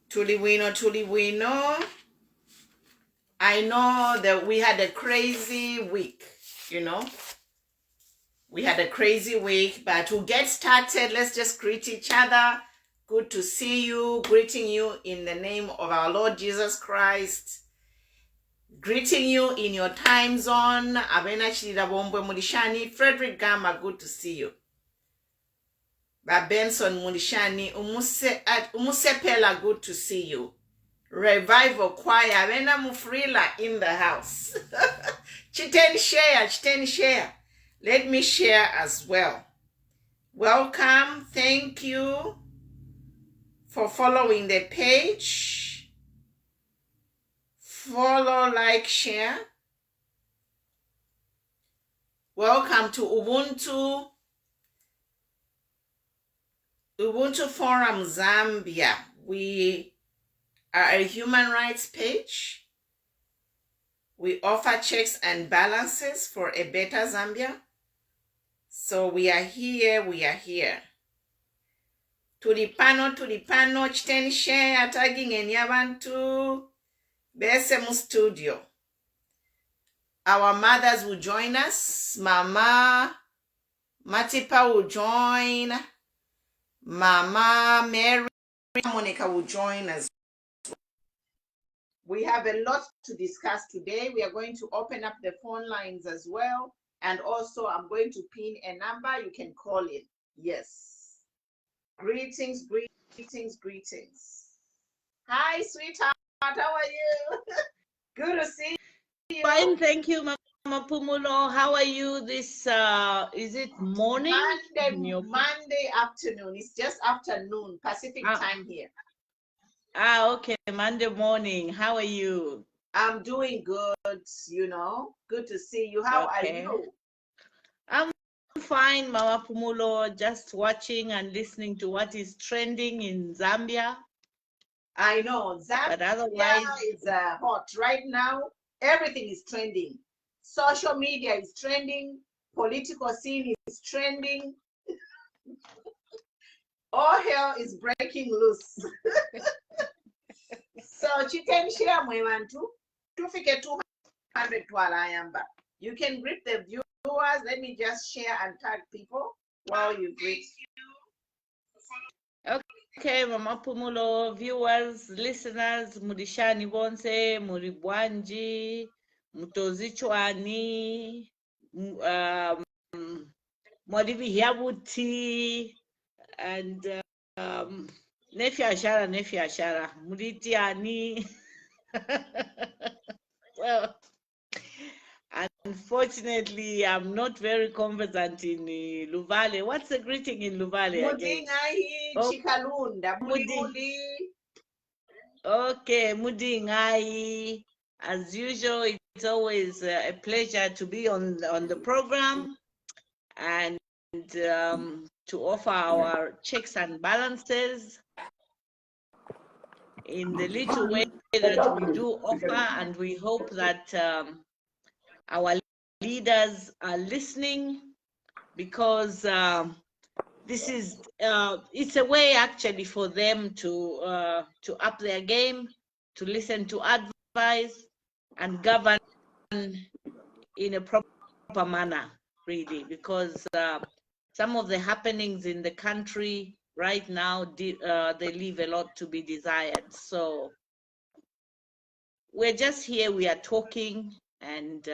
Tuliwino. I know that we had a crazy week, you know. We had a crazy week, but to get started, let's just greet each other. Good to see you. Greeting you in the name of our Lord Jesus Christ. Greeting you in your time zone. Abena Chidabombe Mulishani. Frederick Gama, good to see you. Benson Mulishani. Umusepela, good to see you. Revival Choir. Abena Mufrila in the house. Chiteni share. Let me share as well. Welcome. Thank you for following the page. Follow, like, share. Welcome to Ubuntu Forum Zambia. We are a human rights page. We offer checks and balances for a better Zambia. So we are here. Tulipano, chiteni share, tagging enyabantu, bese mu studio. Our mothers will join us. Mama Matipa will join. Mama Mary Monica will join us. We have a lot to discuss today. We are going to open up the phone lines as well. And also, I'm going to pin a number. You can call in. Yes. Greetings. Hi, sweetheart. How are you? Good to see you. Fine, thank you, Mama Pumulo. How are you this, is it morning? Monday afternoon. It's just afternoon, Pacific time here. Okay, Monday morning. How are you? I'm doing good, Good to see you. How are you? I'm fine, Mama Pumulo. Just watching and listening to what is trending in Zambia. I know. Zambia but otherwise, is hot right now. Everything is trending. Social media is trending. Political scene is trending. All hell is breaking loose. So chiteni share mwemantu. Tufike 200 twalayamba. You can greet the viewers. Let me just share and tag people while you greet. Okay, Mama Pumulo, viewers, listeners, Mudishani Bonse, Muribwanji, Mutozichwani, Mwadivi Hiabuti, and Nefi Ashara, Muditiani. Well, unfortunately, I'm not very conversant in Luvale. What's the greeting in Luvale again? Chikalunda, Mudi. Okay, Mudingai. As usual, it's always a pleasure to be on the program and to offer our checks and balances in the little way that we do offer, and we hope that our leaders are listening, because this is it's a way actually for them to up their game, to listen to advice and govern in a proper manner, really, because some of the happenings in the country right now, they leave a lot to be desired. So we're just here, we are talking and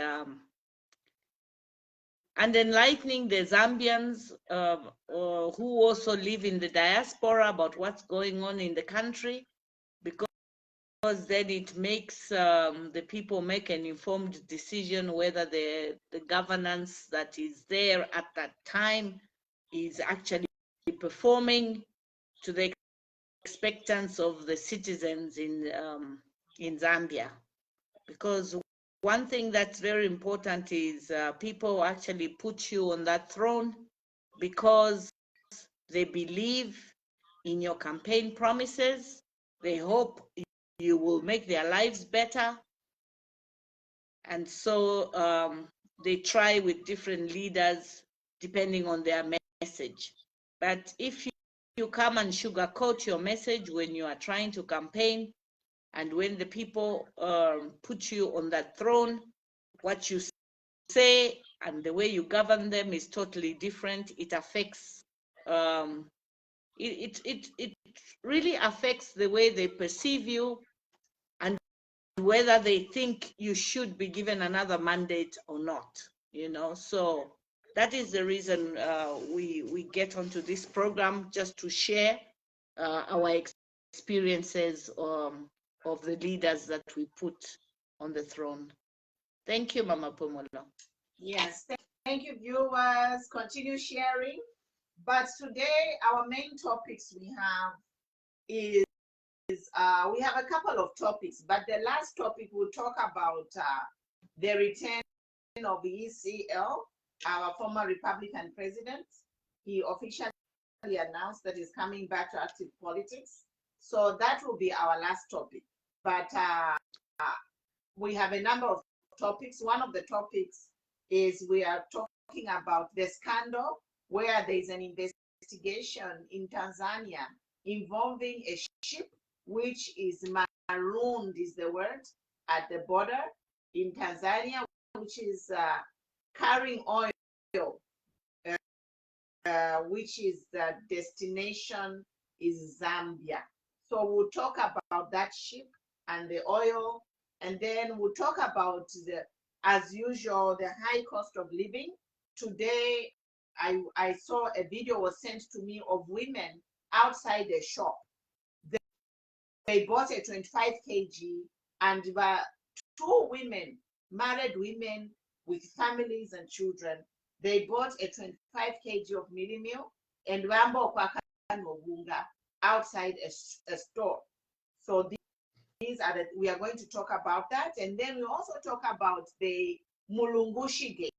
enlightening the Zambians who also live in the diaspora about what's going on in the country, because then it makes the people make an informed decision whether the governance that is there at that time is actually performing to the expectance of the citizens in Zambia. Because one thing that's very important is people actually put you on that throne because they believe in your campaign promises. They hope you will make their lives better. And so they try with different leaders depending on their message. But if you come and sugarcoat your message when you are trying to campaign, and when the people put you on that throne, what you say and the way you govern them is totally different. It affects it really affects the way they perceive you and whether they think you should be given another mandate or not, you know. So that is the reason we get onto this program, just to share our experiences of the leaders that we put on the throne. Thank you, Mama Pomola. Yes, thank you, viewers. Continue sharing. But today, our main topics we have is we have a couple of topics, but the last topic we'll talk about the return of the ECL, our former Republican president. He officially announced that he's coming back to active politics. So that will be our last topic. But we have a number of topics. One of the topics is we are talking about the scandal where there's an investigation in Tanzania involving a ship which is marooned, is the word, at the border in Tanzania, which is carrying oil, which is the destination is Zambia. So we'll talk about that ship and the oil, and then we'll talk about as usual, the high cost of living. Today, I saw a video was sent to me of women outside the shop. They bought a 25 kg, and two women, married women with families and children. They bought a 25 kg of mini meal and Rambo Kwaka outside a store. So these are we are going to talk about that, and then we also talk about the Mulungushigate,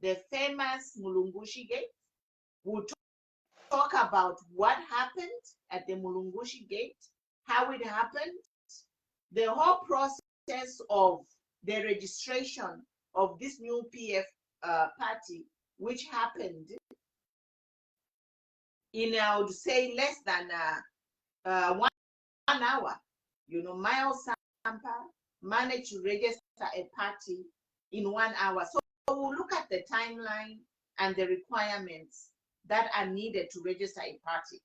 the famous Mulungushigate. We'll talk about what happened at the Mulungushigate, how it happened, the whole process of the registration of this new PF party, which happened in, I would say, less than 1 hour. You know, Miles Sampa managed to register a party in 1 hour. So we'll look at the timeline and the requirements that are needed to register a party.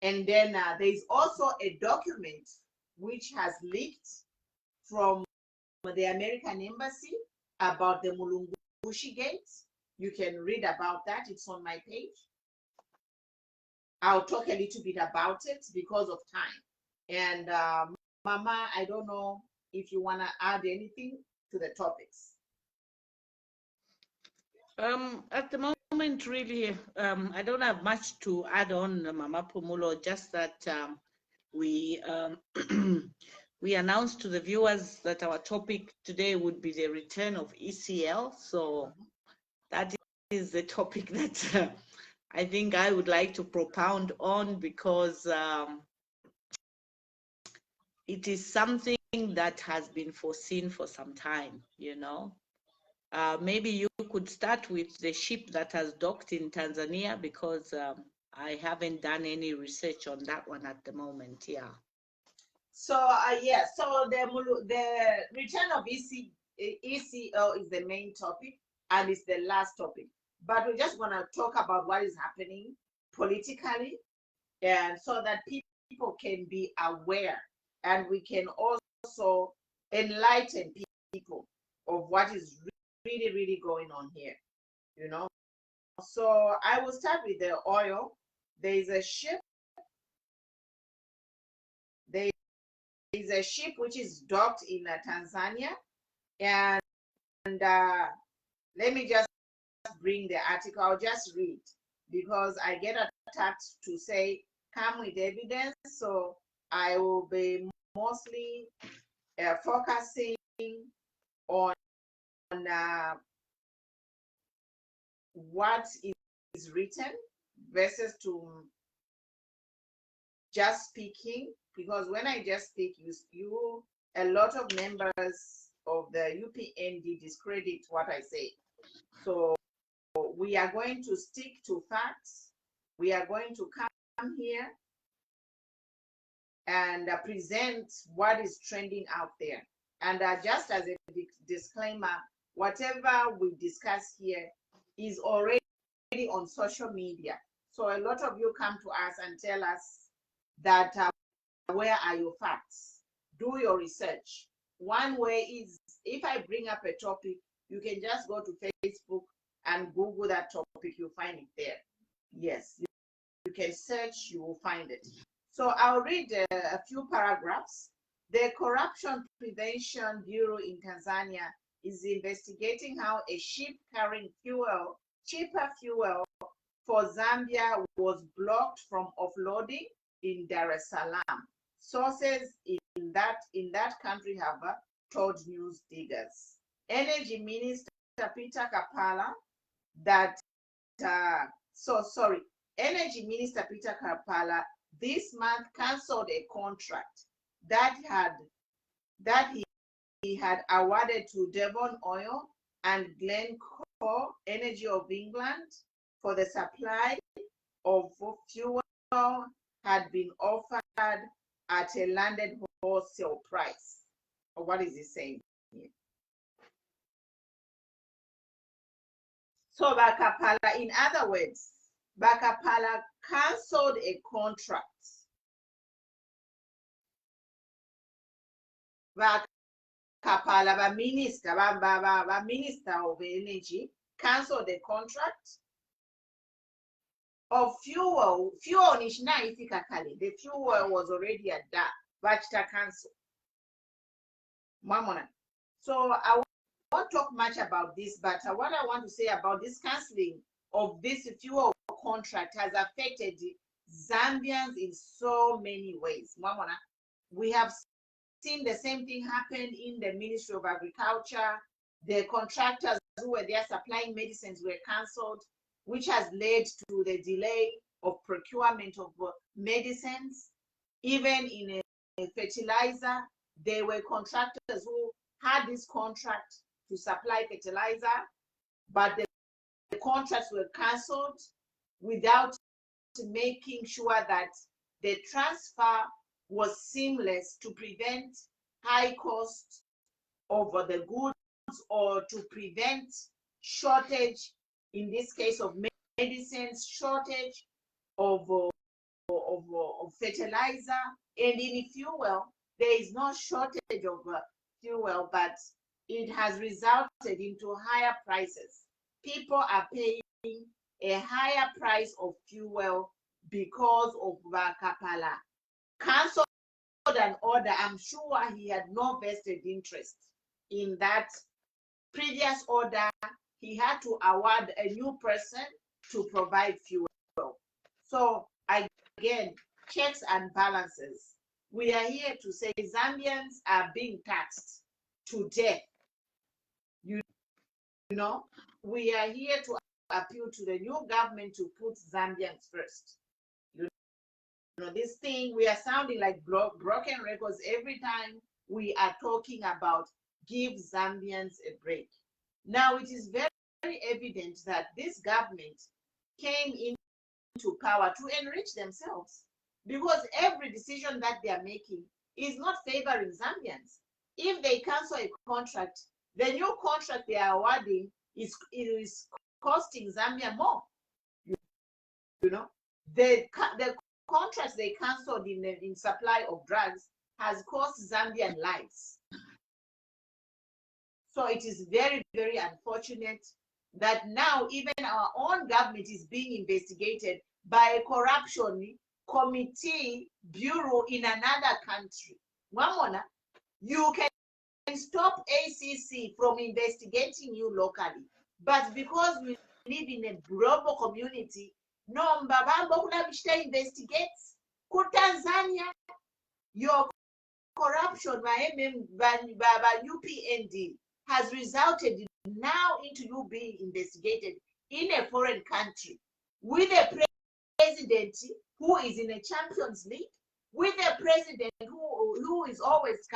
And then there's also a document which has leaked from the American Embassy about the Mulungushigate. You can read about that. It's on my page. I'll talk a little bit about it because of time. And Mama, I don't know if you want to add anything to the topics. At the moment, really, I don't have much to add on, Mama Pumulo, just that we we announced to the viewers that our topic today would be the return of ECL. So that is the topic that I think I would like to propound on, because it is something that has been foreseen for some time, you know. Maybe you could start with the ship that has docked in Tanzania, because I haven't done any research on that one at the moment. Yeah. So yeah, so the return of ECL is the main topic and it's the last topic. But we're just gonna talk about what is happening politically, and so that people can be aware, and we can also enlighten people of what is really going on here, you know. So I will start with the oil. There is a ship. There is a ship which is docked in Tanzania, and let me just bring the article. I'll just read because I get attacked to say come with evidence. So I will be mostly focusing on what is written versus to just speaking, because when I just speak, you a lot of members of the UPND discredit what I say. So we are going to stick to facts We are going to come here and present what is trending out there. And just as a disclaimer, whatever we discuss here is already on social media. So a lot of you come to us and tell us that where are your facts? Do your research. One way is if I bring up a topic, you can just go to Facebook and Google that topic, you'll find it there. Yes, you can search, you will find it. So I'll read a few paragraphs. The Corruption Prevention Bureau in Tanzania is investigating how a ship carrying fuel, cheaper fuel for Zambia was blocked from offloading in Dar es Salaam. Sources in that country have told news diggers. Energy Minister Peter Kapala Energy Minister Peter Kapala this month cancelled a contract that he had awarded to Devon Oil and Glencore Energy of England for the supply of fuel had been offered at a landed wholesale price. Or what is he saying here? So Bakapala, in other words, Bakapala cancelled a contract. Bakapala, minister of energy, cancelled the contract of fuel. The fuel was already at that, but cancel. Mamona. So I won't talk much about this, but what I want to say about this cancelling of this fuel contract has affected Zambians in so many ways. Mamona. We have seen the same thing happen in the Ministry of Agriculture. The contractors who were there supplying medicines were cancelled, which has led to the delay of procurement of medicines. Even in a fertilizer, there were contractors who had this contract to supply fertilizer, but the contracts were cancelled without making sure that the transfer was seamless to prevent high cost of the goods or to prevent shortage, in this case of medicines, shortage of fertilizer, and in fuel, there is no shortage of fuel, but it has resulted into higher prices. People are paying a higher price of fuel because of Kapala. Cancelled an order. I'm sure he had no vested interest in that previous order. He had to award a new person to provide fuel. So again, checks and balances. We are here to say Zambians are being taxed to death. You know, we are here to appeal to the new government to put Zambians first. You know, this thing, we are sounding like broken records every time we are talking about give Zambians a break. Now, it is very, very evident that this government came into power to enrich themselves, because every decision that they are making is not favoring Zambians. If they cancel a contract, the new contract they are awarding is costing Zambia more. You know, the contracts they cancelled in supply of drugs has cost Zambian lives. So it is very, very unfortunate that now even our own government is being investigated by a corruption committee bureau in another country. Wamona, you can stop ACC from investigating you locally, but because we live in a global community, no mbabambo kunabishita investigates ku Tanzania. Your corruption by UPND has resulted now into you being investigated in a foreign country with a president who is in a Champions League, with a president who is always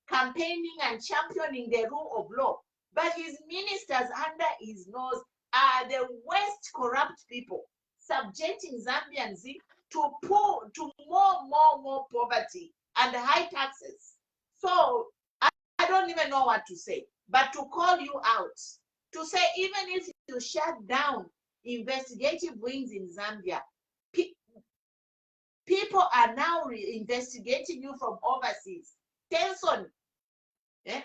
campaigning and championing the rule of law, but his ministers under his nose are the worst corrupt people. subjecting Zambians to more poverty and high taxes. So I don't even know what to say, but to call you out, to say even if you shut down investigative wings in Zambia, people are now investigating you from overseas. Tension. Eh?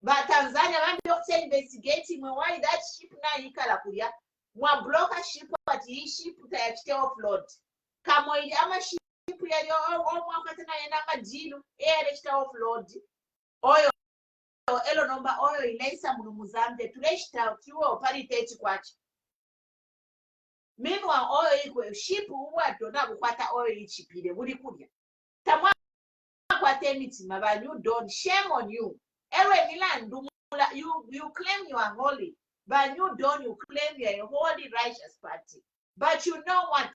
But Tanzania, when you're investigating why that ship now ikala kulia, one blocker ship but he ship to offload. Kamo ili ama ship ya yo mwakatana yana jilu air offload. Oyo elo nomba oyo ilaisa Mulunguzambe tuleshita tuwo pariteti kwachi. Meanwhile oyo ikwe ship uwa dona bukwata oyo ichipire buli kulya. Tamwa kwate mitima ba you don't, shame on you. You claim you are holy, but you don't. You claim you are a holy, righteous party. But you know what?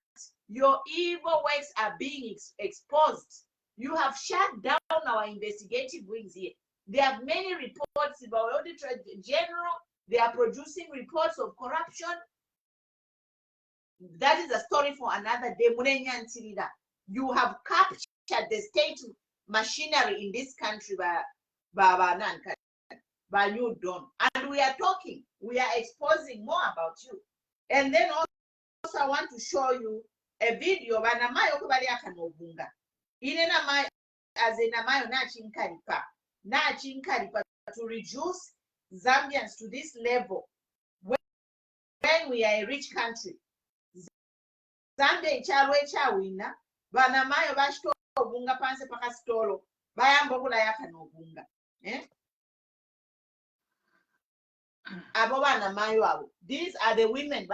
Your evil works are being exposed. You have shut down our investigative wings here. They have many reports about Auditor General. They are producing reports of corruption. That is a story for another day. You have captured the state machinery in this country by you done. And we are talking, we are exposing more about you. And then also I want to show you a video by Namayo Kubaliaka Nobunga. Inenamayo as a Namayo Nachinkaripa to reduce Zambians to this level when we are a rich country. Zambia Chalwe Chawina, Banamayo Bashto Bunga Panse Pakastolo, Bayambogula Yaka Nobunga. These are the women.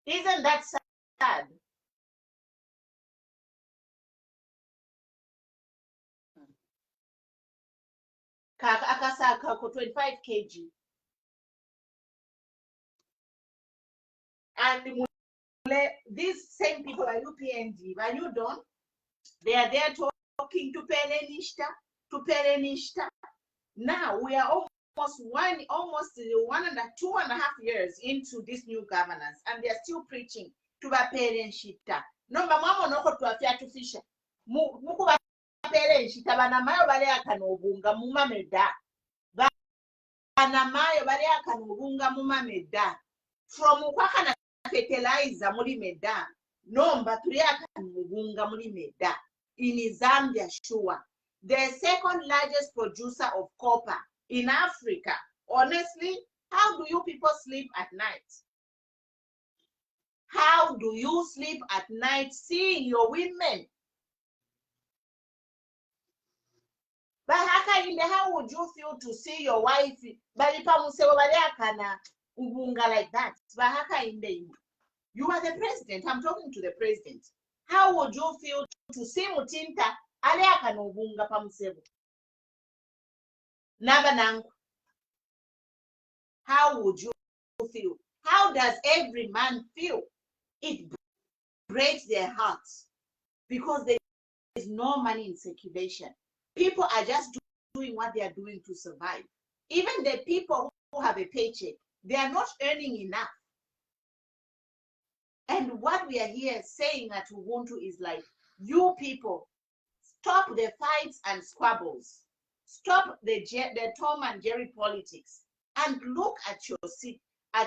Isn't that sad? Akasa 25 kg. And these same people are UPND, but you don't. They are there talking to Perenishta. Now we are almost 2.5 years into this new governance, and they are still preaching to Perenishta. No, mama no to afia to fisher. Mukuba Perenishta, banamayo balea kanobunga muma meda. Banamayo balea kanobunga muma meda. From Ukakana fertilizer muri meda. No, but tulea kanobunga muri meda. In Zambia, sure. The second largest producer of copper in Africa. Honestly, how do you people sleep at night? How do you sleep at night seeing your women? But how would you feel to see your wife like that? You are the president. I'm talking to the president. How would you feel to see Mutinta Aleaka no bunga pamusebo? Nabanang. How would you feel? How does every man feel? It breaks their hearts because there is no money in circulation. People are just doing what they are doing to survive. Even the people who have a paycheck, they are not earning enough. And what we are here saying at Ubuntu is like, you people, stop the fights and squabbles. Stop the Tom and Jerry politics and look at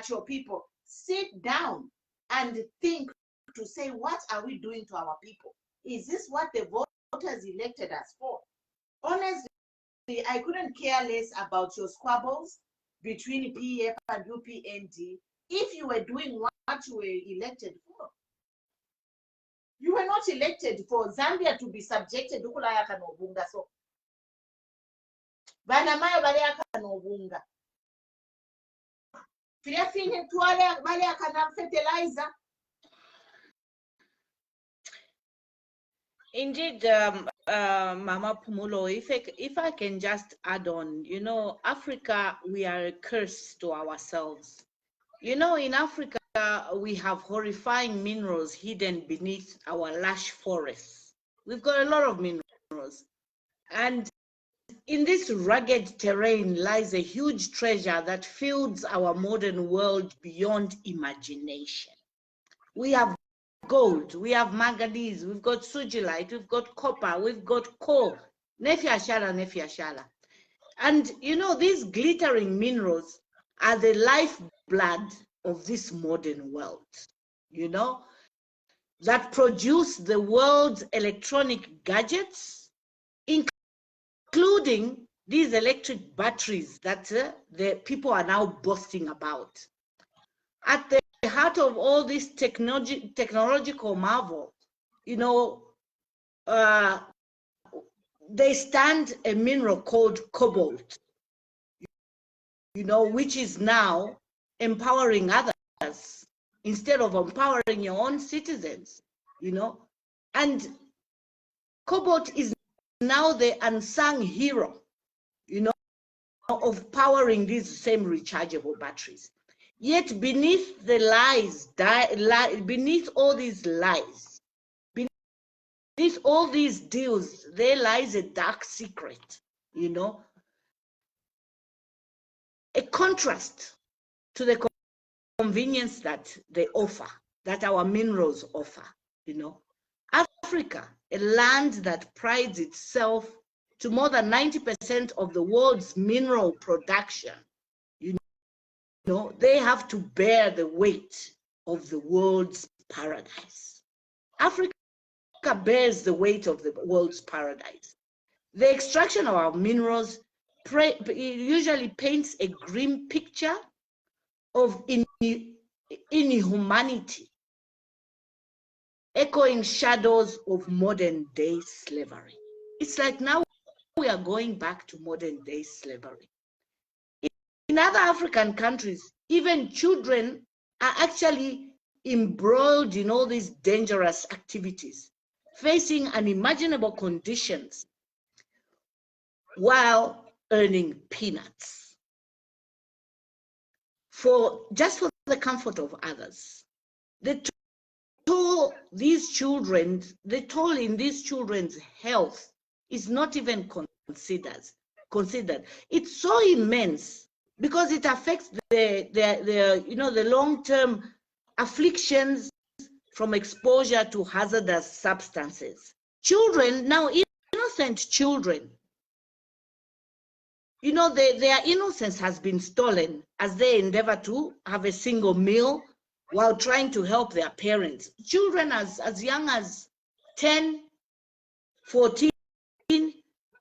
your people. Sit down and think to say, what are we doing to our people? Is this what the voters elected us for? Honestly, I couldn't care less about your squabbles between PF and UPND if you were doing what you were elected for. You were not elected for Zambia to be subjected to Kulayaka no Bunga. So, Banamayo Baleaka no Bunga. Filafine Tuale Baleaka na fertilizer. Indeed, Mama Pumulo, if I can just add on, you know, Africa, we are a curse to ourselves. You know, in Africa, we have horrifying minerals hidden beneath our lush forests. We've got a lot of minerals. And in this rugged terrain lies a huge treasure that fills our modern world beyond imagination. We have gold, we have manganese, we've got sugilite, we've got copper, we've got coal, nefiashala. And you know, these glittering minerals are the lifeblood of this modern world, you know, that produce the world's electronic gadgets, including these electric batteries that the people are now boasting about. At the heart of all this technological marvel, you know, they stand a mineral called cobalt, you know, which is now empowering others instead of empowering your own citizens, you know. And cobalt is now the unsung hero, you know, of powering these same rechargeable batteries. Yet beneath the lies, beneath all these lies, beneath all these deals, there lies a dark secret, you know, a contrast to the convenience that they offer, that our minerals offer, you know. Africa, a land that prides itself to more than 90% of the world's mineral production, you know, they have to bear the weight of the world's paradise. Africa bears the weight of the world's paradise. The extraction of our minerals usually paints a grim picture of inhumanity, echoing shadows of modern day slavery. It's like now we are going back to modern day slavery. In other African countries, even children are actually embroiled in all these dangerous activities, facing unimaginable conditions while earning peanuts just for the comfort of others. The toll in these children's health is not even considered. It's so immense because it affects the long-term afflictions from exposure to hazardous substances. Children, now innocent children, you know, their innocence has been stolen as they endeavor to have a single meal while trying to help their parents. Children as young as 10, 14,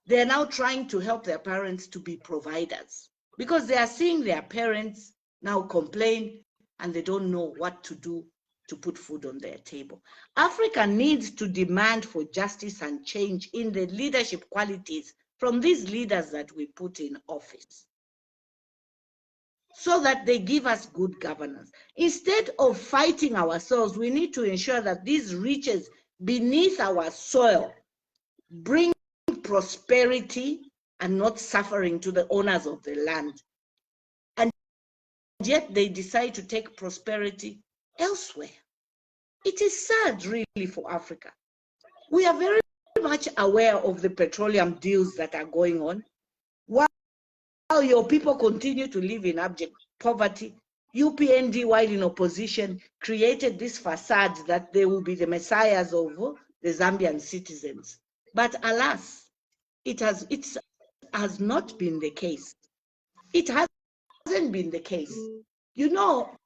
they're now trying to help their parents to be providers because they are seeing their parents now complain and they don't know what to do to put food on their table. Africa needs to demand for justice and change in the leadership qualities from these leaders that we put in office, so that they give us good governance. Instead of fighting ourselves, we need to ensure that these riches beneath our soil bring prosperity and not suffering to the owners of the land. And yet they decide to take prosperity elsewhere. It is sad, really, for Africa. We are very much aware of the petroleum deals that are going on. While your people continue to live in abject poverty, UPND, while in opposition, created this facade that they will be the messiahs of the Zambian citizens. But alas, it has not been the case. It hasn't been the case. You know,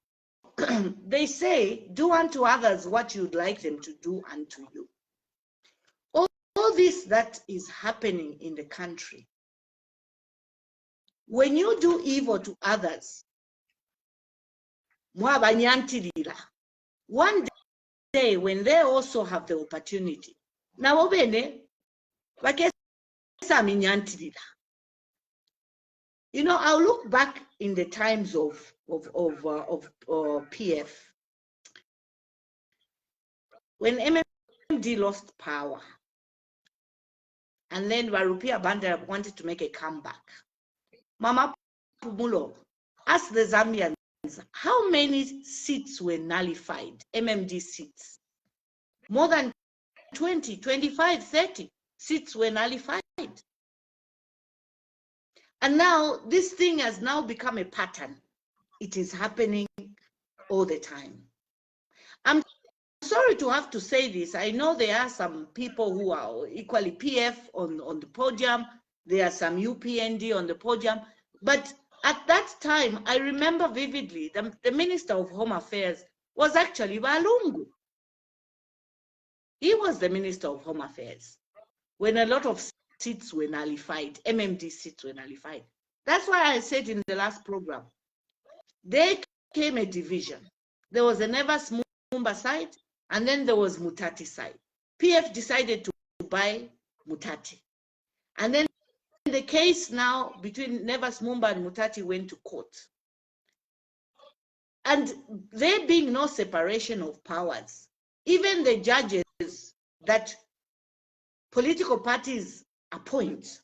they say, do unto others what you'd like them to do unto you. All this that is happening in the country, when you do evil to others, one day when they also have the opportunity, you know, I'll look back in the times of PF, when MMD lost power, and then Warupia Banda wanted to make a comeback. Mama Pumulo asked the Zambians, how many seats were nullified, MMD seats? More than 20, 25, 30 seats were nullified. And now this thing has now become a pattern. It is happening all the time. I'm sorry to have to say this. I know there are some people who are equally PF on the podium. There are some UPND on the podium. But at that time, I remember vividly, the Minister of Home Affairs was actually Balungu. He was the Minister of Home Affairs when a lot of seats were nullified, MMD seats were nullified. That's why I said in the last program, there came a division. There was a Nevers Mumba side, and then there was Mutati side. PF decided to buy Mutati. And then the case now between Nevers Mumba and Mutati went to court. And there being no separation of powers, even the judges that political parties appoint,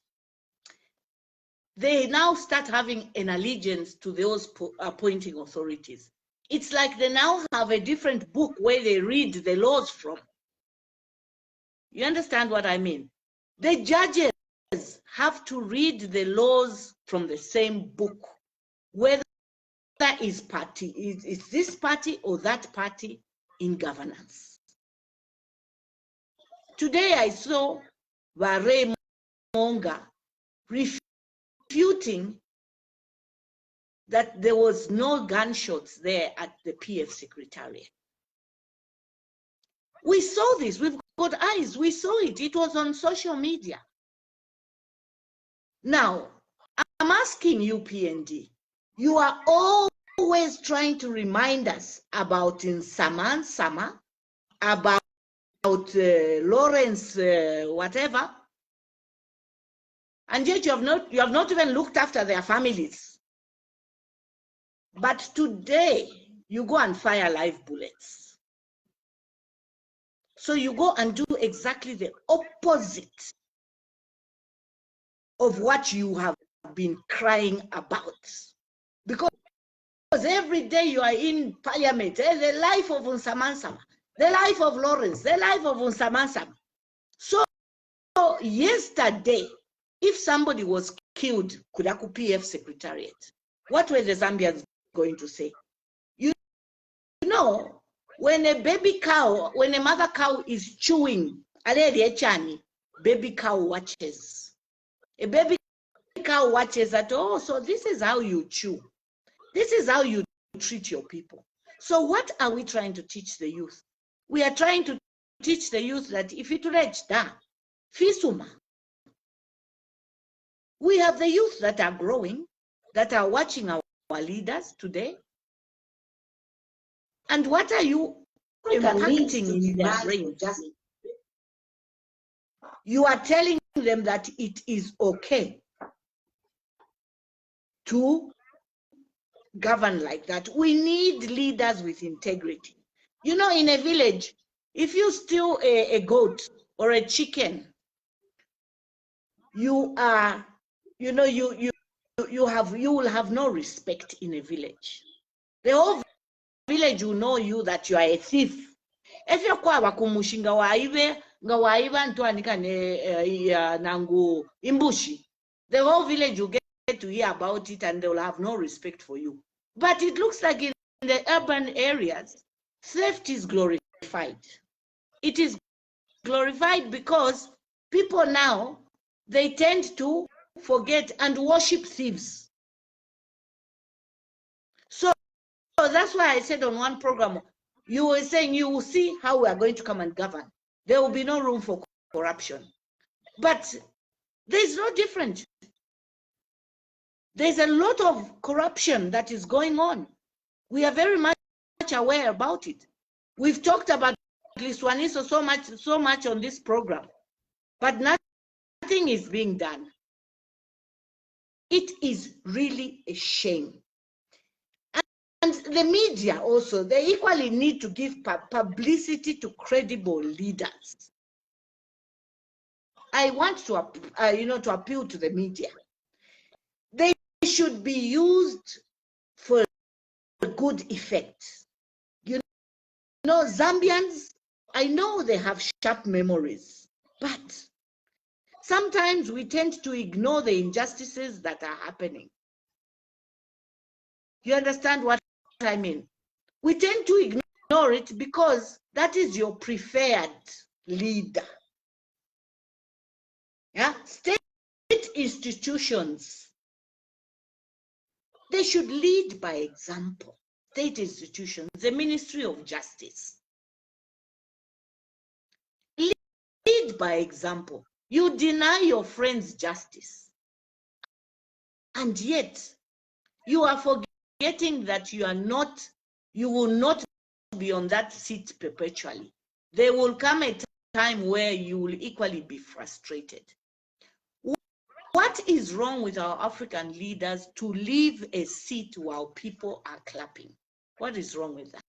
they now start having an allegiance to those appointing authorities. It's like they now have a different book where they read the laws from. You understand what I mean? The judges have to read the laws from the same book, whether is this party or that party in governance. Today I saw Vare Monga refuting that there was no gunshots there at the PF Secretariat. We saw this, we've got eyes, we saw it, it was on social media. Now, I'm asking you, PND, you are always trying to remind us about in Sama, about Lawrence, whatever, and yet you have not even looked after their families. But today, you go and fire live bullets. So you go and do exactly the opposite of what you have been crying about. Because every day you are in parliament, the life of Unsamansama, the life of Lawrence, the life of Unsamansama. So yesterday, if somebody was killed, Kudaku PF Secretariat, what were the Zambians going to say? You know, when a baby cow, when a mother cow is chewing, baby cow watches. A baby cow watches that, oh, so this is how you chew. This is how you treat your people. So what are we trying to teach the youth? We are trying to teach the youth that if it reach down, fisuma. We have the youth that are growing, that are watching our leaders today. And what are you impacting in their brains? You are telling them that it is okay to govern like that. We need leaders with integrity. You know, in a village, if you steal a goat or a chicken, you are, you know, you will have no respect in a village. The whole village will know you that you are a thief. If you're kwa wakumushinga waive, nga waiva ntuanika nangu imbushi, the whole village will get to hear about it and they will have no respect for you. But it looks like in the urban areas, theft is glorified. It is glorified because people now, they tend to forget and worship thieves. So that's why I said on one program, you were saying you will see how we are going to come and govern. There will be no room for corruption. But there's no difference. There's a lot of corruption that is going on. We are very much aware about it. We've talked about Liswaniso so much on this program, but nothing is being done. It is really a shame. And the media also, they equally need to give publicity to credible leaders. I want to, to appeal to the media. They should be used for good effect. You know, Zambians, I know they have sharp memories, but sometimes we tend to ignore the injustices that are happening. You understand what I mean? We tend to ignore it because that is your preferred leader. Yeah, state institutions, they should lead by example. State institutions, the Ministry of Justice, lead by example. You deny your friends justice, and yet you are forgetting that you will not be on that seat perpetually. There will come a time where you will equally be frustrated. What is wrong with our African leaders to leave a seat while people are clapping? What is wrong with that?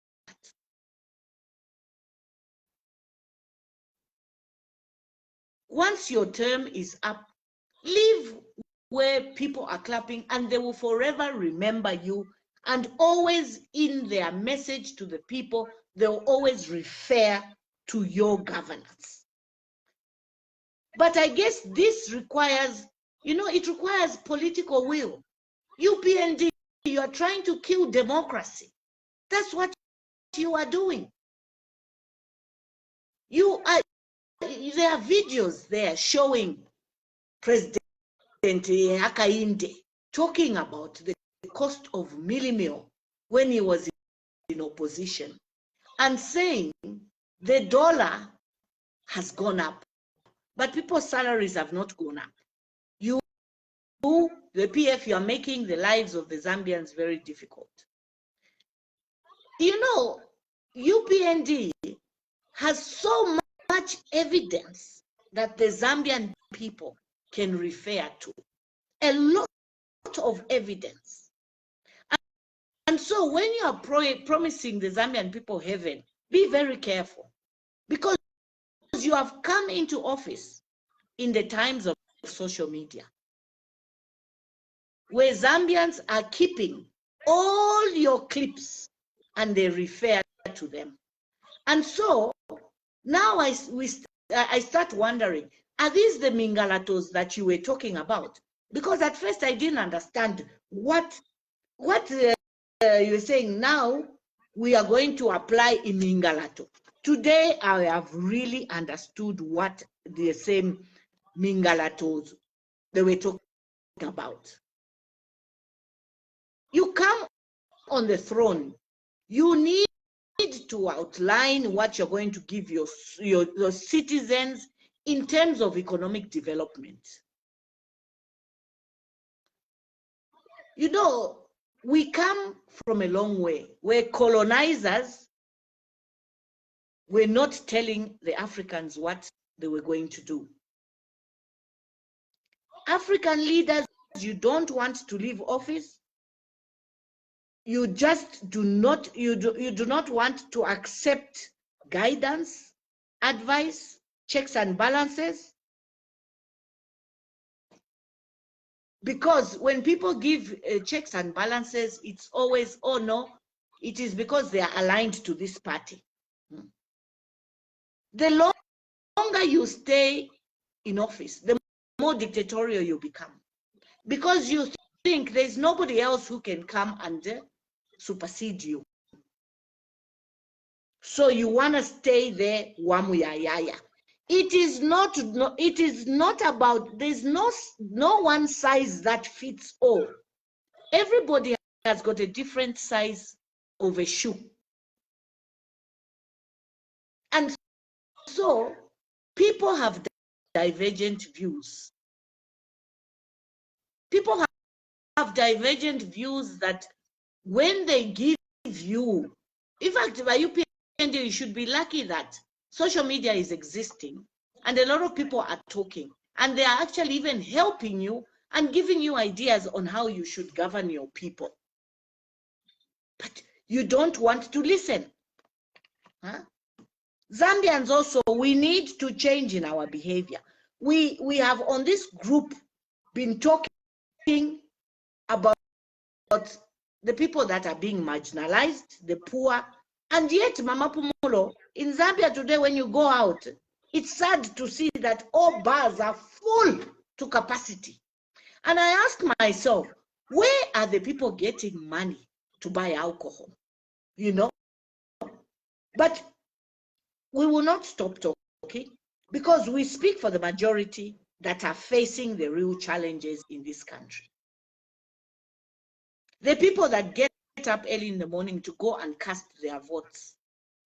Once your term is up, leave where people are clapping, and they will forever remember you. And always in their message to the people, they'll always refer to your governance. But I guess this requires, it requires political will. UPND, you are trying to kill democracy. That's what you are doing. There are videos there showing President Hakainde talking about the cost of millimil when he was in opposition, and saying the dollar has gone up, but people's salaries have not gone up. You, the PF, you are making the lives of the Zambians very difficult. UPND has so much evidence that the Zambian people can refer to. A lot of evidence. And so when you are promising the Zambian people heaven, be very careful, because you have come into office in the times of social media, where Zambians are keeping all your clips and they refer to them. And so now I start wondering, are these the Mingalatos that you were talking about? Because at first I didn't understand what you were saying. Now we are going to apply in Mingalato. Today I have really understood what the same Mingalatos they were talking about. You come on the throne, you need to outline what you're going to give your citizens in terms of economic development. We come from a long way where colonizers were not telling the Africans what they were going to do. African leaders, you don't want to leave office. You just do not want to accept guidance, advice, checks and balances. Because when people give checks and balances, it's always, oh no, it is because they are aligned to this party. The longer you stay in office, the more dictatorial you become. Because you think there's nobody else who can come and supersede you. So you want to stay there, wamuyayaya. It is not about, there's no one size that fits all. Everybody has got a different size of a shoe. And so people have divergent views. People have divergent views that when they give you, in fact, by UPND, you should be lucky that social media is existing and a lot of people are talking, and they are actually even helping you and giving you ideas on how you should govern your people. But you don't want to listen. Zambians also, we need to change in our behavior. We have on this group been talking about the people that are being marginalized, the poor, and yet, Mama Pumulo, in Zambia today, when you go out, It's sad to see that all bars are full to capacity. And I ask myself, where are the people getting money to buy alcohol? You know? But we will not stop talking because we speak for the majority that are facing the real challenges in this country. The people that get up early in the morning to go and cast their votes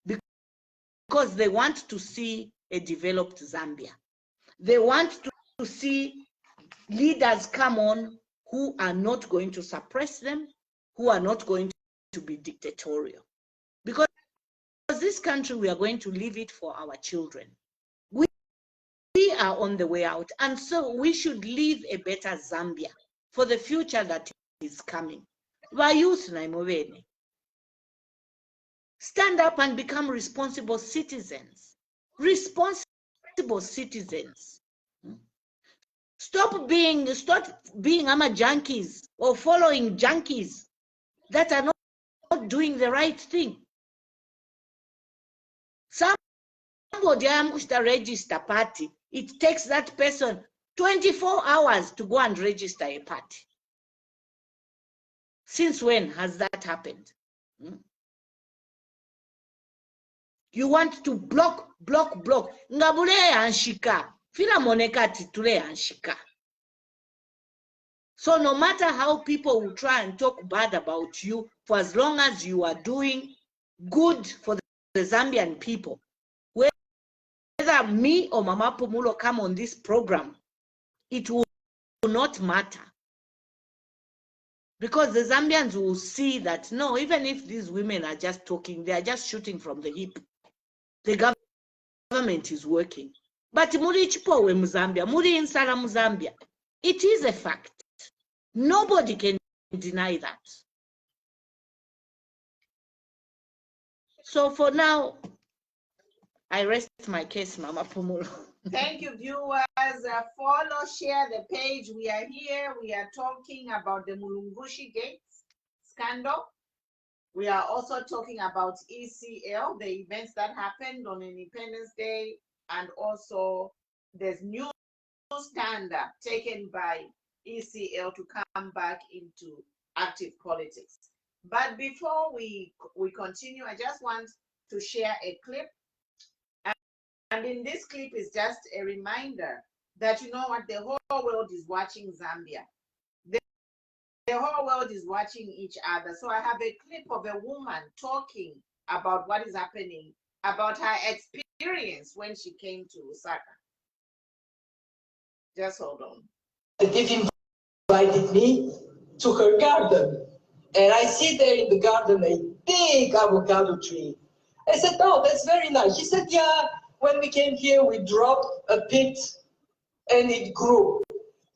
because they want to see a developed Zambia. They want to see leaders come on who are not going to suppress them, who are not going to be dictatorial. Because this country, we are going to leave it for our children. We are on the way out. And so we should leave a better Zambia for the future that is coming. Stand up and become responsible citizens. Responsible citizens. Stop being ama junkies or following junkies that are not doing the right thing. Somebody to register party. It takes that person 24 hours to go and register a party. Since when has that happened? You want to block. Ngabule anshika. Fila moneka titule anshika. So no matter how people will try and talk bad about you, for as long as you are doing good for the Zambian people, whether me or Mama Pumulo come on this program, it will not matter. Because the Zambians will see that, no, even if these women are just talking, they are just shooting from the hip. The government is working. But muri chipowe Muzambia, muri insala Muzambia, it is a fact. Nobody can deny that. So for now, I rest my case, Mama Pumulo. Thank you, viewers. Follow, share the page. We are here. We are talking about the Mulungushigate scandal. We are also talking about ECL, the events that happened on Independence Day, and also there's new standard taken by ECL to come back into active politics. But before we continue, I just want to share a clip. And in this clip is just a reminder that, you know what, the whole world is watching Zambia. The whole world is watching each other. So I have a clip of a woman talking about what is happening, about her experience when she came to Lusaka. Just hold on. They invited me to her garden. And I see there in the garden a big avocado tree. I said, oh, that's very nice. She said, yeah, when we came here, we dropped a pit and it grew.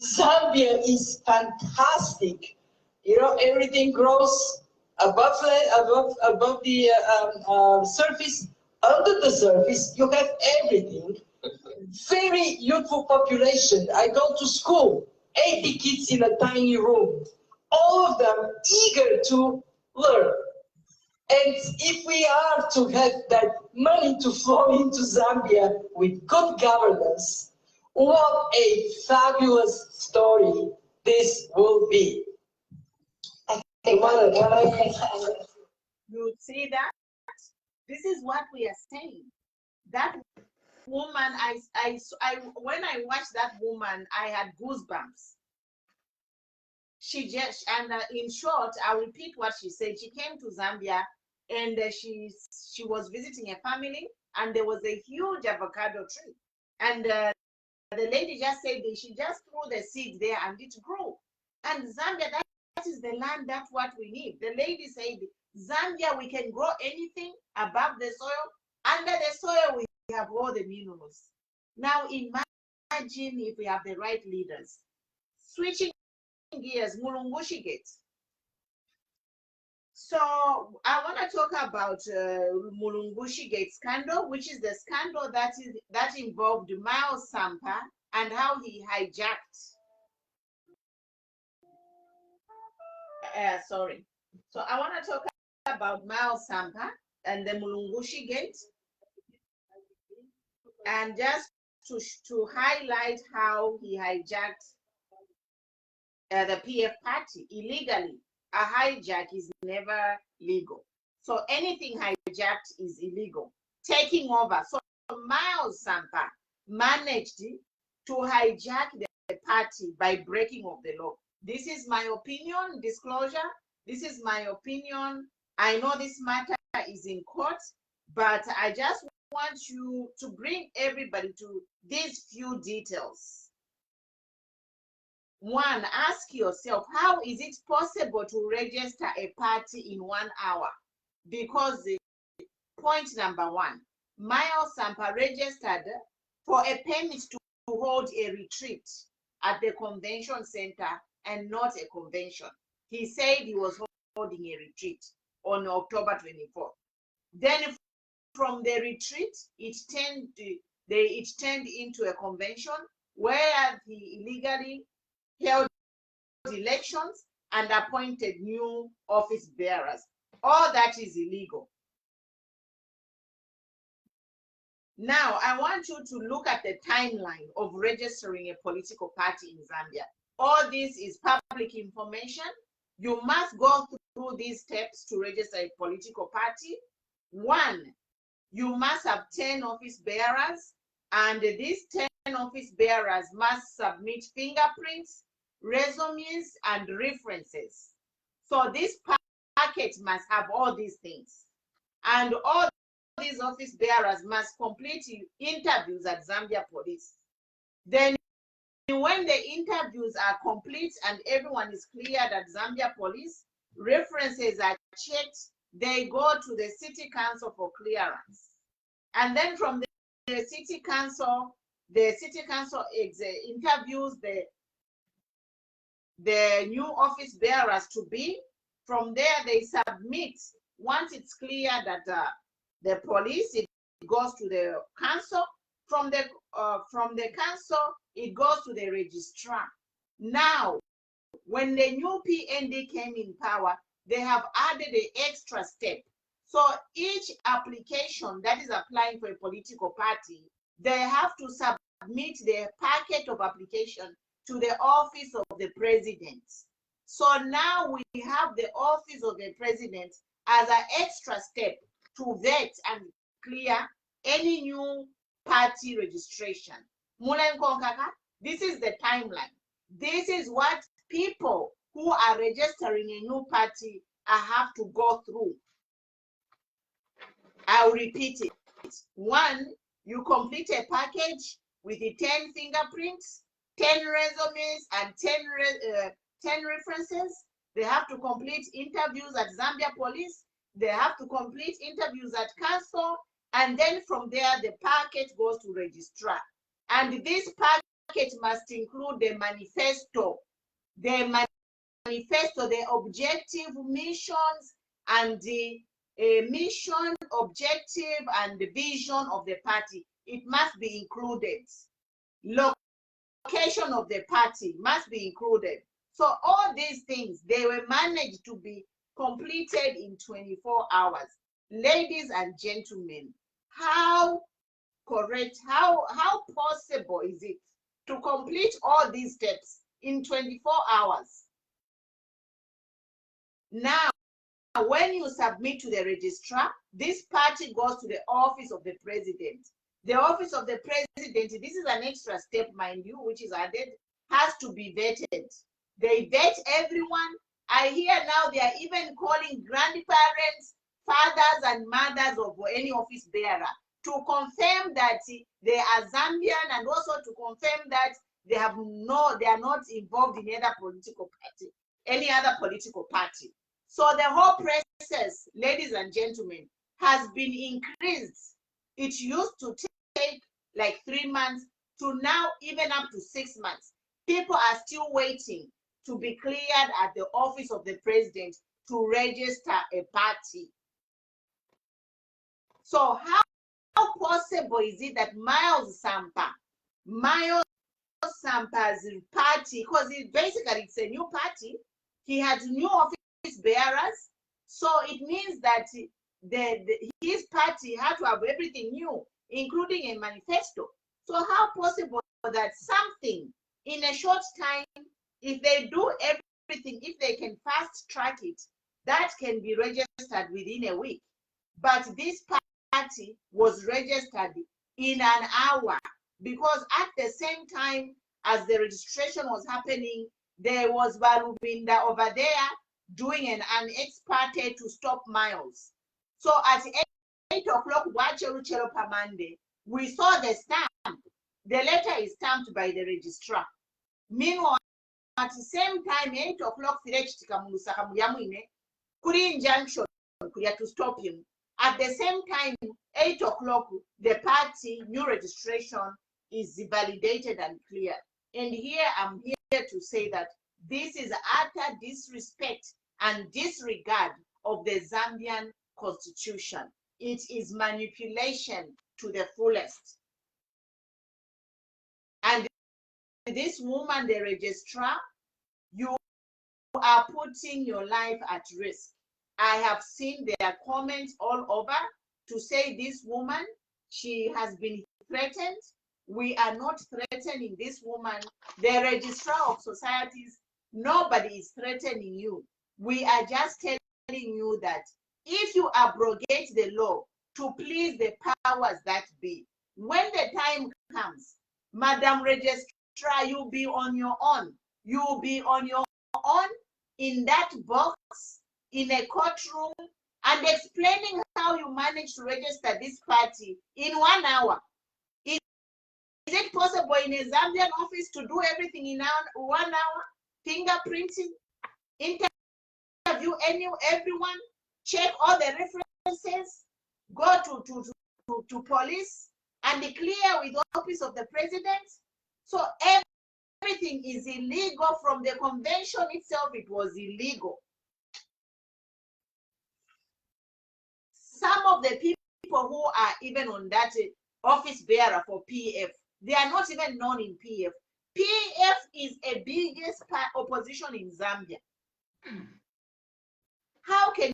Zambia is fantastic. You know, everything grows above the surface. Under the surface, you have everything. Very youthful population. I go to school, 80 kids in a tiny room. All of them eager to learn. And if we are to have that money to flow into Zambia with good governance, what a fabulous story this will be. You see that? This is what we are saying. That woman, when I watched that woman, I had goosebumps. She just, and in short, I'll repeat what she said. She came to Zambia and she was visiting a family, and there was a huge avocado tree. And the lady just said that she just threw the seed there and it grew. And Zambia, that is the land, that's what we need. The lady said, Zambia, we can grow anything above the soil. Under the soil, we have all the minerals. Now imagine if we have the right leaders. Switching gears, Mulungushigate. So I want to talk about Mulungushigate scandal, which is the scandal that involved Miles Sampa and how he hijacked. Sorry. So I want to talk about Miles Sampa and the Mulungushigate. And just to highlight how he hijacked the PF party illegally. A hijack is never legal. So anything hijacked is illegal. Taking over. So Miles Sampa managed to hijack the party by breaking of the law. This is my opinion, disclosure. This is my opinion. I know this matter is in court, but I just want you to bring everybody to these few details. One, ask yourself, how is it possible to register a party in 1 hour? Because point number one, Miles Sampa registered for a permit to hold a retreat at the convention center and not a convention. He said he was holding a retreat on October 24th. Then from the retreat, it turned into a convention where he illegally held elections and appointed new office bearers. All that is illegal. Now, I want you to look at the timeline of registering a political party in Zambia. All this is public information. You must go through these steps to register a political party. One, you must have 10 office bearers, and these 10 office bearers must submit fingerprints, resumes, and references. So this package must have all these things. And all these office bearers must complete interviews at Zambia Police. Then when the interviews are complete and everyone is cleared at Zambia Police, references are checked, they go to the City Council for clearance. And then from the City Council interviews the new office bearers to be. From there, they submit. Once it's clear that the police, it goes to the council. From the council, it goes to the registrar. Now, when the new PND came in power, they have added an extra step. So each application that is applying for a political party, they have to submit their packet of application to the office of the president. So now we have the office of the president as an extra step to vet and clear any new party registration. This is the timeline. This is what people who are registering a new party have to go through. I'll repeat it. One, you complete a package with the 10 fingerprints, 10 resumes, and 10 references. They have to complete interviews at Zambia Police. They have to complete interviews at council. And then from there, the package goes to registrar. And this package must include the manifesto, the objective, missions, and the mission, objective, and the vision of the party. It must be included. Location of the party must be included. So all these things, they were managed to be completed in 24 hours. Ladies and gentlemen, how possible is it to complete all these steps in 24 hours? Now, when you submit to the registrar, this party goes to the office of the president. The office of the president, this is an extra step, mind you, which is added, has to be vetted. They vet everyone. I hear now they are even calling grandparents, fathers, and mothers of any office bearer to confirm that they are Zambian, and also to confirm that they are not involved in any other political party. So the whole process, ladies and gentlemen, has been increased. It used to take like 3 months to now even up to 6 months. People are still waiting to be cleared at the office of the president to register a party. So how possible is it that Miles Sampa's party, because it's a new party, he had new office bearers, so it means that his party had to have everything new, including a manifesto. So how possible that something in a short time, if they do everything, if they can fast track it, that can be registered within a week. But this party was registered in an hour, because at the same time as the registration was happening, there was Balubinda over there doing an ex parte to stop Miles. So at 8 o'clock, we saw the stamp. The letter is stamped by the registrar. Meanwhile, at the same time, 8 o'clock, Kuri injunction to stop him. At the same time, 8 o'clock, the party new registration is validated and clear. And here I'm here to say that this is utter disrespect and disregard of the Zambian constitution. It is manipulation to the fullest. And this woman, the registrar, you are putting your life at risk. I have seen their comments all over to say this woman, she has been threatened. We are not threatening this woman. The registrar of societies, nobody is threatening you. We are just telling you that if you abrogate the law to please the powers that be, when the time comes, Madam Registrar, you'll be on your own. You'll be on your own in that box, in a courtroom, and explaining how you managed to register this party in 1 hour. Is it possible in a Zambian office to do everything in 1 hour? Fingerprinting, interview everyone, check all the references, go to police, and declare with the office of the president. So everything is illegal. From the convention itself, it was illegal. Some of the people who are even on that office bearer for PF, they are not even known in PF. PF is a biggest opposition in Zambia. How can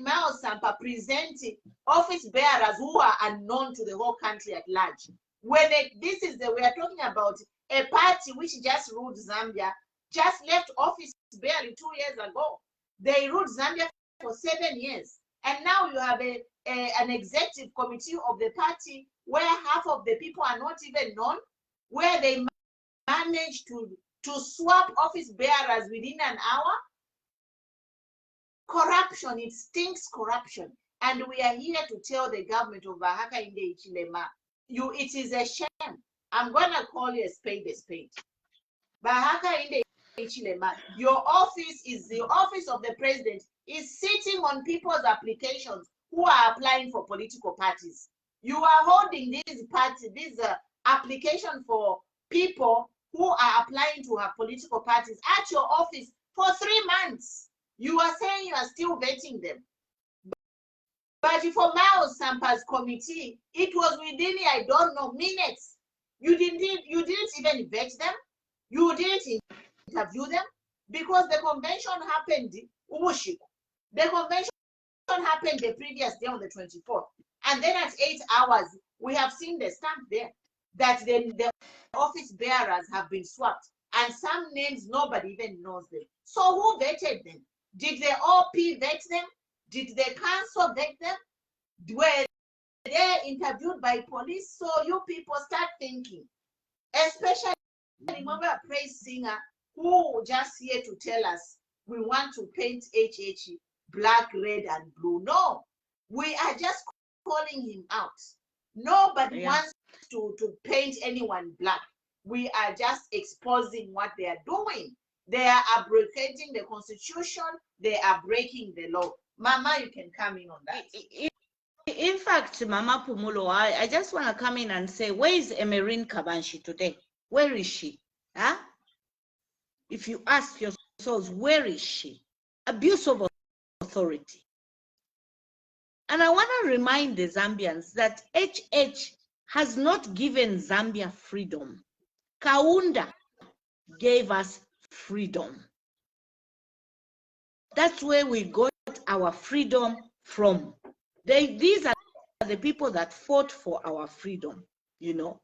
Mao Sampa present office bearers who are unknown to the whole country at large? When we are talking about a party which just ruled Zambia, just left office barely 2 years ago. They ruled Zambia for 7 years. And now you have an executive committee of the party where half of the people are not even known, where they managed to swap office bearers within an hour. Corruption, it stinks corruption. And we are here to tell the government of Hakainde Hichilema, it is a shame. I'm going to call you a spade a spade. Hakainde Hichilema, your office is the office of the president, is sitting on people's applications who are applying for political parties. You are holding these parties, these application for people who are applying to have political parties at your office for 3 months. You are saying you are still vetting them. But for Mao Sampa's committee, it was within, I don't know, minutes. You didn't even vet them. You didn't interview them, because the convention happened, the convention happened the previous day on the 24th. And then at 8 hours, we have seen the stamp there that the office bearers have been swapped. And some names, nobody even knows them. So who vetted them? Did the OP vet them? Did the council vet them? Were they interviewed by police? So you people start thinking, especially remember a praise singer who just here to tell us we want to paint HH black, red, and blue. No, we are just calling him out. Nobody wants to paint anyone black. We are just exposing what they are doing. They are abrogating the constitution. They are breaking the law. Mama, you can come in on that. In fact, Mama Pumulo, I just want to come in and say, where is Emerine Kabanshi today? Where is she? Huh? If you ask yourselves, where is she? Abuse of authority. And I want to remind the Zambians that HH has not given Zambia freedom. Kaunda gave us freedom. That's where we got our freedom from. These are the people that fought for our freedom, you know.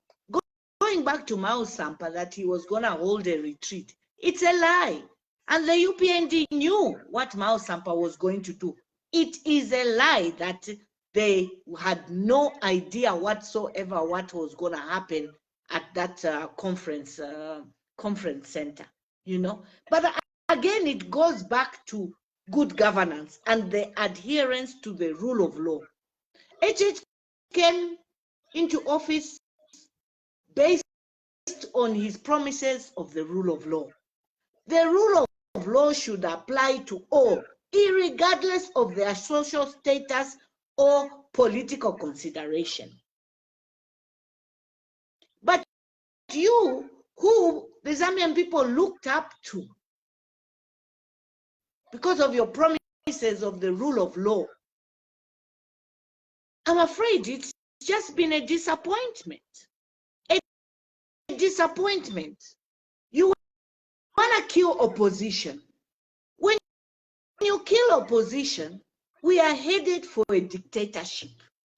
Going back to Mao Sampa, that he was going to hold a retreat, it's a lie. And the UPND knew what Mao Sampa was going to do. It is a lie that they had no idea whatsoever what was going to happen at that conference center, you know. But again, it goes back to good governance and the adherence to the rule of law. HH came into office based on his promises of the rule of law. The rule of law should apply to all, irregardless of their social status or political consideration. But you, who the Zambian people looked up to because of your promises of the rule of law, I'm afraid it's just been a disappointment. A disappointment. You want to kill opposition. When you kill opposition, we are headed for a dictatorship.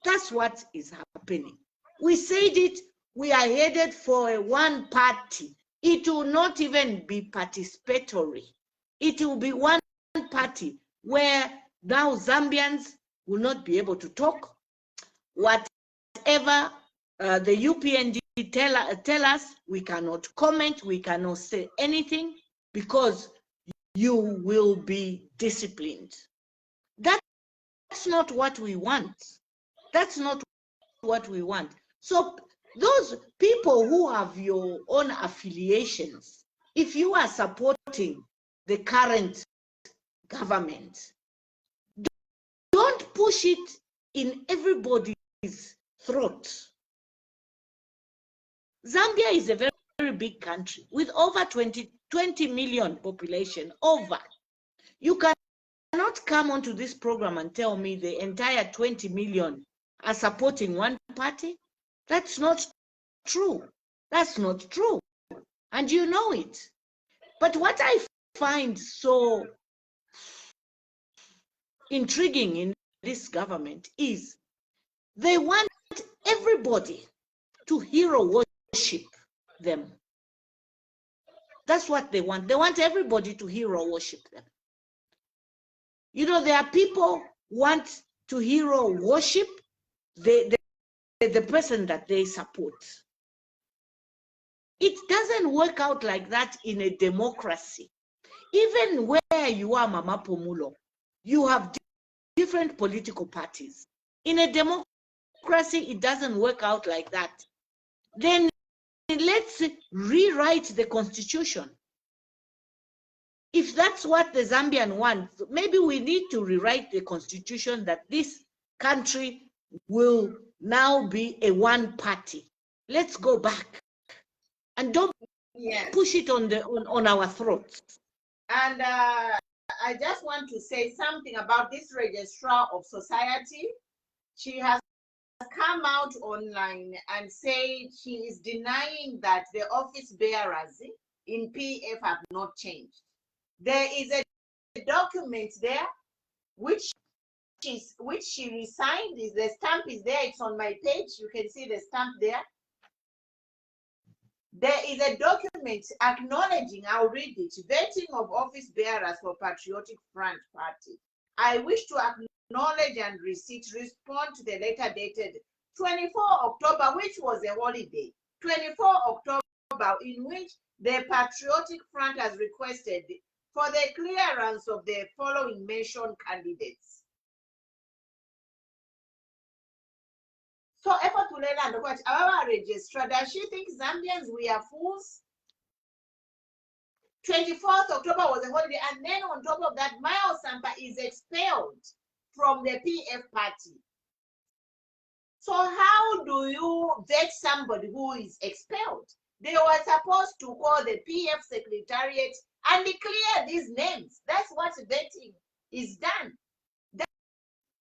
That's what is happening. We said it, we are headed for a one party. It will not even be participatory. It will be one party where now Zambians will not be able to talk. Whatever the UPND tell us, we cannot comment, we cannot say anything because you will be disciplined. That's not what we want. That's not what we want. So those people who have your own affiliations, if you are supporting the current government, don't push it in everybody's throat. Zambia is a very, very big country with over 20 million population, over. You cannot come onto this program and tell me the entire 20 million are supporting one party. That's not true. That's not true. And you know it. But what I find so intriguing in this government is they want everybody to hero worship them. That's what they want. They want everybody to hero worship them. You know, there are people who want to hero worship the person that they support. It doesn't work out like that in a democracy. Even where you are, Mama Pomulo, you have different political parties. In a democracy, it doesn't work out like that. Then let's rewrite the constitution. If that's what the Zambian wants, maybe we need to rewrite the constitution that this country will now be a one party. Let's go back and don't push it on our throats. And I just want to say something about this registrar of society. She has come out online and said she is denying that the office bearers in PF have not changed. There is a document there which she resigned. The stamp is there. It's on my page. You can see the stamp there. There is a document acknowledging, I'll read it, vetting of office bearers for Patriotic Front Party. I wish to acknowledge and respond to the letter dated 24 October, which was a holiday, 24 October, in which the Patriotic Front has requested for the clearance of the following mentioned candidates. So, effort to learn and watch our registrar. Does she think Zambians, we are fools? 24th October was a holiday, and then on top of that, Mao Sampa is expelled from the PF party. So how do you vet somebody who is expelled? They were supposed to call the PF secretariat and declare these names. That's what vetting is done.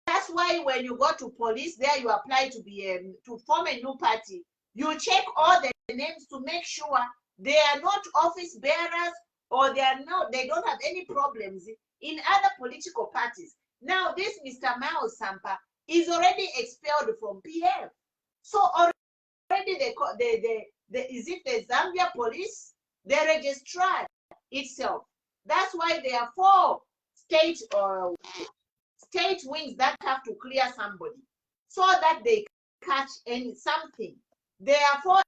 That's why when you go to police, there you apply to form a new party. You check all the names to make sure they are not office bearers or they don't have any problems in other political parties. Now, this Mr. Mao Sampa is already expelled from PF. So already is it the Zambia police, the registrar itself. That's why there are 4 state wings that have to clear somebody so that they catch something. There are 4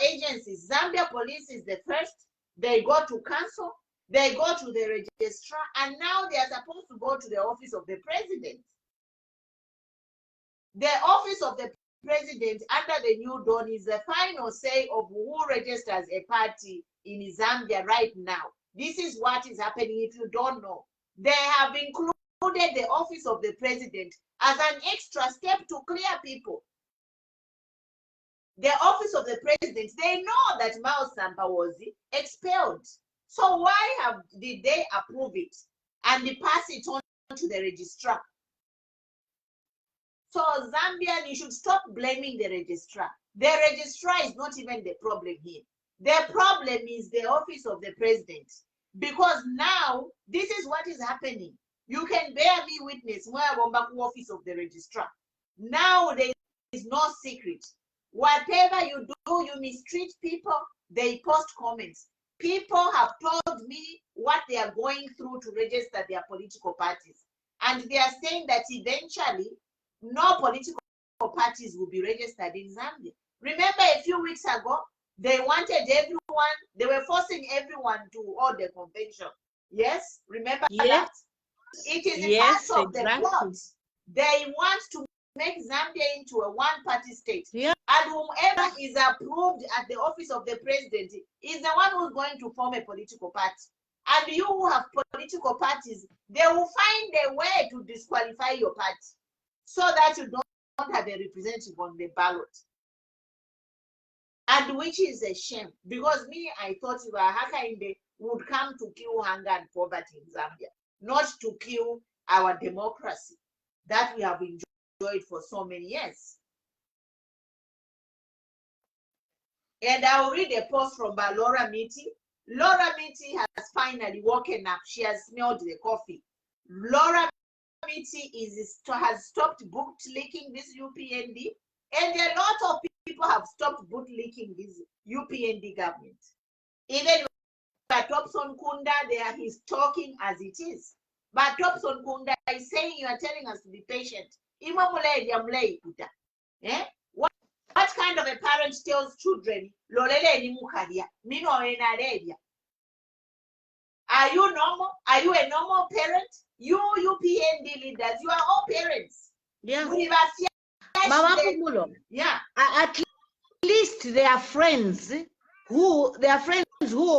agencies. Zambia police is the first. They go to council, they go to the registrar, and now they are supposed to go to the office of the president. The office of the president under the new dawn is the final say of who registers a party in Zambia right now. This is what is happening if you don't know. They have included the office of the president as an extra step to clear people. The office of the president, they know that Mao Sampa was expelled. So why did they approve it and pass it on to the registrar? So Zambian, you should stop blaming the registrar. The registrar is not even the problem here. The problem is the office of the president. Because now, this is what is happening. You can bear me witness where office of the registrar. Now there is no secret. Whatever you do, you mistreat people, they post comments. People have told me what they are going through to register their political parties. And they are saying that eventually, no political parties will be registered in Zambia. Remember a few weeks ago, they wanted everyone, they were forcing everyone to hold the convention. Yes, remember that? It is part of the plot. They want to make Zambia into a one-party state. And whomever is approved at the office of the president is the one who's going to form a political party. And you who have political parties, they will find a way to disqualify your party so that you don't have a representative on the ballot. And which is a shame, because me, I thought Hakainde would come to kill hunger and poverty in Zambia, not to kill our democracy that we have enjoyed for so many years. And I'll read a post from Laura Miti. Laura Miti has finally woken up. She has smelled the coffee. Laura Miti has stopped bootlicking this UPND, and a lot of people have stopped bootlicking this UPND government. Even Topson Kunda, he's talking as it is. But Topson Kunda is saying, you are telling us to be patient. What kind of a parent tells children, are you normal? Are you a normal parent? You UPND leaders, you are all parents. Yeah. Mama Kumulo. Yeah. At least there are friends who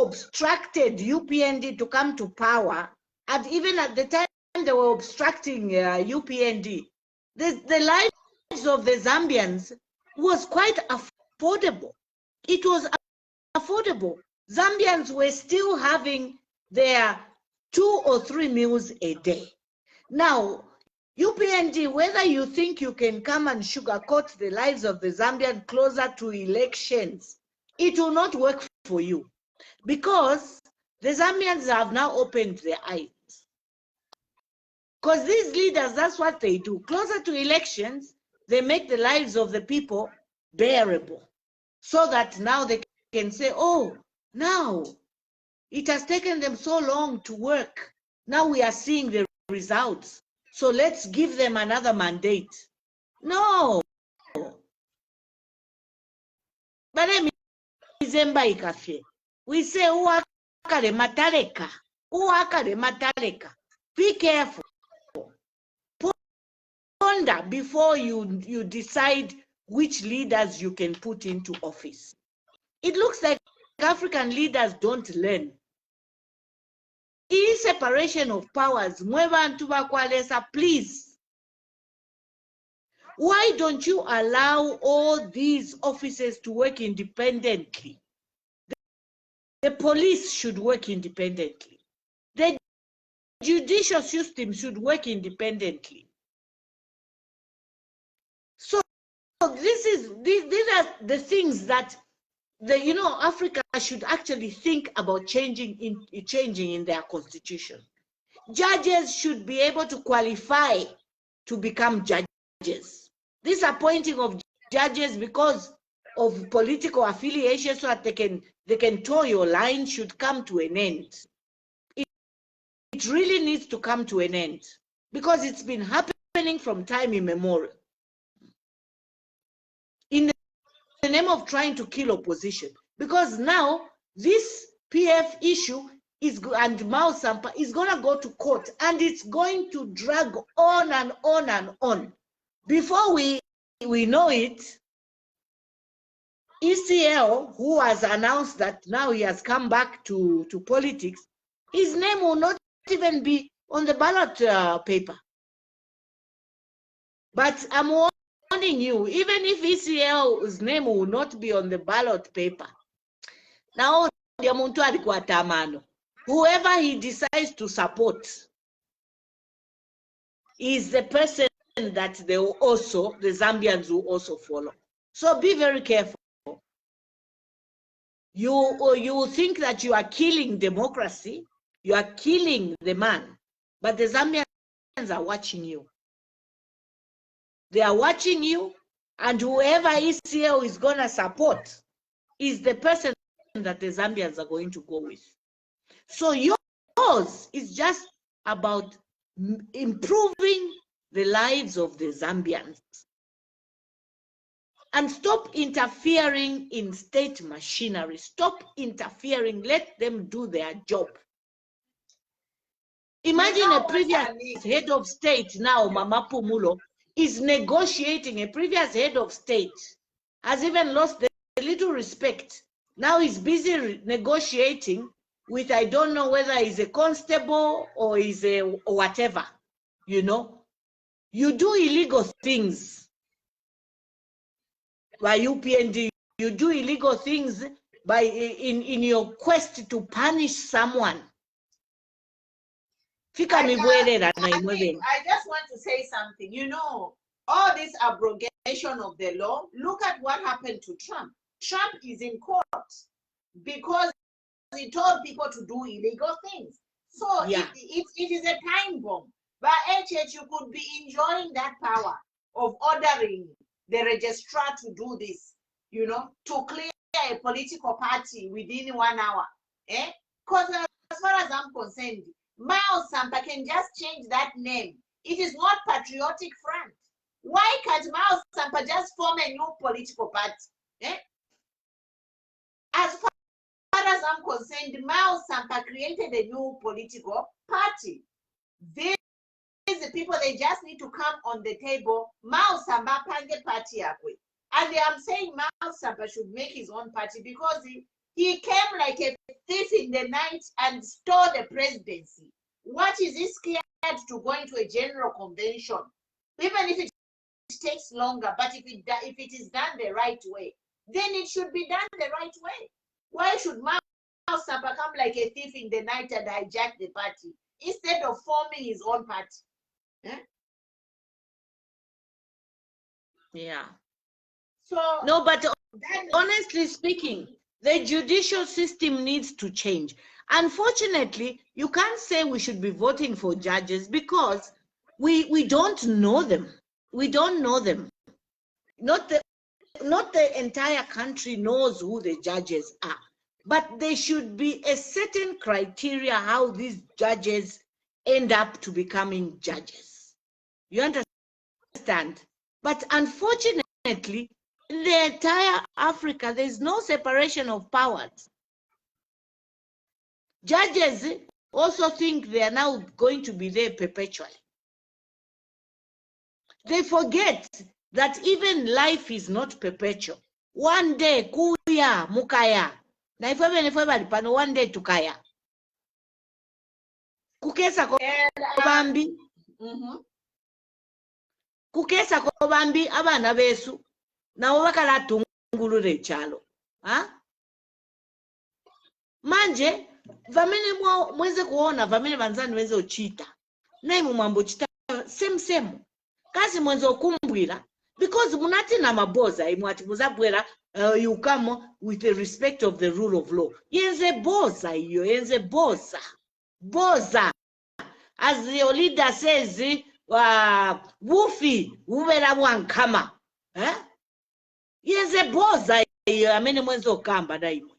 obstructed UPND to come to power, and even at the time they were obstructing UPND, the lives of the Zambians was quite affordable. It was affordable. Zambians were still having their 2 or 3 meals a day. Now, UPND, whether you think you can come and sugarcoat the lives of the Zambian closer to elections, it will not work for you, because the Zambians have now opened their eyes. Because these leaders, that's what they do. Closer to elections, they make the lives of the people bearable, so that now they can say, oh, now it has taken them so long to work. Now we are seeing the results. So let's give them another mandate. No. But we say, be careful. Ponder before you decide which leaders you can put into office. It looks like African leaders don't learn. In separation of powers, please. Why don't you allow all these offices to work independently? The police should work independently. The judicial system should work independently. So these are the things that Africa should actually think about changing in their constitution. Judges should be able to qualify to become judges. judges. This appointing of judges because of political affiliation so that they can toe your line should come to an end. It really needs to come to an end because it's been happening from time immemorial. In the name of trying to kill opposition, because now this PF issue and Mao Sampa is going to go to court, and it's going to drag on and on and on. Before we know it, ECL, who has announced that now he has come back to politics, his name will not even be on the ballot paper. But I'm warning you, even if ECL's name will not be on the ballot paper, now whoever he decides to support is the person that they will also, the Zambians will also follow. So be very careful. You think that you are killing democracy, you are killing the man, but the Zambians are watching you. They are watching you, and whoever ECL is going to support is the person that the Zambians are going to go with. So yours is just about improving the lives of the Zambians. And stop interfering in state machinery. Stop interfering. Let them do their job. Imagine a previous head of state now, Mama Pumulo, is negotiating. A previous head of state has even lost a little respect. Now he's busy negotiating with, I don't know whether he's a constable or he's a whatever, you know. You do illegal things. By UPND, you do illegal things by in your quest to punish someone. I just want to say something. You know, all this abrogation of the law, look at what happened to Trump. Trump is in court because he told people to do illegal things. So yeah, it is a time bomb. But HH, you could be enjoying that power of ordering the registrar to do this, you know, to clear a political party within 1 hour. Because as far as I'm concerned, Mao Sampa can just change that name. It is not Patriotic Front. Why can't Mao Sampa just form a new political party? As far as I'm concerned, Mao Sampa created a new political party. The people, they just need to come on the table. Mao Samba pange party yakwe. And I'm saying Mao Samba should make his own party because he came like a thief in the night and stole the presidency. What is he scared to go into a general convention? Even if it takes longer, but if it is done the right way, then it should be done the right way. Why should Mao Samba come like a thief in the night and hijack the party instead of forming his own party? Yeah. So no, but honestly speaking, the judicial system needs to change. Unfortunately, you can't say we should be voting for judges because we don't know them. We don't know them. Not the entire country knows who the judges are, but there should be a certain criteria how these judges end up to becoming judges. You understand? But unfortunately, in the entire Africa, there's no separation of powers. Judges also think they are now going to be there perpetually. They forget that even life is not perpetual. One day, kuya, mukaya. Na ifwe one day tukaya. Kukesa ko bambi. Kukesa ko bambi abana besu. Nawo bakala tungulure chalo. Manje, vamene mweze kuona, vamene vanzani wenze ochita. Naimu mambo chita, same. Kasi mwenze okumbwira. Because munati na maboza, imuati muzabwera, you come with the respect of the rule of law. Yenze boza iyo, yenze boza. Boza. As your leader says, bufi bubera bwankama yeze boza amene mwenzi okamba daimwe.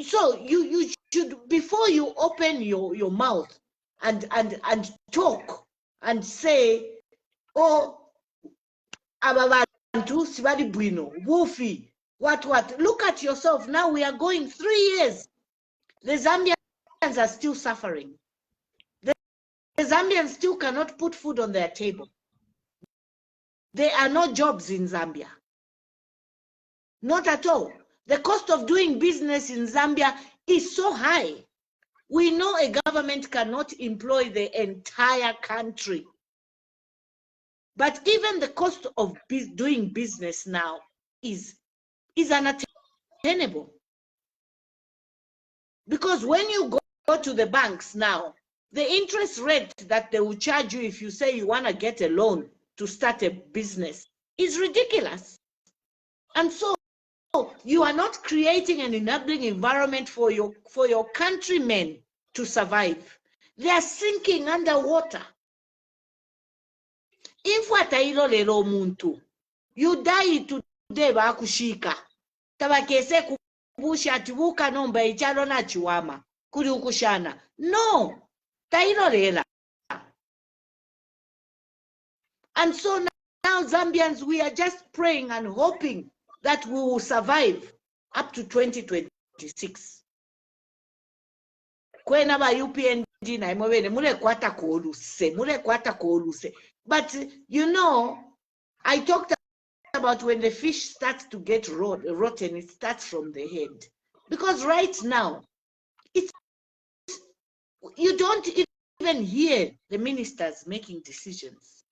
So you should, before you open your mouth and talk and say, oh, ababantu sibali bwino bufi what, look at yourself. Now we are going 3 years. The Zambians are still suffering. The Zambians still cannot put food on their table. There are no jobs in Zambia. Not at all. The cost of doing business in Zambia is so high. We know a government cannot employ the entire country. But even the cost of doing business now is unattainable. Because when you go to the banks now, the interest rate that they will charge you if you say you want to get a loan to start a business is ridiculous. And so you are not creating an enabling environment for your countrymen to survive. They are sinking underwater. If watailo lelo muntu, you die today bakushika. Tabakese kubusha atibuka nomba ichalo na chiwama. Kuri ukushana. No. Tailo lela. And so now Zambians, we are just praying and hoping that we will survive up to 2026. Kwena ba UPND na imwene mule kwata kuoluse. But you know, I talked about when the fish starts to get rotten, it starts from the head. Because right now, you don't even hear the ministers making decisions.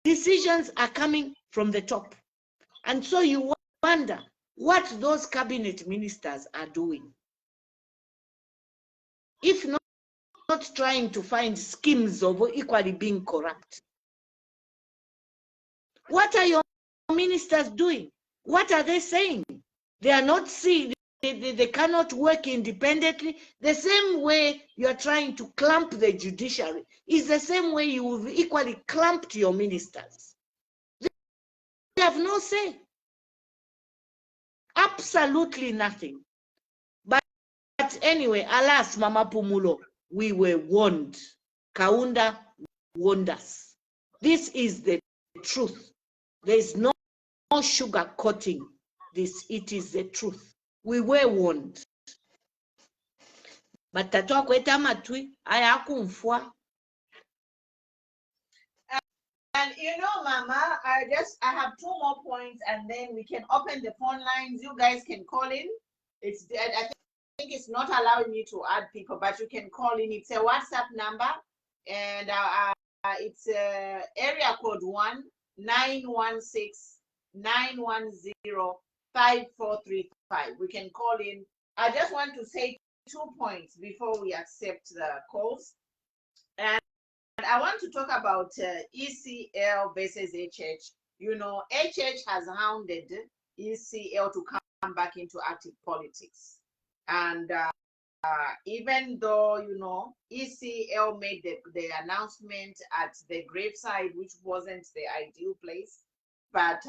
Decisions are coming from the top. And so you wonder what those cabinet ministers are doing. If not trying to find schemes of equally being corrupt. What are your ministers doing? What are they saying? They are not seeing, they cannot work independently. The same way you are trying to clamp the judiciary is the same way you will equally clamped your ministers. They have no say. Absolutely nothing. But anyway, alas, Mama Pumulo, we were warned. Kaunda warned us. This is the truth. There is no sugarcoating this. It is the truth. We were warned. But tatoa kweta matwi ayakumfwa. And you know, Mama, I have 2 more points, and then we can open the phone lines. You guys can call in. I think it's not allowing me to add people, but you can call in. It's a WhatsApp number, and it's area code 1-916-910-5435. We can call in. I just want to say 2 points before we accept the calls. And I want to talk about ECL versus HH. You know, HH has hounded ECL to come back into active politics. And even though, you know, ECL made the announcement at the graveside, which wasn't the ideal place, but,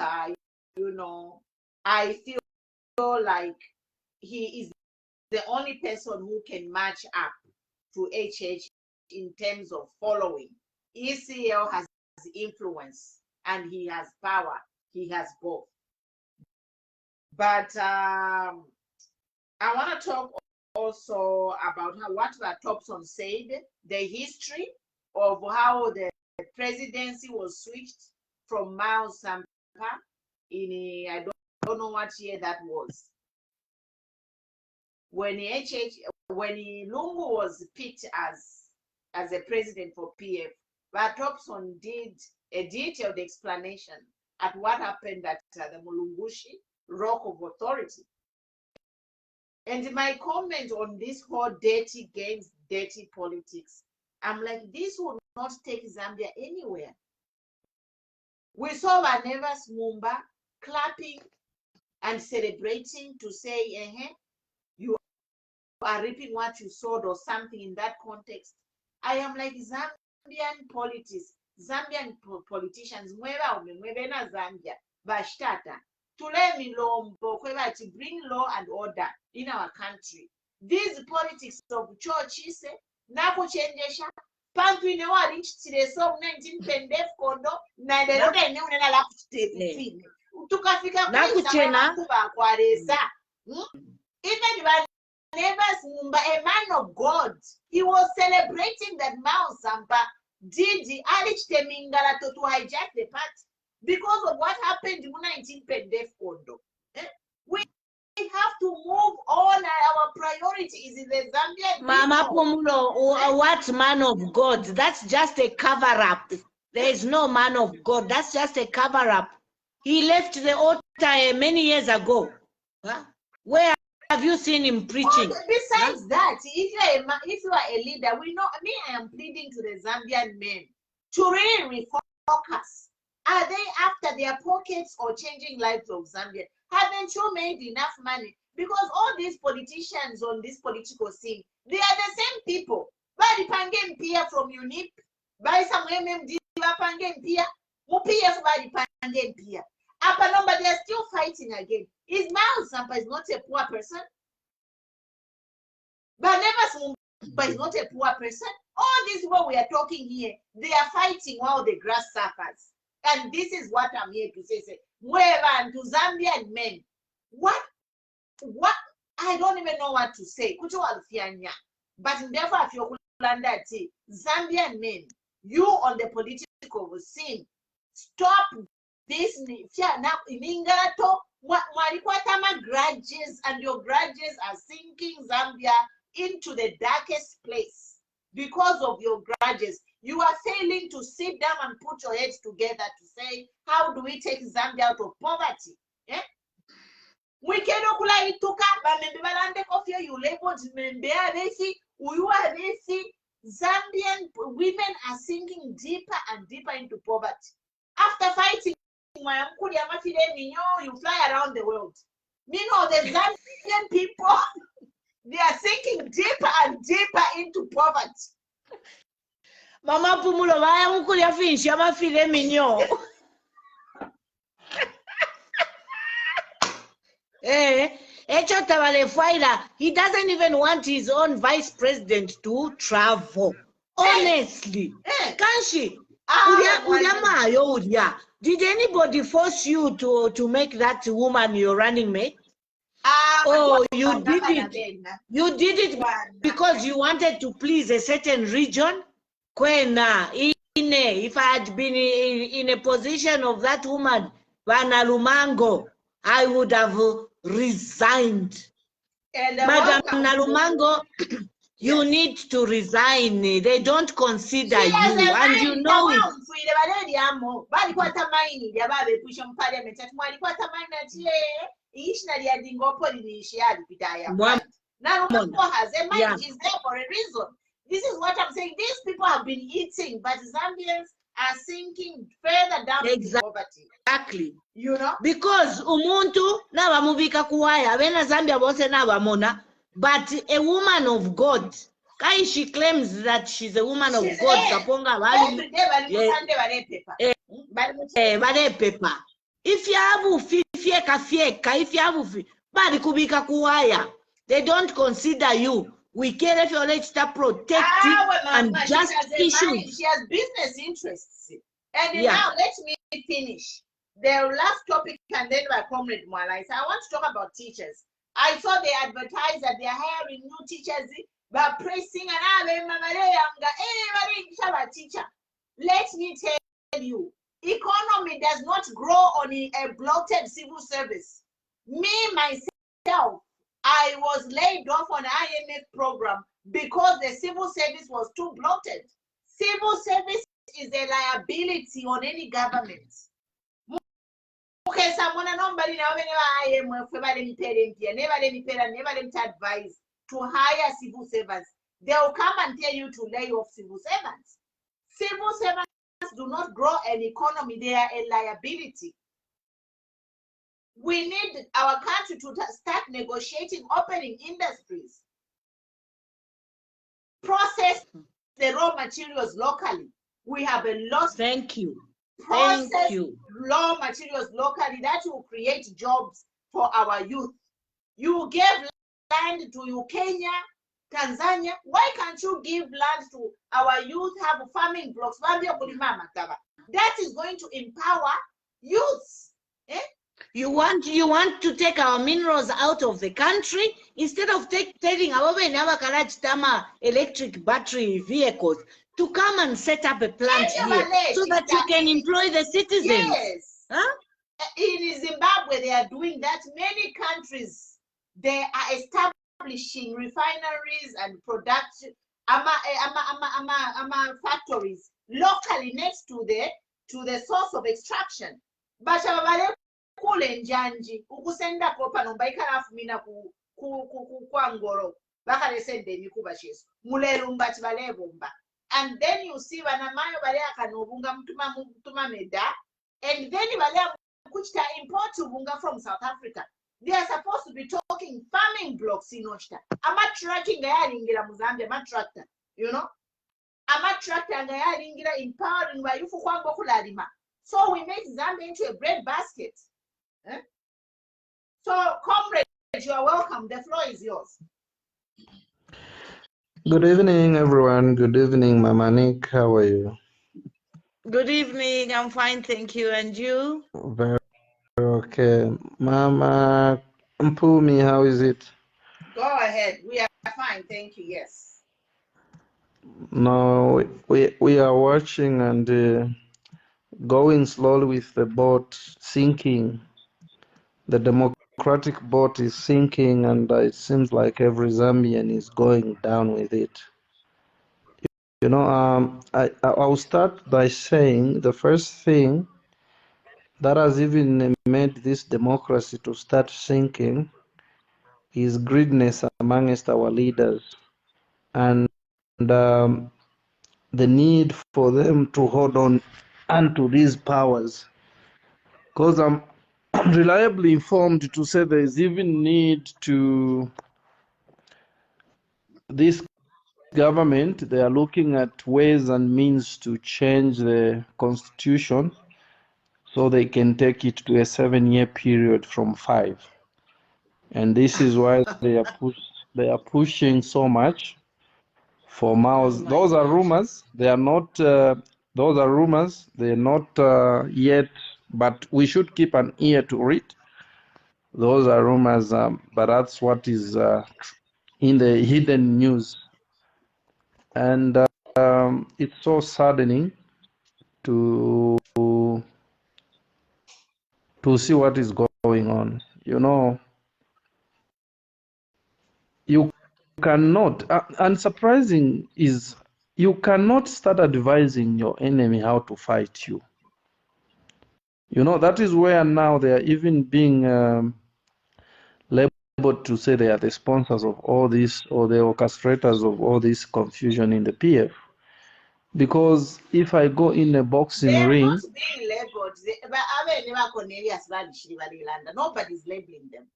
you know, I feel like he is the only person who can match up to HH in terms of following. ECL has influence and he has power. He has both. But I want to talk also about what Thompson said, the history of how the presidency was switched from Mao Sampa in I don't know what year that was. When Lungu was picked as a president for PF, but Thompson did a detailed explanation at what happened at the Mulungushi Rock of Authority. And my comment on this whole dirty games, dirty politics, I'm like, this will not take Zambia anywhere. We saw Barnabas Mumba clapping and celebrating to say, you are reaping what you sowed or something in that context. I am like Zambian politicians, mweva Zambia, Bashtata, Tule Milombo, to bring law and order in our country. These politics of churches, Nako Chenjesha, Pantu in our reach today, so 19 pendef kondo, Naderoga and Nuna Lakuste, Tukafika Kuba Kwareza. Even neighbors, a man of God, he was celebrating that Mao Sampa did the Alichte Mingala to hijack the party because of what happened in 19 Pendef Kondo. We have to move on. Our priority is in the Zambian Mama Pumulo, what man of God? That's just a cover-up. There is no man of God. That's just a cover-up. He left the altar many years ago. Huh? Where have you seen him preaching? Besides that, if you are a leader, we know, I am pleading to the Zambian men to really refocus. Are they after their pockets or changing lives of Zambia? Haven't you made enough money? Because all these politicians on this political scene, they are the same people. Buy the Pangen Pia from UNIP, buy some MMD Pangen Pia, Mupia buy the Pangen Pia. But they are still fighting again. Is Mao Sampa is not a poor person? But never Sampa is not a poor person. All this what we are talking here, they are fighting while the grass suffers. And this is what I'm here to say. Wherever and to Zambian men, what I don't even know what to say. But therefore, if you're Zambian men, you on the political scene, stop this grudges, and your grudges are sinking Zambia into the darkest place because of your grudges. You are failing to sit down and put your heads together to say, how do we take Zambia out of poverty? We cannot kula ituka bamembe balande kofia you labeled membe arefi uyu arefi. Zambian women are sinking deeper and deeper into poverty. After fighting you fly around the world. Meanwhile, the Zambian people, they are sinking deeper and deeper into poverty. Mama Pumulo, vaya mukulia fish, yama filet mignon. He doesn't even want his own vice president to travel. Honestly. Can she? Did anybody force you to make that woman your running mate? Oh, you did it. You did it because you wanted to please a certain region. Kwena, if I had been in a position of that woman, Vana Lumango, I would have resigned. Madam Nalumango, you need to resign. They don't consider you, and you know it. Has a mind, is there for a reason. This is what I'm saying. These people have been eating, but Zambians are sinking further down into poverty. Exactly. You know? Because umuntu na mubika kuwaya, vena Zambia bose na bamona, but a woman of God, kai she claims that she's a woman of God. Kaponga every day, paper. If you have if you have bali kubika kuwaya, they don't consider you. We care if you're to protect and just issues. She has business interests. And now let me finish the last topic, and then my comrade Mwala. I want to talk about teachers. I saw they advertise that they are hiring new teachers, but pressing and teacher. Let me tell you, economy does not grow on a bloated civil service. Me, myself, I was laid off on IMF program because the civil service was too bloated. Civil service is a liability on any government. Okay, someone nobody now IMF never advise to hire civil servants. They will come and tell you to lay off civil servants. Civil servants do not grow an economy, they are a liability. We need our country to start negotiating opening industries. process the raw materials locally. We have a lot. Thank you. Process Thank you. raw materials locally that will create jobs for our youth. You gave land to Kenya, Tanzania. Why can't you give land to our youth, have farming blocks? That is going to empower youths. Eh? You want to take our minerals out of the country instead of taking our electric battery vehicles to come and set up a plant here so that you can employ the citizens. Yes. Huh? In Zimbabwe, they are doing that. Many countries, they are establishing refineries and production factories locally next to the source of extraction. But kule njanji ukusendako pano mbaikalafu mina kwangoro bakalesendeni kuba cheso mulelumba tibalebomba. And then you see vanamayo bale akanobunga mtuma meda, and then bale kuchita import ubunga from South Africa. They are supposed to be talking farming blocks in Oshta. Ama tracking ngayalingira Mozambique, ama tractor, you know? Ama tractor ngayalingira empowering by yufu kwango kulalima. So we make Zambia into a bread basket. Eh? So, comrades, you are welcome. The floor is yours. Good evening, everyone. Good evening, Mama Nick. How are you? Good evening. I'm fine, thank you. And you? Very okay. Mama Mpumi, how is it? Go ahead. We are fine, thank you. Yes. No, we are watching and going slowly with the boat sinking. The democratic boat is sinking, and it seems like every Zambian is going down with it. You know, I'll start by saying the first thing that has even made this democracy to start sinking is greediness amongst our leaders, and the need for them to hold on to these powers. Because I'm reliably informed to say there is even need to this government. They are looking at ways and means to change the constitution so they can take it to a 7-year period from 5. And this is why they are pushing so much for Mao's. Those are rumors. They are not. Those are rumors. They're not yet. But we should keep an ear to it. Those are rumors. But that's what is in the hidden news, and it's so saddening to see what is going on. You know, you cannot. And surprising is you cannot start advising your enemy how to fight you. You know, that is where now they are even being labeled to say they are the sponsors of all this or the orchestrators of all this confusion in the PF. Because if I go in a boxing They are ring, not being labeled. Nobody's labeling them.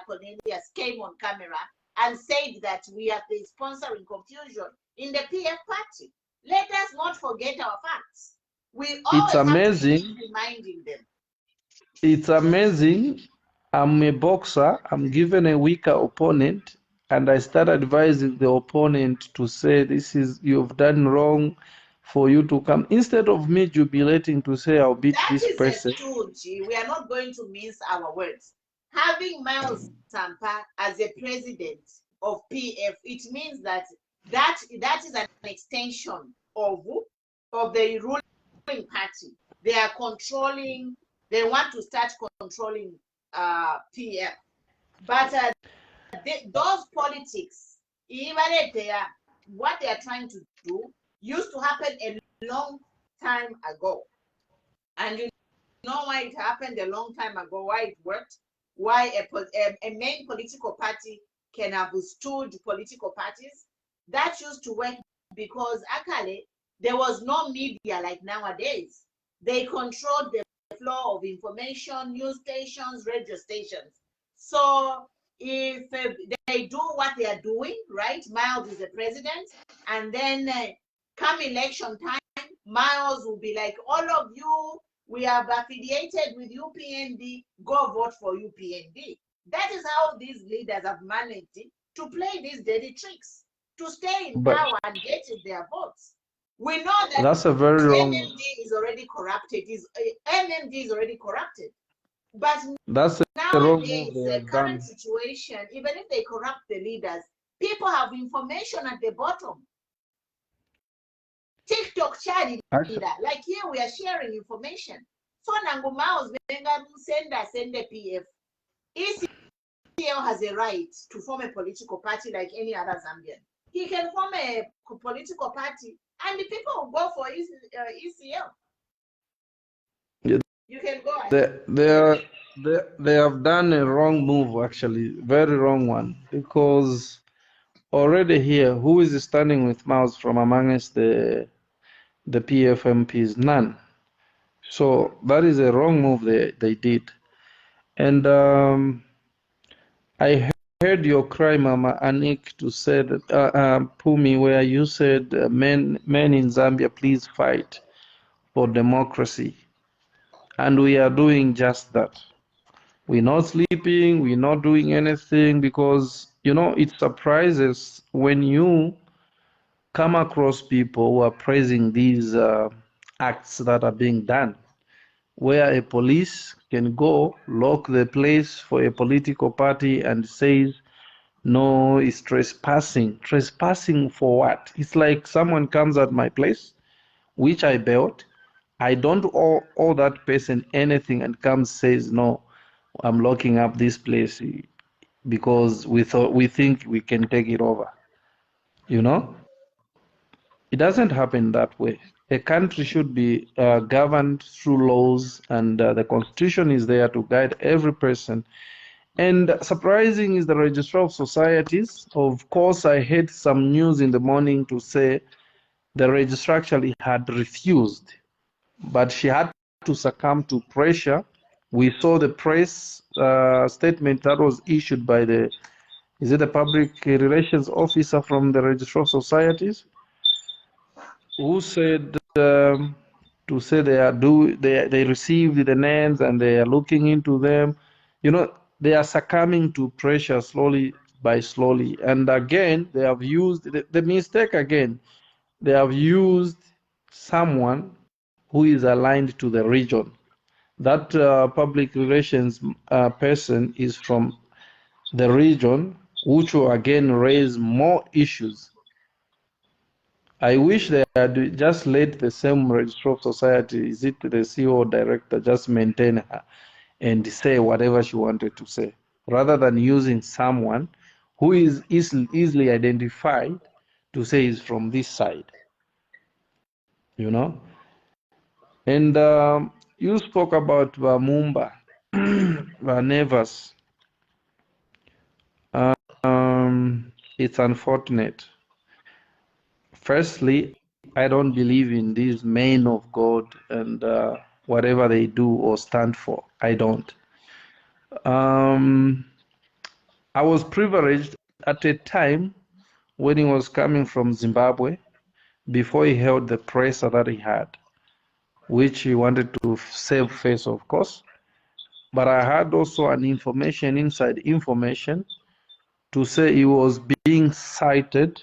Cornelius came on camera and said that we are sponsoring confusion in the PF party. Let us not forget our facts. We always have to keep reminding them. It's amazing. I'm a boxer. I'm given a weaker opponent, and I start advising the opponent to say, "This is you've done wrong, for you to come." Instead of me jubilating to say, "I'll beat this person." That is a truth. We are not going to mince our words. Having Miles Sampa as a president of PF, it means that is an extension of the ruling party. They are controlling. They want to start controlling PF, but those politics, even what they are trying to do, used to happen a long time ago, and you know why it happened a long time ago, why it worked, why a main political party can have withstood political parties. That used to work because actually there was no media like nowadays. They controlled the flow of information, news stations, radio stations. So if they do what they are doing, right? Miles is the president, and then come election time, Miles will be like, all of you, we have affiliated with UPND, go vote for UPND. That is how these leaders have managed to play these dirty tricks, to stay in But power and get their votes. We know that that's a very wrong. MMD is already corrupted. MMD is already corrupted. But That's a wrong move nowadays, they the have current done. situation, even if they corrupt the leaders, people have information at the bottom. TikTok chat leader, like here we are sharing information. So Nangu Miles send a PF. ECL has a right to form a political party like any other Zambian. He can form a political party and the people will go for ECL. Yeah, You can go ahead. they have done a wrong move, actually, very wrong one, because already here, who is standing with Miles from amongst the PF MPs? None. So that is a wrong move they did. And I heard your cry, Mama Anik, to say that Pumi, where you said men in Zambia, please fight for democracy, and we are doing just that. We're not sleeping, we're not doing anything, because it surprises when you come across people who are praising these acts that are being done, where a police can go lock the place for a political party and says no, it's trespassing. Trespassing for what? It's like someone comes at my place, which I built. I don't owe that person anything, and comes says no, I'm locking up this place because we think we can take it over. It doesn't happen that way. A country should be governed through laws, and the constitution is there to guide every person. And surprising is the registrar of societies. Of course, I heard some news in the morning to say the registrar actually had refused, but she had to succumb to pressure. We saw the press statement that was issued by is it a public relations officer from the registrar of societies, who said to say they received the names and they are looking into them. They are succumbing to pressure slowly by slowly. And again, they have used the mistake again. They have used someone who is aligned to the region. That public relations person is from the region, which will again raise more issues. I wish they had just let the same registrar of society, is it the CEO or director, just maintain her and say whatever she wanted to say, rather than using someone who is easily identified to say is from this side, And you spoke about Mumba, Nevers. It's unfortunate. Firstly, I don't believe in these men of God and whatever they do or stand for. I don't. I was privileged at a time when he was coming from Zimbabwe, before he held the press that he had, which he wanted to save face, of course. But I had also an inside information to say he was being cited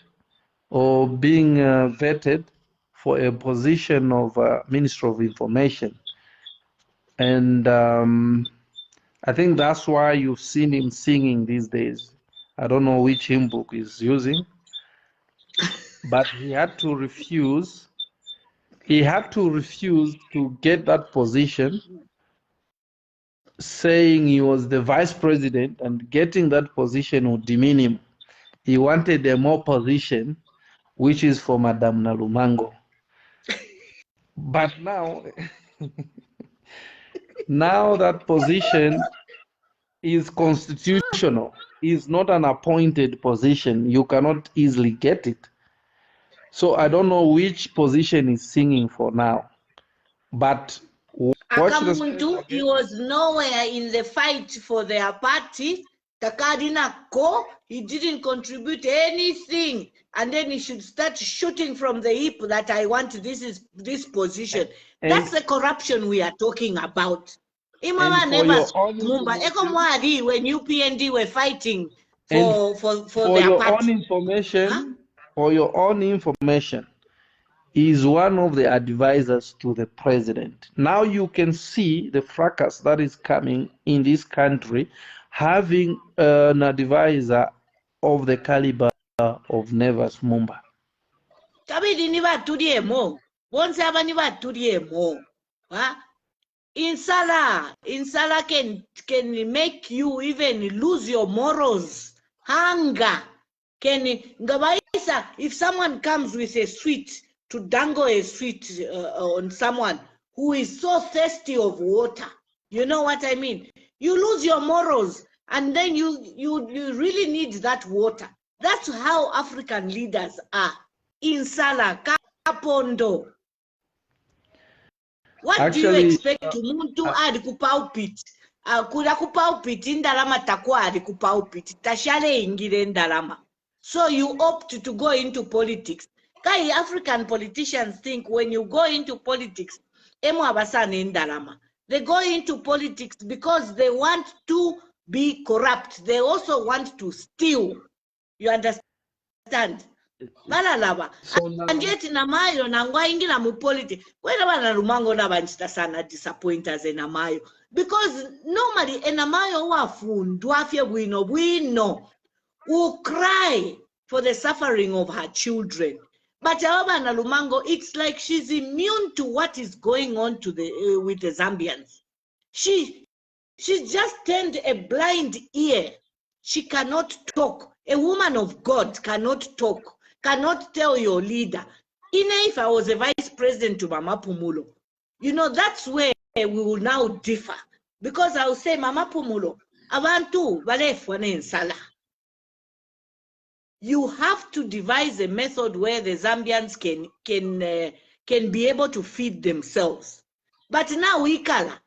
or being vetted for a position of Minister of Information. And I think that's why you've seen him singing these days. I don't know which hymn book he's using, but he had to refuse. He had to refuse to get that position, saying he was the vice president, and getting that position would demean him. He wanted a more position, which is for Madame Nalumango. But now, now that position is constitutional. It's not an appointed position. You cannot easily get it. So I don't know which position he's singing for now. But watch the Akamuntu, he was nowhere in the fight for their party Takadina Ko, he didn't contribute anything. And then he should start shooting from the hip that I want this position. That's the corruption we are talking about. And for your own Mumba, information, when UPND were fighting and for for their your party. own information, for your own information, is one of the advisors to the president. Now you can see the fracas that is coming in this country, having an advisor of the caliber of Nevers Mumba. Tabidi ni baturiemo. Bonse abani baturiemo. Insala can make you even lose your morals. Hunger. If someone comes with a sweet, to dangle a sweet on someone who is so thirsty of water, you know what I mean? You lose your morals, and then you really need that water. That's how African leaders are. Insala, kapondo. What Actually, do you expect muntu ari kupulpit? Kuda kupulpit indalama takwa ari kupulpit. Tashale ingire ndalama. So you opt to go into politics. Kai African politicians think when you go into politics, emu abasane ndalama. They go into politics because they want to be corrupt. They also want to steal. You understand? Malalaba. And yet namayo nangwa ingira mu politics. Where bana Lumango na banchita sana disappointers enamayo. Because normally enamayo wafundwa afye bwino will cry for the suffering of her children. But Bana Lumango, it's like she's immune to what is going on to with the Zambians. She just turned a blind ear. She cannot talk. A woman of God cannot talk, cannot tell your leader. If I was a vice president to Mama Pumulo, you know, that's where we will now differ. Because I will say, Mama Pumulo, abantu balefwane nsala. You have to devise a method where the Zambians can be able to feed themselves. But now we kala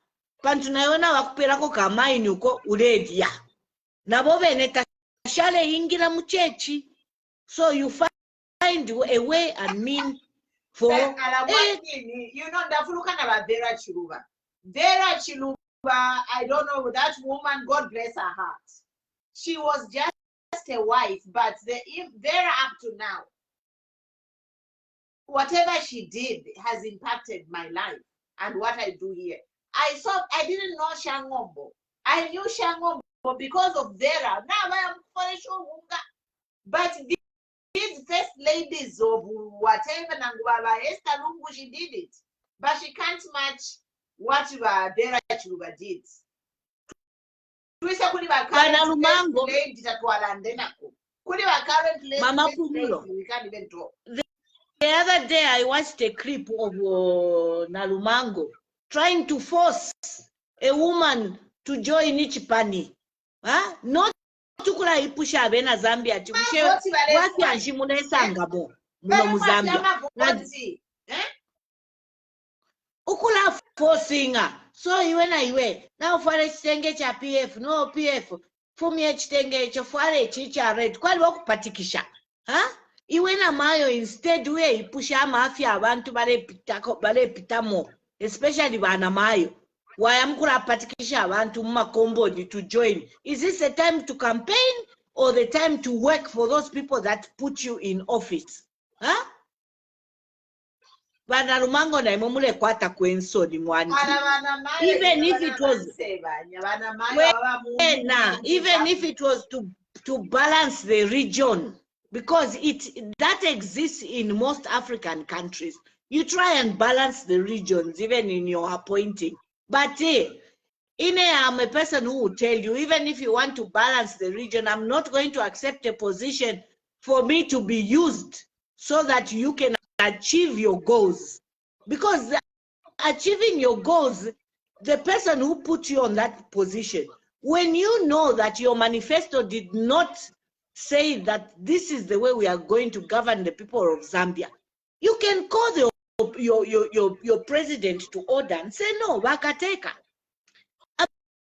pantunayona wakupelako kamaini uko uredia. Nabobe neta shale ingira muchechi. So you find a way and mean for you know, Vera Chiluba. Vera Chiluba, I don't know, that woman, God bless her heart. She was just a wife, but Vera up to now, whatever she did has impacted my life and what I do here. I didn't know Shangombo. I knew Shangombo because of Vera. Now I am for sure. But these first ladies of whatever Nangubaba Esther Lungu, she did it. But she can't match what Vera Chiluba did. Mama Pumulo. The other day I watched a clip of Nalumango trying to force a woman to join Ichipani. Not tukula ipusha abena Zambia tikushe wasi anshimune sangamo muno Zambia. Ukula forcing her. So iwe now for a chitenge cha PF no PF fumie chitenge cho fare chicha red kwali wakupatikisha iwe na mayo instead we ipusha mafia abantu bale pitamo especially bana mayo wayamkula patikisha abantu mumakombo to join. Is this a time to campaign or the time to work for those people that put you in office? Bana Lumango na imomule kwata kwensoni mwani. Even if it was to balance the region, because that exists in most African countries. You try and balance the regions even in your appointing. But I'm a person who will tell you, even if you want to balance the region, I'm not going to accept a position for me to be used so that you can achieve your goals. Because achieving your goals, the person who put you on that position, when you know that your manifesto did not say that this is the way we are going to govern the people of Zambia, you can call your president to order and say, no, wakateka.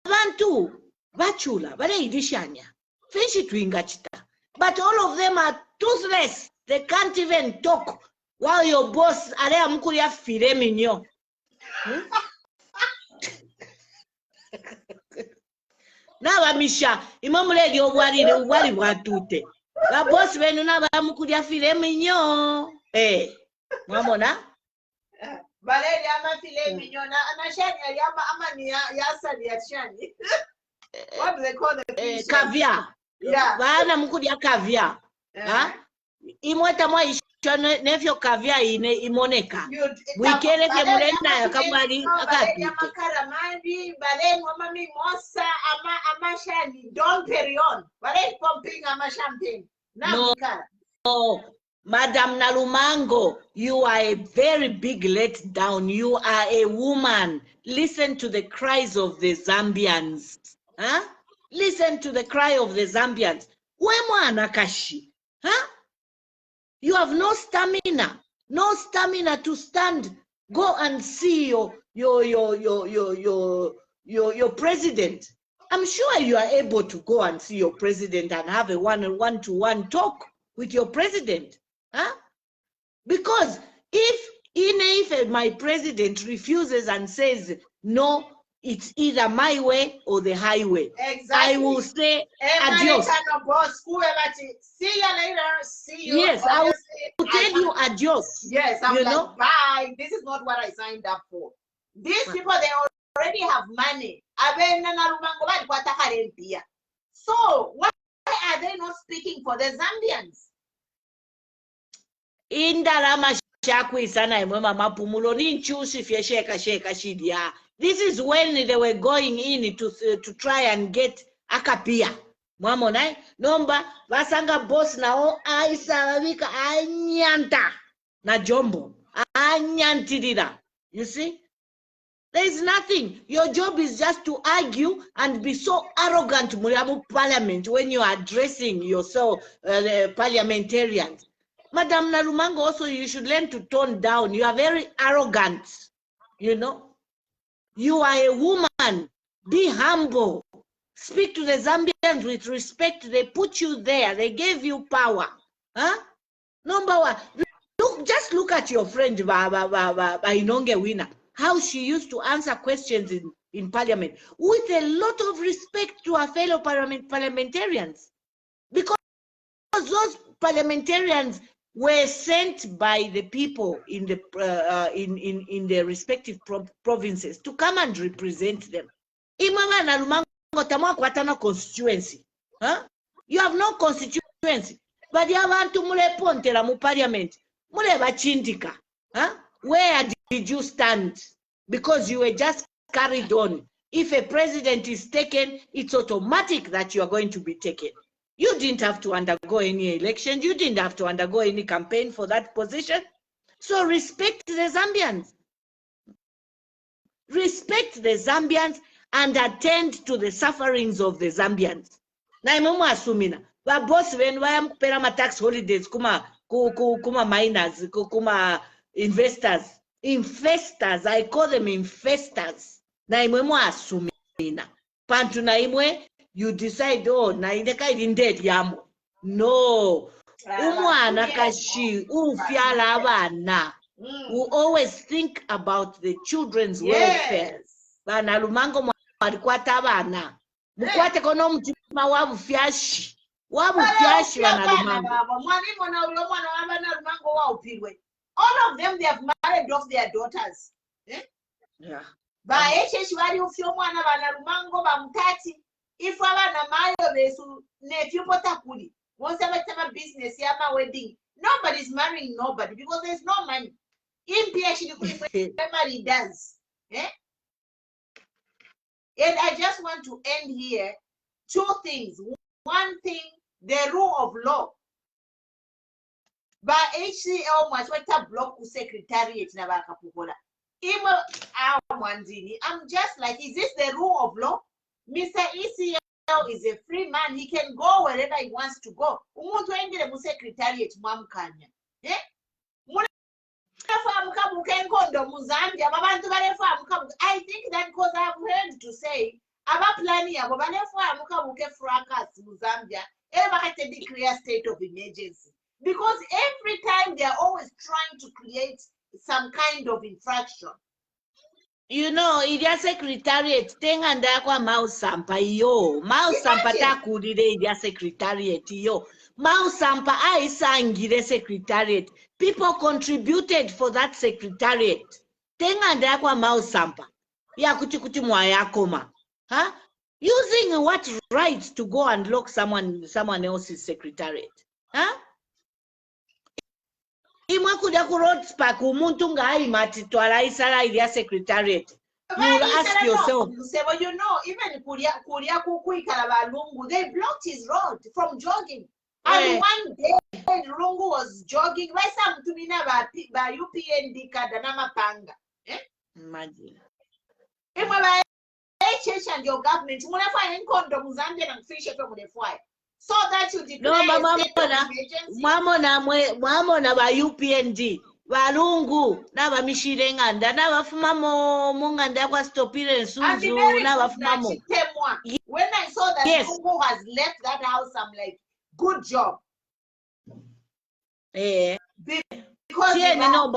Abantu, Bachula, but idishanya. Fishi twingachita. But all of them are toothless. They can't even talk while your boss are mkulia file minyo. Na bamisha imamuledi obwali bwatute. Ba boss benu na bamukulia file minyo. Mwamona? Baledi ama file minyo na anashani aliyama ama ni yasali ya shani. What do they call the fish? Caviar. Yeah. Bana mukulia caviar. Imweta mwa isho nefyo caviar imoneka. Wikele ke mulenda ya kamwali akati. Makaramandi, bale mama mimosa ama shani. Don't carry on. Bale pumping ama champagne. No. Madam Nalumango, you are a very big letdown. You are a woman. Listen to the cries of the Zambians. Huh? Listen to the cry of the Zambians. Wemwa Nakashi. Huh? You have no stamina. No stamina to stand. Go and see your president. I'm sure you are able to go and see your president and have a one-to-one talk with your president. Huh? Because if my president refuses and says, no, it's either my way or the highway, exactly. I will say adios. See you later. See you. Yes, I will tell you adios. Yes, I'm like, bye. This is not what I signed up for. These people, they already have money. So why are they not speaking for the Zambians? Indalama shakwi sana imwema mapumulo ninchusi fye sheka shidia. This is when they were going in to try and get akapia. Mwamona nomba basanga boss nao aisa wika anyanta na jombo anyantirira. You see, there is nothing. Your job is just to argue and be so arrogant muriamu parliament when you are addressing yourself parliamentarians. Madam Nalumango, also you should learn to tone down. You are very arrogant, you know. You are a woman. Be humble. Speak to the Zambians with respect. They put you there. They gave you power. Huh? Number one, just look at your friend Inonge Winner. How she used to answer questions in parliament with a lot of respect to her fellow parliamentarians. Because those parliamentarians were sent by the people in the respective provinces to come and represent them. Constituency. Huh? You have no constituency. But you have to mulepontela mu parliament. Mulebachindika. Huh? Where did you stand? Because you were just carried on. If a president is taken, it's automatic that you are going to be taken. You didn't have to undergo any election. You didn't have to undergo any campaign for that position. So respect the Zambians. Respect the Zambians and attend to the sufferings of the Zambians. Na imumu asumina. Ba boss when wayam kupera ma tax holidays kuma miners, kuma investors. Infestors, I call them infestors. Na imumu asumina. Pantu na imwe you decide, oh, na indeka idindet yamo. No. Umwana kashi, ufyala abana. We always think about the children's welfare. Bana Lumango mwalikwata abana. Mukwate kono mtima wabu fyashi. Wabu fyashi bana Lumango. All of them, they have married off their daughters. Yeah. Ba echeshi wali ufyo mwana bana Lumango ba mtati. If abana mayo besu nephew potakuli. Once about business, yama wedding. Nobody's marrying nobody because there's no money. Everybody does. Eh? And I just want to end here. Two things. One thing, the rule of law. By HCL must what a block secretariat Nabaka Pugola. I'm just like, is this the rule of law? Mr. ECL is a free man. He can go wherever he wants to go. Secretariat Mamkanya. Eh? I think that because I've heard to say about plan yabo banefwa mukabuke fracas mu Zambia bakate declare state of emergency because every time they are always trying to create some kind of infraction. You know, idia secretariat tenga ndakwa mausampa iyo. Mausampa takulire idia secretariat iyo. Mausampa aisangire secretariat. People contributed for that secretariat. Tenga ndakwa mausampa. Ya kuti mwayakoma. Huh? Using what right to go and lock someone else's secretariat? Huh? Imwe kuda ku road spark umuntu ngayimati twala isala idia secretariat. You will ask yourself. Well, you know, even Kuria Kuikara Lungu, they blocked his road from jogging. And one day, Lungu was jogging. Why some to me by UPND Kadanama Panga? Imagine. HH and your government, whenever I encounter Mozambique and fish from the fire. So that you declare Mama ba UPND. Walungu na bamishirenganda na bafuma munganda kwa stopire nsuzu na bafuma mo. When I saw that Lungu has left that house, I'm like, good job. Because you know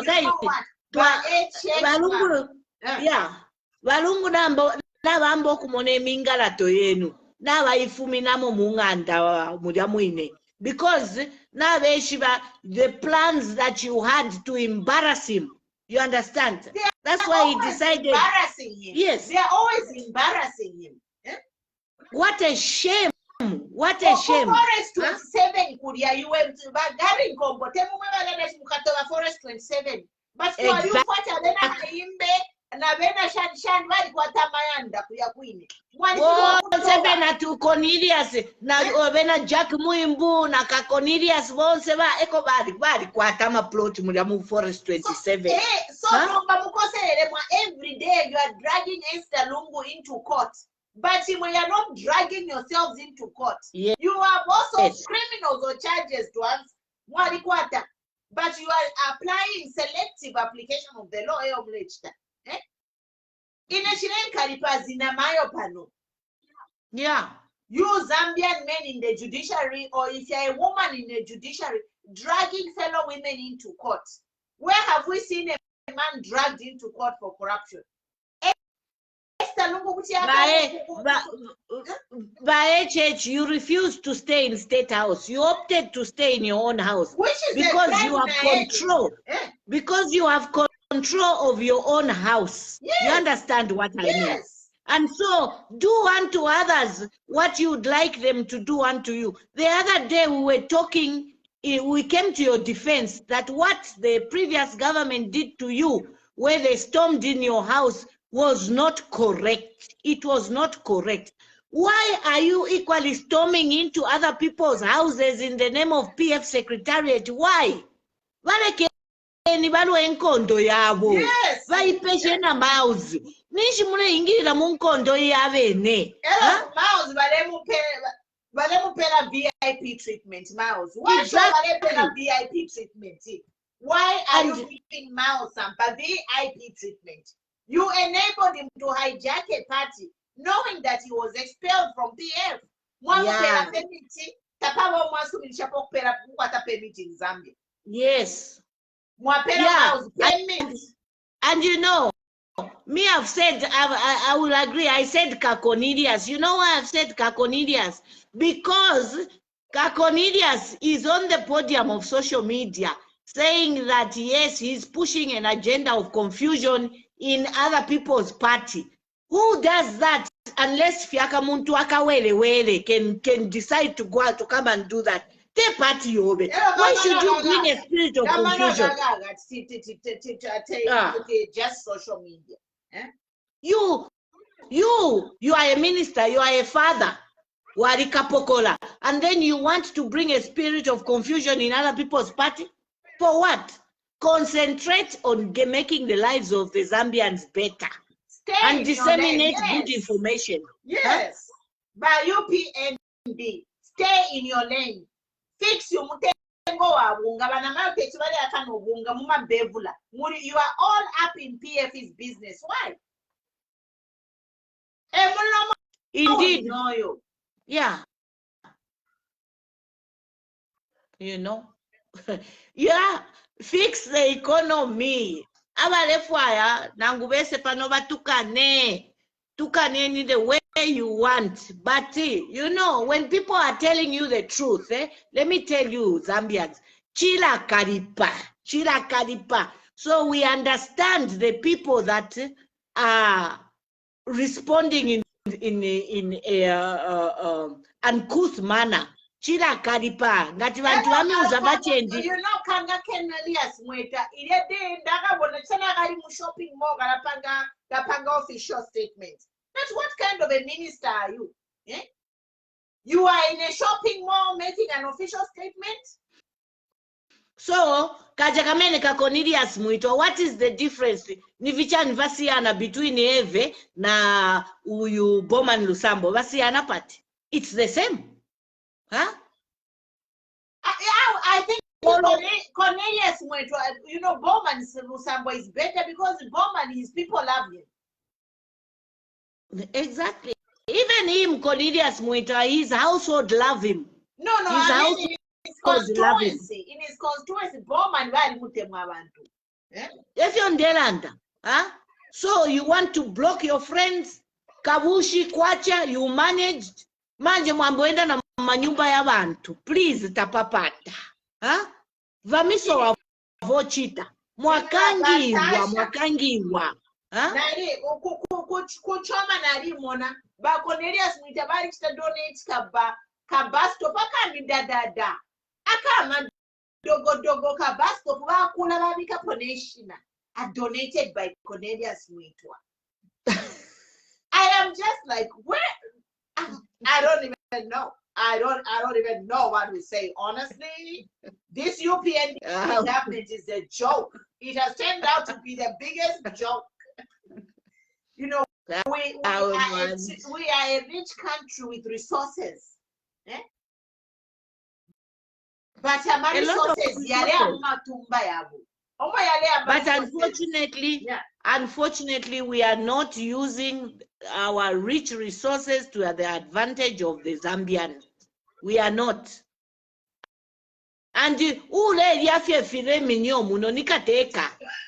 Walungu na bambo kumone mingalato yenu na baifumi namo munganda mudia mwine. Because now the plans that you had to embarrass him, you understand? That's why he decided. Embarrassing him. Yes. They are always embarrassing him. What a shame. What a shame. Forest 27 Kuria, you went to Garin Combo. Forest 27. But you are na shan wali kwa tamayanda kuya kwini. Sebena tu Cornelius na obena Jack Muimbu na ka Cornelius bonse ba eko bali kwa tama plot mu Forest 27. Every day you are dragging Esther Lungu into court. But when you are not dragging yourselves into court, you have also criminals or charges to answer. But you are applying selective application of the law of legislation. Yeah. You Zambian men in the judiciary, or if you're a woman in the judiciary, dragging fellow women into court. Where have we seen a man dragged into court for corruption? By HH, you refused to stay in State House. You opted to stay in your own house. Because you have control. Because you have control of your own house. You understand what I mean? And so do unto others what you'd like them to do unto you. The other day we were talking, we came to your defense that what the previous government did to you, where they stormed in your house, was not correct. It was not correct. Why are you equally storming into other people's houses in the name of PF Secretariat? Why? Enkondo yabo vaipeshe na mouse nishi mune ingirira munkondo yavene mouse valemupera VIP treatment. Mouse why valepera VIP treatment? Why are you giving Mouse some VIP treatment? You enabled him to hijack a party knowing that he was expelled from PF. Yes. And you know, me I've said, I will agree, I said Cornelius. You know why I've said Cornelius? Because Cornelius is on the podium of social media saying that yes, he's pushing an agenda of confusion in other people's party. Who does that unless Fiaka Muntu Akawele can decide to go out to come and do that? They party over. Why should you bring a spirit of confusion? Just social media. You are a minister, you are a father, Warika Pokola, and then you want to bring a spirit of confusion in other people's party? For what? Concentrate on making the lives of the Zambians better. And disseminate good information. Yes. By UPNB, stay in your lane. Fix your mutengo wa bunga bana market bale akano bunga muma bevula. You are all up in PF's business. Why? Indeed, know you. yeah. You know, yeah, fix the economy. Abalefwaya nangubese pano batukane in the way you want. But you know, when people are telling you the truth, let me tell you, Zambians, chila karipa. So we understand the people that are responding in a uncouth manner. Chila karipa ngati vantu vamiuza vachendi. You know kanga Kenelias mweta ile day ndakabona chana kali mu shopping mall kapanga official statement. That's what kind of a minister are you? Eh? You are in a shopping mall making an official statement? So kajakamene ka Cornelius Mwito, what is the difference? Nivichani vasiana between Eve na uyu Bowman Lusambo vasiana pati. It's the same. Huh? I think Cornelius Mwito, you know, Bowman Lusambo is better because Bowman, his people love him. Exactly. Even him, Cornelius Mwito, his household love him. No, his I mean, in his constituency, Bowman vari mutemwa abantu. If you're in Delanda, huh? So you want to block your friends, Kabushi, Kwacha, you managed. Manje mwamboenda na manyumba ya bantu. Please, tapapata. Huh? Vamiso wa vochita. Mwakangiwa. Nari, kuchoma nari mona. Ba Cornelius Mwita bari chita donate kabasto paka midadada. Akama dogo kabasto wakula babika poneshina. Are donated by Cornelius Mwitwa. I am just like, where? I don't even know. I don't even know what we say. Honestly, this UPN government is a joke. It has turned out to be the biggest joke. You know, we are a rich country with resources. Eh? But unfortunately, we are not using our rich resources to the advantage of the Zambians. We are not. And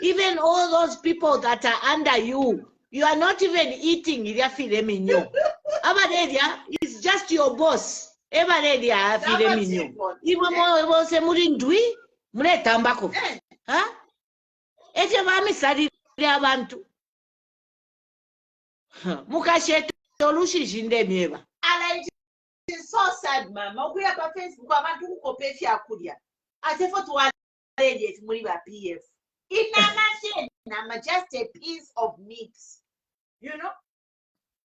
even all those people that are under you, you are not even eating. It's just your boss. It's so sad, mama. We have a Facebook. I say for to PF. It's just a piece of meat. You know,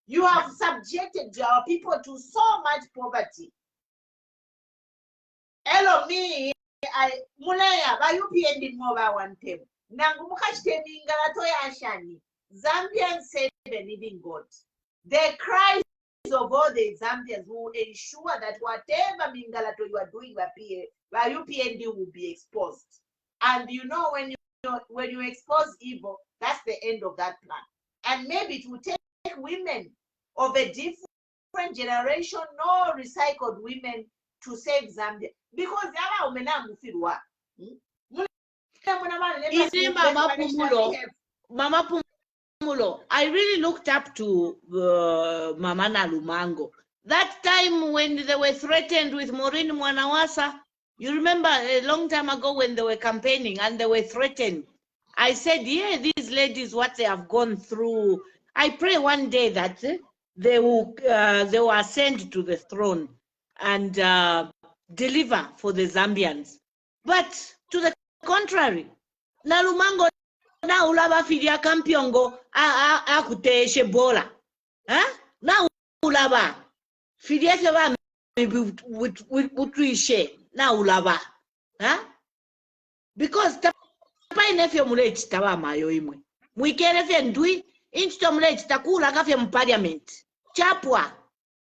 you have subjected our people to so much poverty. Hello, me. I mulaya ba UPN mobile one time. Zambians say the living God. The cries of all the Zambians will ensure that whatever Mingalato you are doing by UPND will be exposed. And you know, when you expose evil, that's the end of that plan. And maybe it will take women of a different generation, no recycled women, to save Zambia. Because Mama Pumulo, I really looked up to Mama Nalumango. That time when they were threatened with Maureen Mwanawasa, you remember a long time ago when they were campaigning and they were threatened. I said, yeah, these ladies, what they have gone through. I pray one day that they will ascend to the throne and deliver for the Zambians. But to the contrary, Nalumango na ulaba fidia kampiongo akuteshe bola. Na ulaba fidia keba utwishe na ulaba. Because tapa inefyo mule chitaba mayo imwe. Mwikere fye ndui inchito mule chitakula kafye mparliament. Chapwa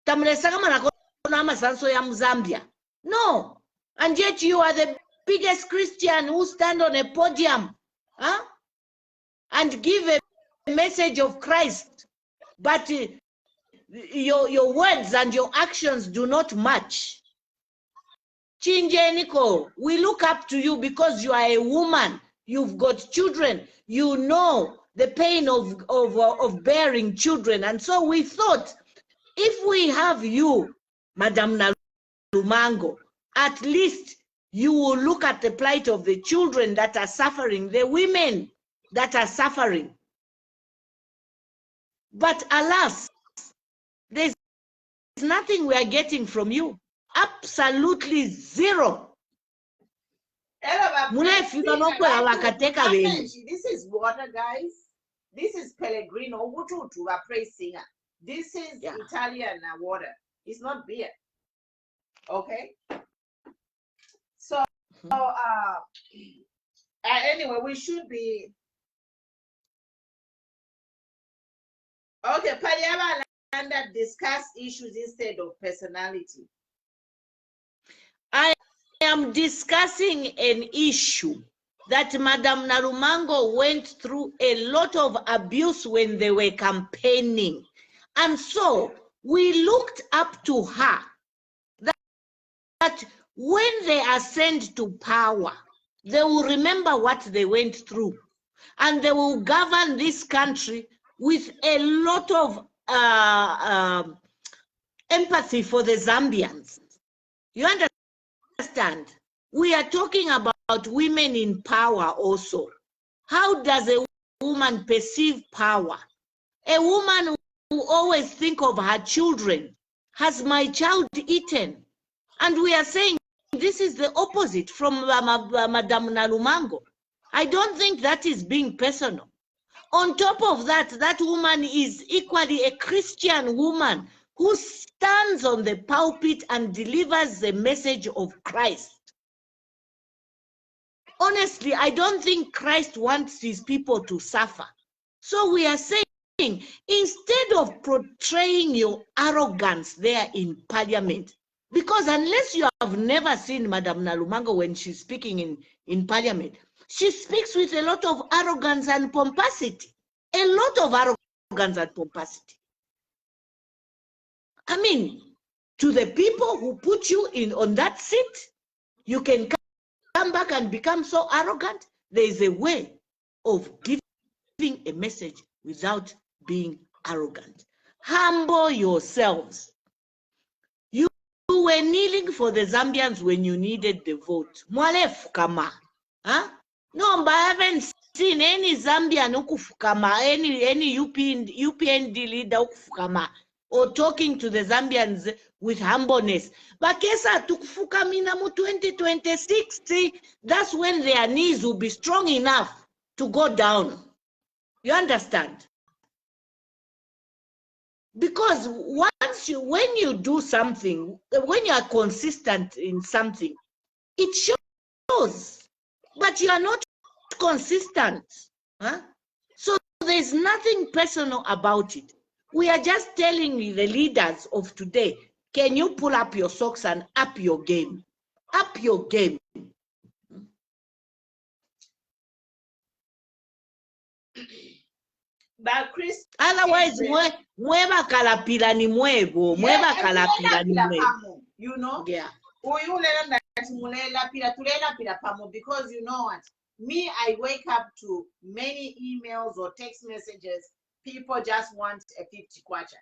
tamule sakama na kona masanso ya Mzambia. No. And yet you are the biggest Christian who stand on a podium and give a message of Christ. But your words and your actions do not match. Chinjeniko, we look up to you because you are a woman. You've got children. You know the pain of bearing children. And so we thought, if we have you, Madam Nalumango, at least you will look at the plight of the children that are suffering, the women that are suffering. But alas, there's nothing we are getting from you. Absolutely zero. This is water, guys. This is Pellegrino. This is Italian water. It's not beer. Okay. So, anyway, we should be okay. Paliaba and discuss issues instead of personality. I am discussing an issue that Madam Nalumango went through a lot of abuse when they were campaigning. And so we looked up to her that when they ascend to power, they will remember what they went through and they will govern this country with a lot of empathy for the Zambians. You understand? We are talking about women in power also. How does a woman perceive power? A woman who always thinks of her children. Has my child eaten? And we are saying this is the opposite from Madam Nalumango. I don't think that is being personal. On top of that, that woman is equally a Christian woman who stands on the pulpit and delivers the message of Christ. Honestly, I don't think Christ wants his people to suffer. So we are saying, instead of portraying your arrogance there in parliament, because unless you have never seen Madam Nalumango when she's speaking in parliament, she speaks with a lot of arrogance and pomposity. A lot of arrogance and pomposity. I mean, to the people who put you on that seat, you can come back and become so arrogant. There is a way of giving a message without being arrogant. Humble yourselves. You were kneeling for the Zambians when you needed the vote. Mwale fukama. Huh? No, but I haven't seen any Zambian ukufukama, any UPND leader ukufukama, or talking to the Zambians with humbleness. Bakesa tukufukamina mu 2026. See, that's when their knees will be strong enough to go down. You understand? Because when you do something, when you are consistent in something, it shows. But you are not consistent. Huh? So there's nothing personal about it. We are just telling the leaders of today, can you pull up your socks and up your game? Up your game. But Chris, otherwise, mweba kalapila ni mwebo, mweba kalapila ni mwebo. You know? Yeah. Because you know what? Me, I wake up to many emails or text messages. People just want a 50 kwacha.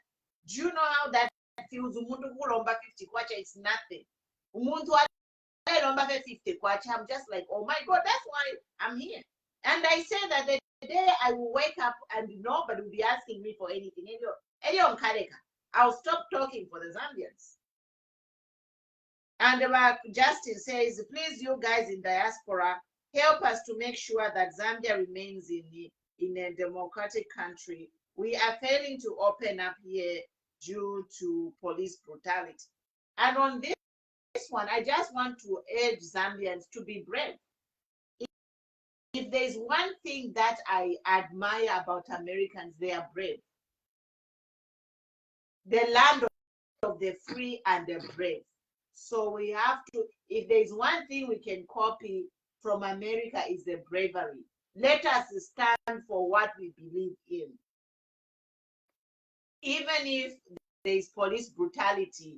Do you know how that feels? Umuntu kulomba 50 kwacha, it's nothing. Umuntu lomba 50 kwacha, I'm just like, oh my God, that's why I'm here. And I say that the day I will wake up and nobody will be asking me for anything. I'll stop talking for the Zambians. And Justin says, please, you guys in diaspora, help us to make sure that Zambia remains in a democratic country. We are failing to open up here due to police brutality. And on this one, I just want to urge Zambians to be brave. If there's one thing that I admire about Americans, they are brave. The land of the free and the brave. So we have to, if there's one thing we can copy from America is the bravery. Let us stand for what we believe in. Even if is police brutality,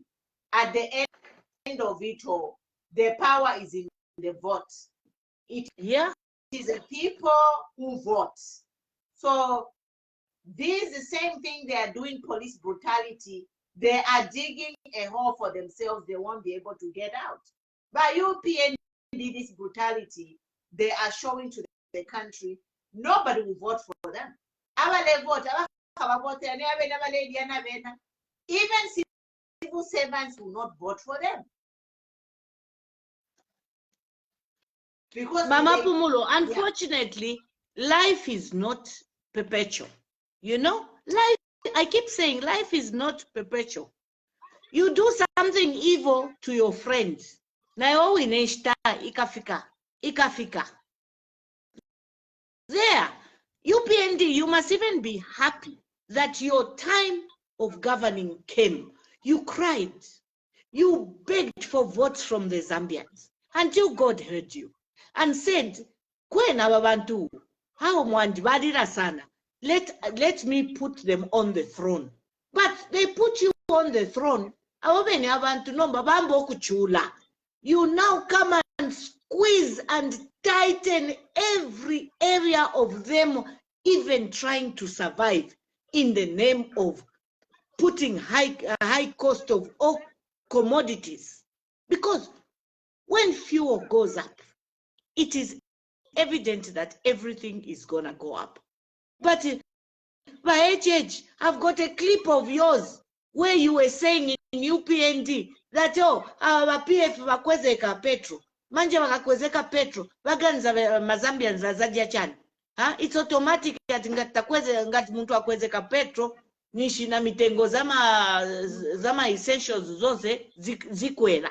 at the end of it all, the power is in the vote. It is the people who vote. So this is the same thing they are doing, police brutality. They are digging a hole for themselves. They won't be able to get out. By UPND, this brutality, they are showing to the country, nobody will vote for them. Even civil servants will not vote for them. Because Mama Pumulo, unfortunately, life is not perpetual. You know, life, I keep saying life is not perpetual. You do something evil to your friends. Na ikafika. There, UPND, you must even be happy that your time of governing came. You cried. You begged for votes from the Zambians until God heard you and said, Kwena babantu, how mwandibadira sana. Let me put them on the throne. But they put you on the throne. You now come and squeeze and tighten every area of them, even trying to survive in the name of putting high cost of all commodities. Because when fuel goes up, it is evident that everything is gonna go up. But by HH, I've got a clip of yours where you were saying in UPND that our PF wakwezeka petro, manje wakakwezeka petro, waganza mazambians zazadia chani. It's automatic that ngati muntu wakwezeka petro, nishi na mitengo zama essentials zoze zikwela.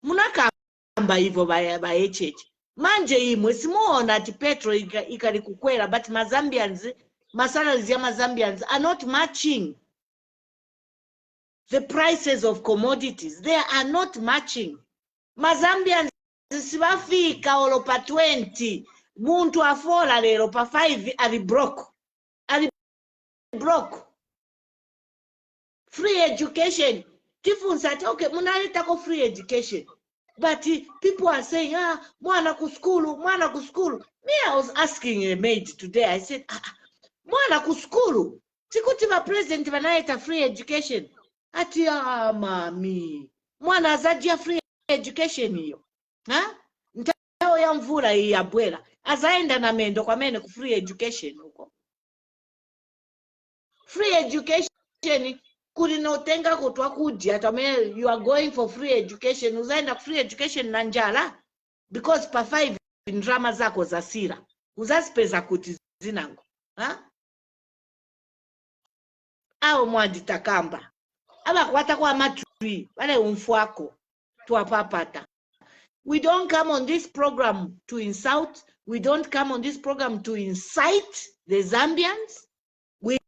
Munakamba hivyo by HH. Manje imwe simuona ati petro ikali kukwela, but Mazambians, masalaries ya Mazambians are not matching the prices of commodities. They are not matching. Mazambians sibafika olopa 20, muntu afola lero pa 5 ali broke. Free education. Tifunsa okay, munaleta ko free education. But people are saying, mwana kuskulu. Me, I was asking a maid today, I said, mwana kuskulu. Sikuti president wanaita free education. Ati mami. Mwana azajia free education hiyo. Ntao ya mvula ya bwela. Azaenda na mendo kwa mene ku free education huko. Free education kulinotenga kutwa kudi atame you are going for free education, uzaenda free education na njala because pa 5 ndrama zako za sira uzazipeza kuti zinango au mwanditakamba abakwata kwa matri wale umfuako tuwapapata. We don't come on this program to insult. We don't come on this program to incite the Zambians. We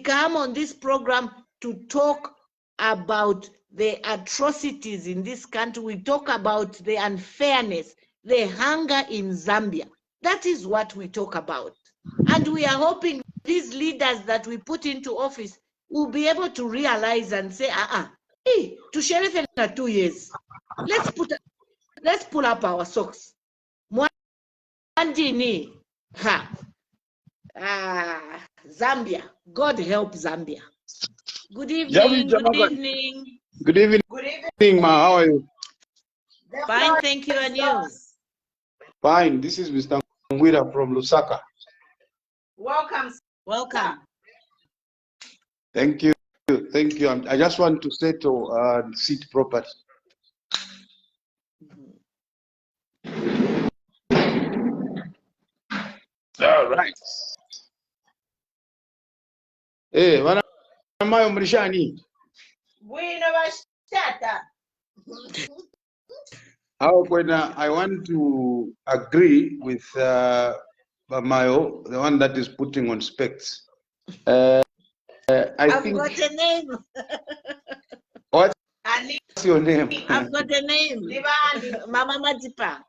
come on this program to talk about the atrocities in this country. We talk about the unfairness, the hunger in Zambia. That is what we talk about. And we are hoping these leaders that we put into office will be able to realize and say, to sheriff in 2 years, let's pull up our socks. Mwandini, Zambia, God help Zambia. Good evening, good evening. Good evening, Ma. How are you? Fine, thank you, and you? Fine. This is Mr. Ngwira from Lusaka. Welcome. Thank you. Thank you. I just want to settle and sit properly. All right. Hey, wana mayo mrishani. Bueno, bashata. How when I want to agree with Mayo, the one that is putting on specs. I've got a name. What's your name? I've got a name. Mama Madipa.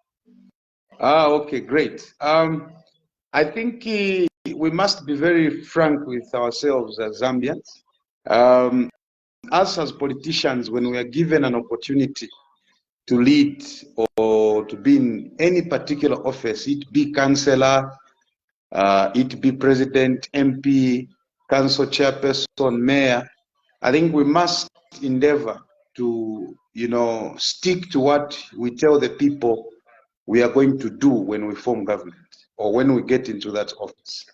Okay, great. I think we must be very frank with ourselves as Zambians. us as politicians, when we are given an opportunity to lead or to be in any particular office, it be councillor, it be president, MP, council chairperson, mayor, I think we must endeavor to, stick to what we tell the people we are going to do when we form government or when we get into that office.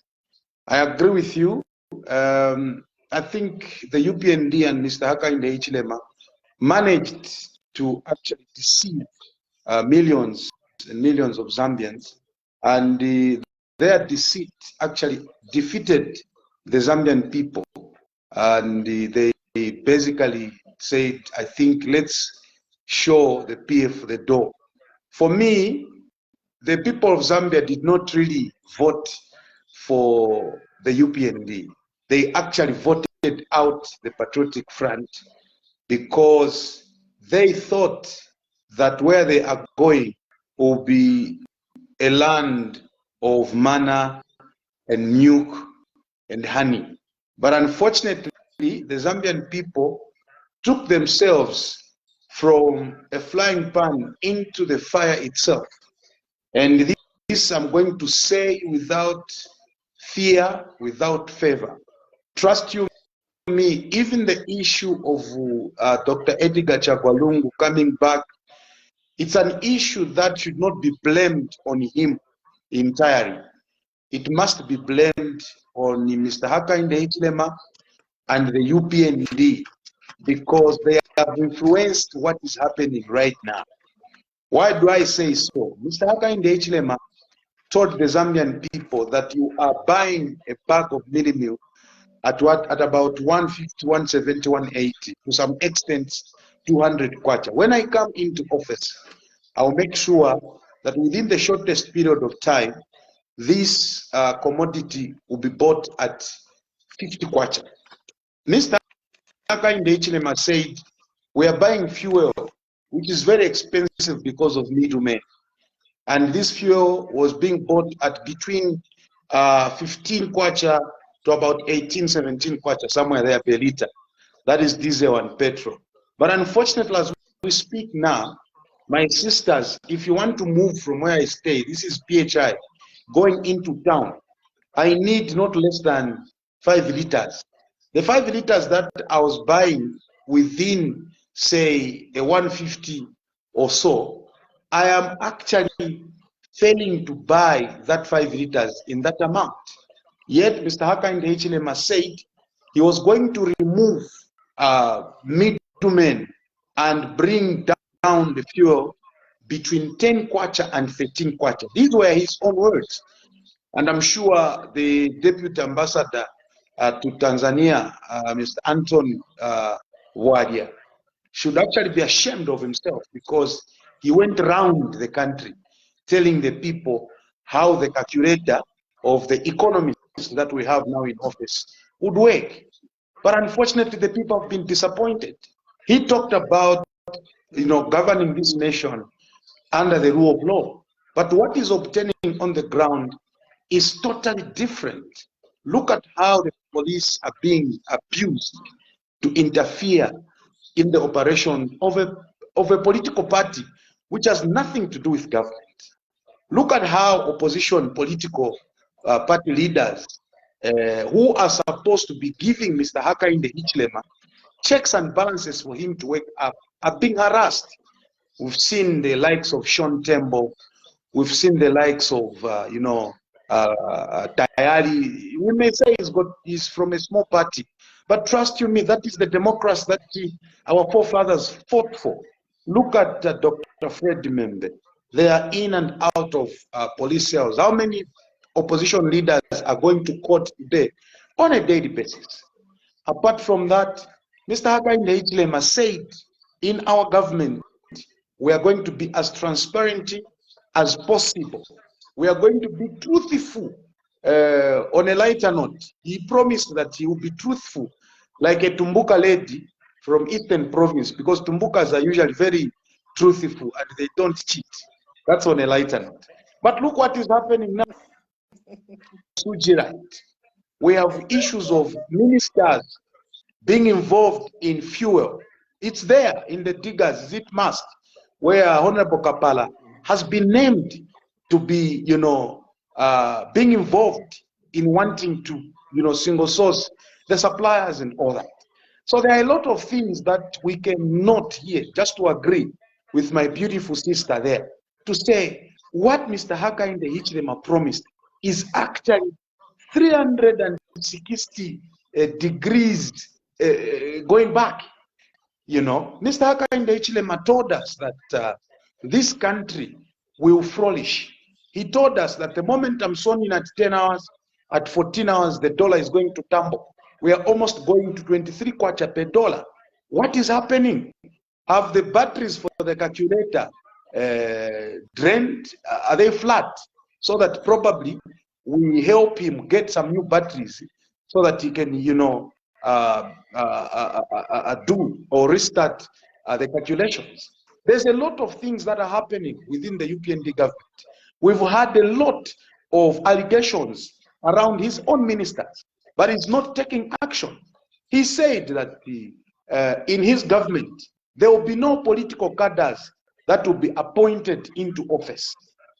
I agree with you. I think the UPND and Mr. Hakainde Hichilema managed to actually deceive millions and millions of Zambians, and their deceit actually defeated the Zambian people, and they basically said, I think, let's show the PF the door. For me, the people of Zambia did not really vote for the UPND. They actually voted out the Patriotic Front because they thought that where they are going will be a land of manna and milk and honey. But unfortunately, the Zambian people took themselves from a flying pan into the fire itself. And this I'm going to say without fear, without favor. Trust you me, even the issue of Dr. Edgar Chagwalungu coming back, it's an issue that should not be blamed on him entirely. It must be blamed on Mr. Hakainde Hichilema and the UPND, because they have influenced what is happening right now. Why do I say so? Mr. Hakainde Hichilema told the Zambian people that you are buying a bag of mealie meal at about 150, 170, 180, to some extent 200 kwacha. When I come into office, I'll make sure that within the shortest period of time, this commodity will be bought at 50 kwacha. Mr. Hakainde Hichilema said, we are buying fuel, which is very expensive because of middlemen. And this fuel was being bought at between 15 kwacha to about 18, 17 kwacha, somewhere there per liter. That is diesel and petrol. But unfortunately, as we speak now, my sisters, if you want to move from where I stay, this is PHI, going into town, I need not less than 5 liters. The 5 liters that I was buying within, say, a 150 or so, I am actually failing to buy that 5 liters in that amount. Yet, Mr. Hakainde Hichilema said he was going to remove middlemen and bring down the fuel between 10 kwacha and 13 kwacha. These were his own words. And I'm sure the Deputy Ambassador to Tanzania, Mr. Anton Wadia, should actually be ashamed of himself, because he went around the country telling the people how the calculator of the economists that we have now in office would work. But unfortunately, the people have been disappointed. He talked about, governing this nation under the rule of law. But what is obtaining on the ground is totally different. Look at how the police are being abused to interfere in the operation of a political party which has nothing to do with government. Look at how opposition political party leaders who are supposed to be giving Mr. Hakainde Hichilema checks and balances for him to wake up are being harassed. We've seen the likes of Sean Tembo. We've seen the likes of, Tayari. We may say he's from a small party, but trust you me, that is the democracy that our forefathers fought for. Look at Dr. Fred Membe. They are in and out of police cells. How many opposition leaders are going to court today on a daily basis? Apart from that, Mr. Hakainde Hichilema said, in our government, we are going to be as transparent as possible. We are going to be truthful. On a lighter note, he promised that he will be truthful, like a Tumbuka lady from Eastern Province, because Tumbukas are usually very truthful and they don't cheat. That's on a lighter note. But look what is happening now. We have issues of ministers being involved in fuel. It's there in the diggers, is it must, where Honorable Kapala has been named to be, being involved in wanting to, single source the suppliers and all that. So there are a lot of things that we can note here, just to agree with my beautiful sister there, to say what Mr. Hakainde Hichilema promised is actually 360 degrees going back. Mr. Hakainde Hichilema told us that this country will flourish. He told us that the moment I'm sewing at 10 hours, at 14 hours, the dollar is going to tumble. We are almost going to 23 kwacha per dollar. What is happening? Have the batteries for the calculator drained? Are they flat? So that probably we help him get some new batteries so that he can, do or restart the calculations. There's a lot of things that are happening within the UPND government. We've had a lot of allegations around his own ministers, but he's not taking action. He said that in his government, there will be no political cadres that will be appointed into office.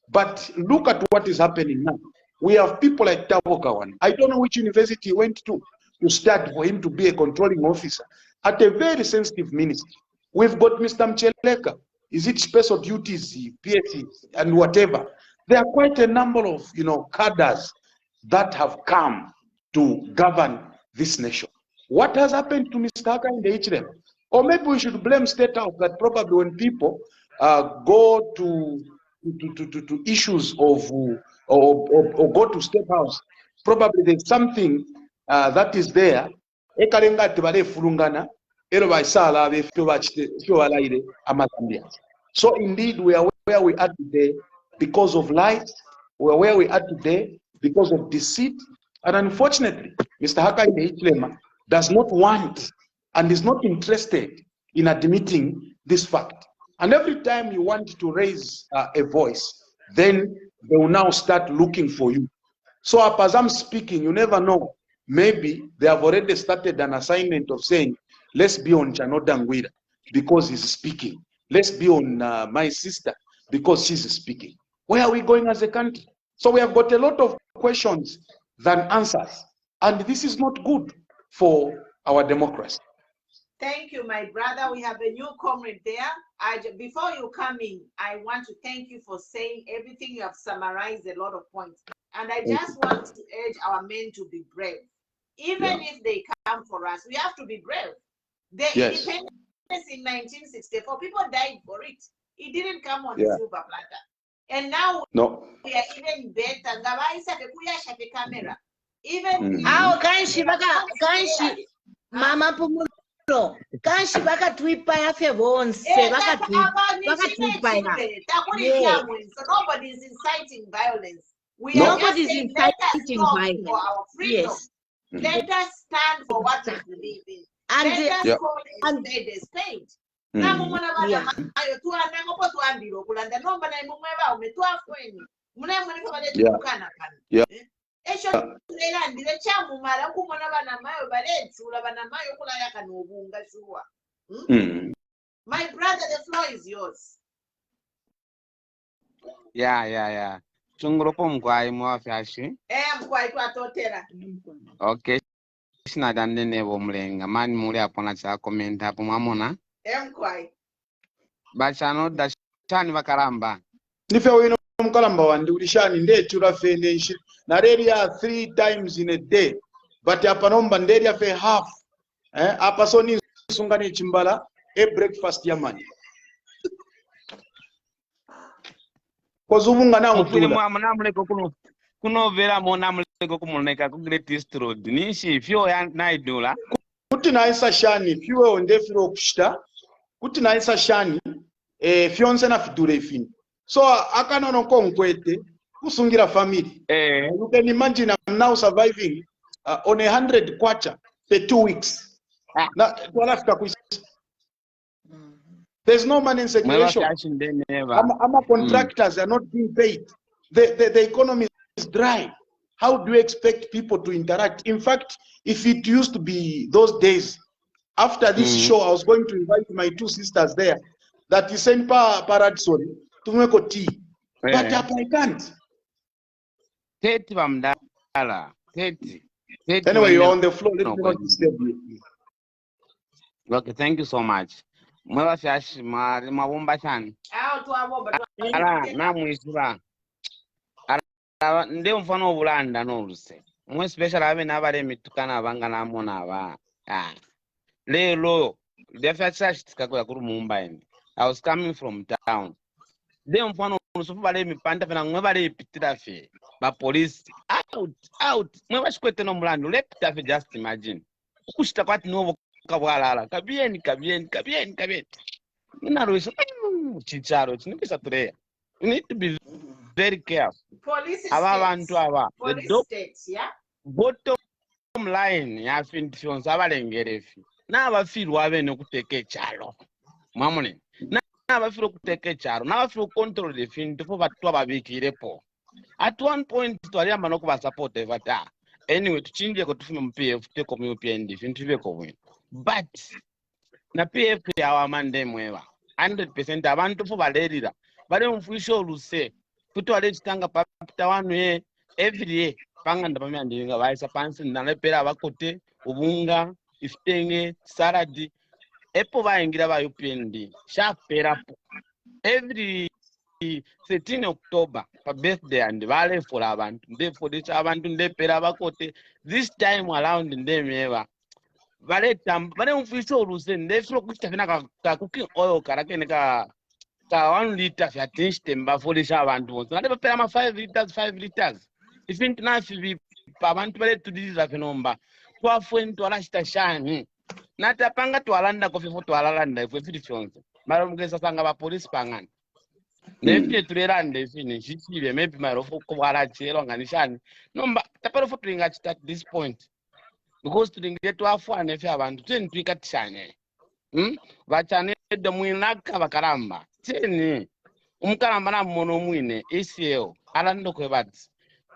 But look at what is happening now. We have people like Tabokawan. I don't know which university he went to start for him to be a controlling officer at a very sensitive ministry. We've got Mr. Mcheleka. Is it special duties, PSC, and whatever? There are quite a number of, cadres that have come to govern this nation. What has happened to Mr. Hakainde Hichilema? Or maybe we should blame State House, that probably when people go to issues of or go to State House, probably there's something that is there. So indeed, we are where we are today because of lies. We are where we are today because of deceit. And unfortunately, Mr. Hakainde Hichilema does not want and is not interested in admitting this fact. And every time you want to raise a voice, then they will now start looking for you. So as I'm speaking, you never know. Maybe they have already started an assignment of saying, let's be on Chano Dangwira because he's speaking. Let's be on my sister because she's speaking. Where are we going as a country? So we have got a lot of questions than answers. And this is not good for our democracy. Thank you, my brother. We have a new comrade there. Before you come in, I want to thank you for saying everything. You have summarized a lot of points. And I just want to urge our men to be brave. Even if they come for us, we have to be brave. The independence in 1964, people died for it. It didn't come on a silver platter. And now we are even better. Even Mama Pumulo, kanshi vakatwipa yafe vonse vakatwipa. So nobody is inciting violence. Nobody is inciting violence. For our freedom. Yes. Let us stand for what we believe in. Let us call it spade a spade. My brother, the floor is yours. Yeah. Chunguropo mkwai mwafiashi. Mkwai kwa totera. Okay. Shina dandene bomlenga mani muli apona cha comment hapo mwamona. Mkwai. Bachano da shani bakaramba. Nife wino mkalamba wandi ulishani ndetu rafende nshi. Nareria 3 times in a day. But hapa nomba nderia fe half. Hapa soni sungani chimbala. Breakfast ya mani. Kozubunga na utula. Mwamuna muleko kuno vera mona muleko kumoneka ku Greatest Road. Nishi fyo ya naidula. Kuti naisa shani fyo ondefiro kushita. Kuti naisa shani fyonse na fidure fini. So akana no konkwete kusungira family. You can imagine I'm now surviving on 100 kwacha for 2 weeks. Na tunafika kuisa. There's no money in circulation. Our contractors are not being paid. The economy is dry. How do you expect people to interact? In fact, if it used to be those days After this show, I was going to invite my two sisters there. That is sent Paradson to make a tea. But I can't. 30 Bamdala. 30. Anyway, you're on the floor. Let me not disturb you. Okay, thank you so much. Mwa fiashi mawomba chani. Ala na mwisura. Ala nde mfano bulanda noluse. Mwe special ave nabale mitukana abanga namona aba. Lelo defiacha chitikako yakuru Mumbai. I was coming from town. Nde mfano usufu bale mipanda fena mwe bale pitira fe. Ba police out. Mwe bashikwete no mulando lepita fe, just imagine. Kushita kwati novo kabwalala. Kabieni. Chicharo, you need to be very careful. Police states, yeah? Bottom line, ya fintions abalengerefi. Na abafiri wabe no kuteke chalo. Mamone. Na abafiri kuteke chalo. Na abafiri control the fin to batwa babikirepo. At one point twali amano kuba support evata. Anyway, tuchinje ko tufime MPF te ko MPND fin tuve ko win. But na PF yawa mande mwewa 100% abantu fo balerira bale mfisho luse tutwale chitanga papita wanu ye every day panga ndabamya ndinga baisa pansi nalepera bakote ubunga ifitenge salad epo baingira ba UPND shapera every 13 October pa birthday and bale for abantu abantu ndepera bakote this time around ndemyewa vale mfisho luse ndefiro kuchitafina ka cooking oil karakene ka 1 liter ya tinshtemba folisha abantu bonse ngade bapera ma 5 liters ifintu nafi abantu bale tudiza fenomba twafweni twalashita shani natapanga twalanda kofi fo twalalanda ifwe filifyonse mara mugesa sanga ba police pangana nefye tulerande ifini chichibe maybe mara fo kwala chelo nganishani nomba tapero fo tulinga chita at this point. Because to get to afwane if abantu teni twikatishanye vachane de mwinaka bakaramba teni umkaramba na mmono mwine ACL alando kwebati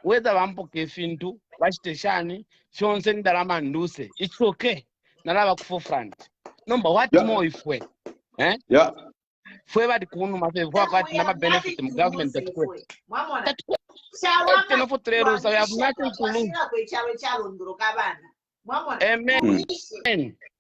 whether bampoke fintu bachiteshani fyonse ndalama nduse it's okay nalaba ku forefront number what more ifwe yeah fwe badi kunu mafevu wakati na benefit mu government atukwe so we have nothing to lose. Amen.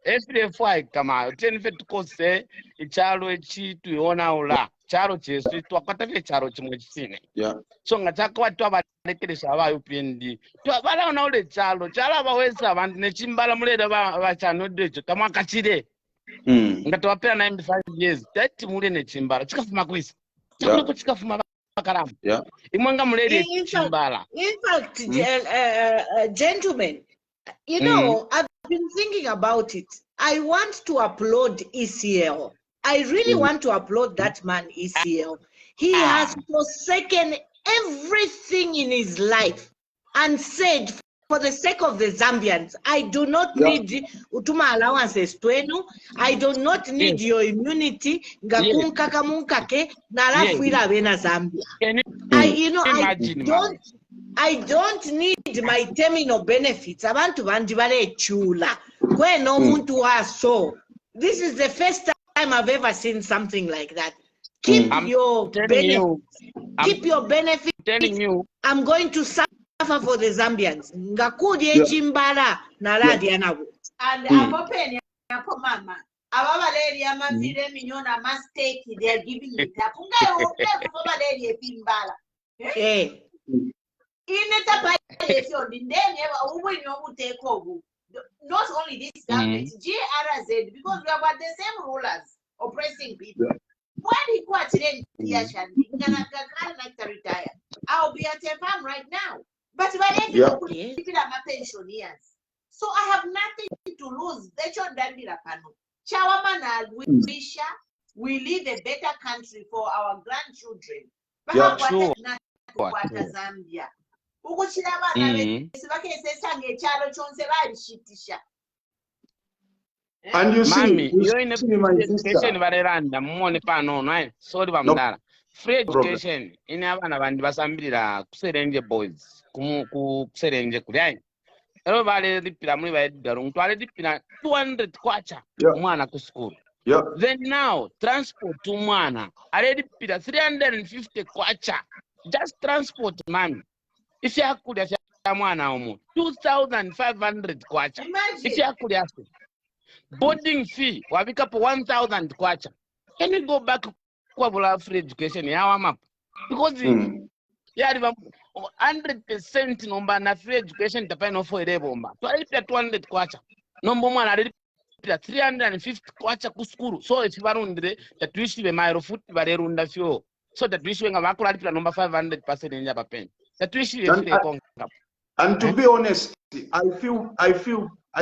Every kama tenfet kose ichalo echi tuiona ula charo chesu twakata charo chimwe chisine. Yeah. So ngachaka watu abalekesha aba UPND. Twabala ona ule chalo abaweza abantu nechimbala muleda bachano decho kama kachide. Ngatwapera 95 years. Tati mule nechimbala chikafuma kwisa. Chako chikafuma bakaramba. Yeah. Imwanga mulede chimbala. In fact, gentlemen, you know, I've been thinking about it. I want to applaud ECL. I really want to applaud that man, ECL. He has forsaken everything in his life and said, for the sake of the Zambians, I do not need utuma allowances twenu. I do not need your immunity. Ngakunka kamunkake nalafuira bena Zambia. I don't need my terminal benefits. Abantu bandi bale chula. When no muntu waso. This is the first time I've ever seen something like that. Keep your benefits. Keep your benefits. I'm going to suffer for the Zambians. Ngakudi echimbala na radia nabu. And apopeni yako mama. Ababaleri amazire minyona mistake they are giving it. Apunga yoke ababaleri epimbala. Not only this government, GRZ, because we have got the same rulers oppressing people. When he got in retire, I'll be at a farm right now. But people are my pensioners. So I have nothing to lose. They should Chawamana, we leave a better country for our grandchildren. But Zambia. And you see, Mami, you're in education vareranda mone pano no sorry bamdala. Free education in abana bandi basambirira kuserenje boys kuserenje kuri ero balipira muri baedaro mtu alipira 200 kwacha Yeah. mwana ku school. Yeah. Then now transport to mwana alipira 350 kwacha just transport mami. If you could mwana omu 2,500 kwacha. If you could boarding fee wabika po 1,000 kwacha. Can we go back kwa free education ya map? Because yeah, 100% nomba na free education tapano for bomba. So alipia 200 kwacha. Nombo mwana alipia 350 kwacha ku school. So if barundire that wish be mairo foot barerunda fyo. So that wish wenga bakula alipia nomba 500% in Japan. That wish be free konga. And to be honest, I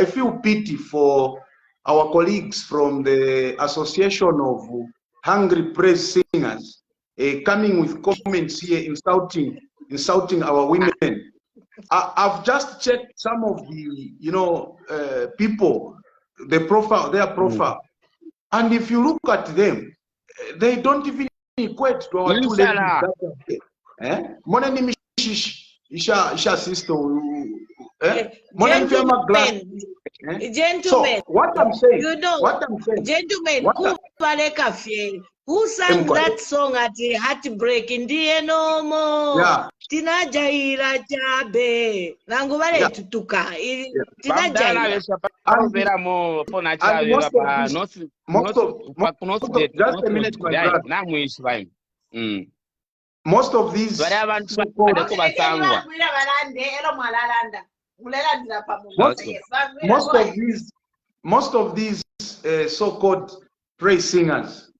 feel pity for our colleagues from the Association of Hungry Praise Singers coming with comments here insulting our women. I've just checked some of the people, their profile, and if you look at them, they don't even equate to our two ladies. Isha sister. Gentlemen, so what I'm saying, gentlemen, who sang that song at the Heartbreak in the Enomo? Yeah. Tinajaira Jabe. Langubare tutuka. Tinajaira. Just a minute, my brother. Most of these most of these so-called praise singers,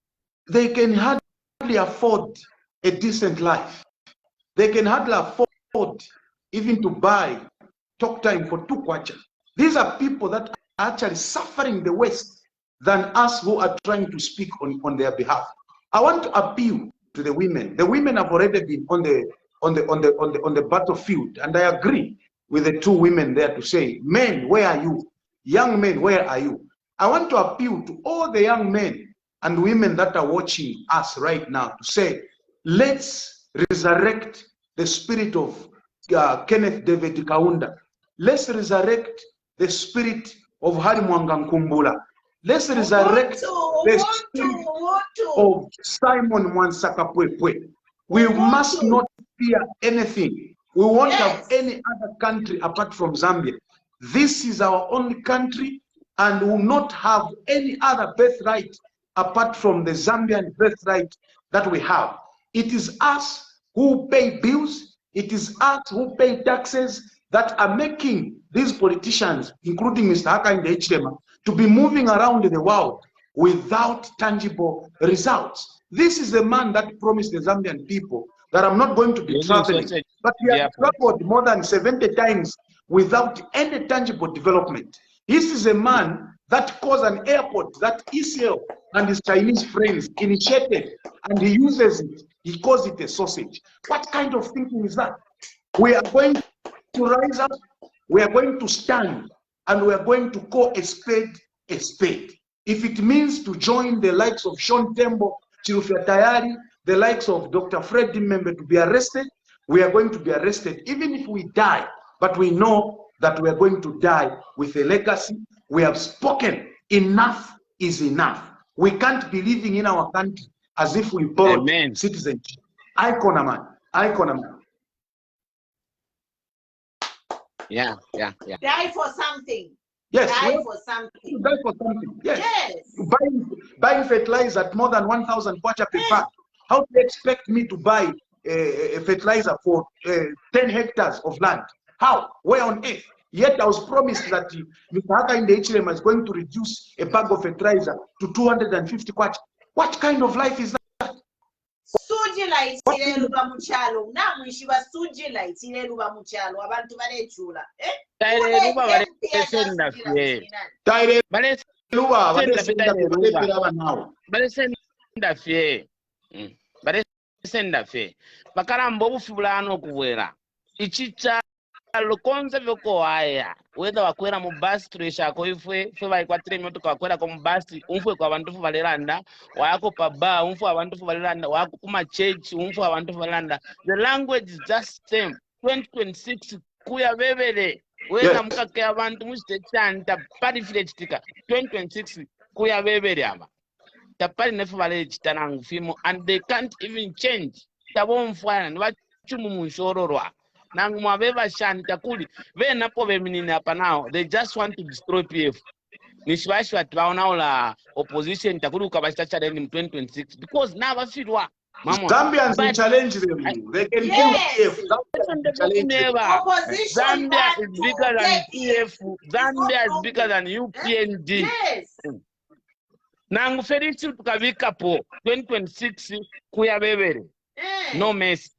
they can hardly afford a decent life. They can hardly afford even to buy talk time for 2 kwacha. These are people that are actually suffering the worst than us who are trying to speak on their behalf. I want to appeal to the women. The women have already been on the battlefield, and I agree with the 2 women there to say, men, where are you? Young men, where are you? I want to appeal to all the young men and women that are watching us right now to say, let's resurrect the spirit of Kenneth David Kaunda. Let's resurrect the spirit of Hari Mwangankumbula. Let's resurrect the spirit of Simon Mwansakapwepwe. We must not fear anything. We won't have any other country apart from Zambia. This is our only country, and we will not have any other birthright apart from the Zambian birthright that we have. It is us who pay bills. It is us who pay taxes that are making these politicians, including Mr. Haka Hichelema, to be moving around the world without tangible results. This is the man that promised the Zambian people that I'm not going to be traveling. But he has traveled more than 70 times without any tangible development. This is a man that caused an airport that ECL and his Chinese friends initiated, and he uses it. He calls it a sausage. What kind of thinking is that? We are going to rise up, we are going to stand, and we are going to call a spade a spade. If it means to join the likes of Sean Tembo, Chirufya Tayari, the likes of Dr. Fred Dimembe to be arrested, we are going to be arrested, even if we die. But we know that we are going to die with a legacy. We have spoken. Enough is enough. We can't be living in our country as if we bought citizenship. Icon man. Yeah. Die for something. Yes. Die for something. Die for something. Yes. Buying fertilizer at more than 1,000 kwacha per bag. How do you expect me to buy a fertilizer for 10 hectares of land? How? Where on earth? Yet I was promised that Mr. Haka in the HLM is going to reduce a bag of fertilizer to 250 kwacha. What kind of life is that? Suji lights ireluba muchalo. Na mwishiba suji lights ireluba muchalo. Abantu barechula. Ireluba baresenda fie. Baresenda fie. Baresenda fie. Bakarambo bufulano kuwera. Ichicha lokonza vyoko haya. Whether wakwera mu bus tulisha ko ifwe bali kwa 3 minuto kwakwera ko mu bus umfwe kwa abantu valelanda wako pa bar umfwe abantu valelanda wako kuma church umfwe abantu valelanda. The language is just same. 2026 kuya bebele wena mukake abantu muchitechani taparifire chitika 2026 kuya veveri ava tapari nefu vale chitanangu fimo and they can't even change tavomfwana nivachumu munshororwa nangu mwave vashani takuli venapo veminini apa now they just want to destroy PF nishivashi vati vaonaula opposition takuli ukavachita challenge mu 2026 because now vafirwa Zambians will challenge them. They can kill PF. Zambia is bigger than PF. Zambia is bigger than UPND. Yes. Nangu Felix tukavika po 2026 kuya bebere. No mess.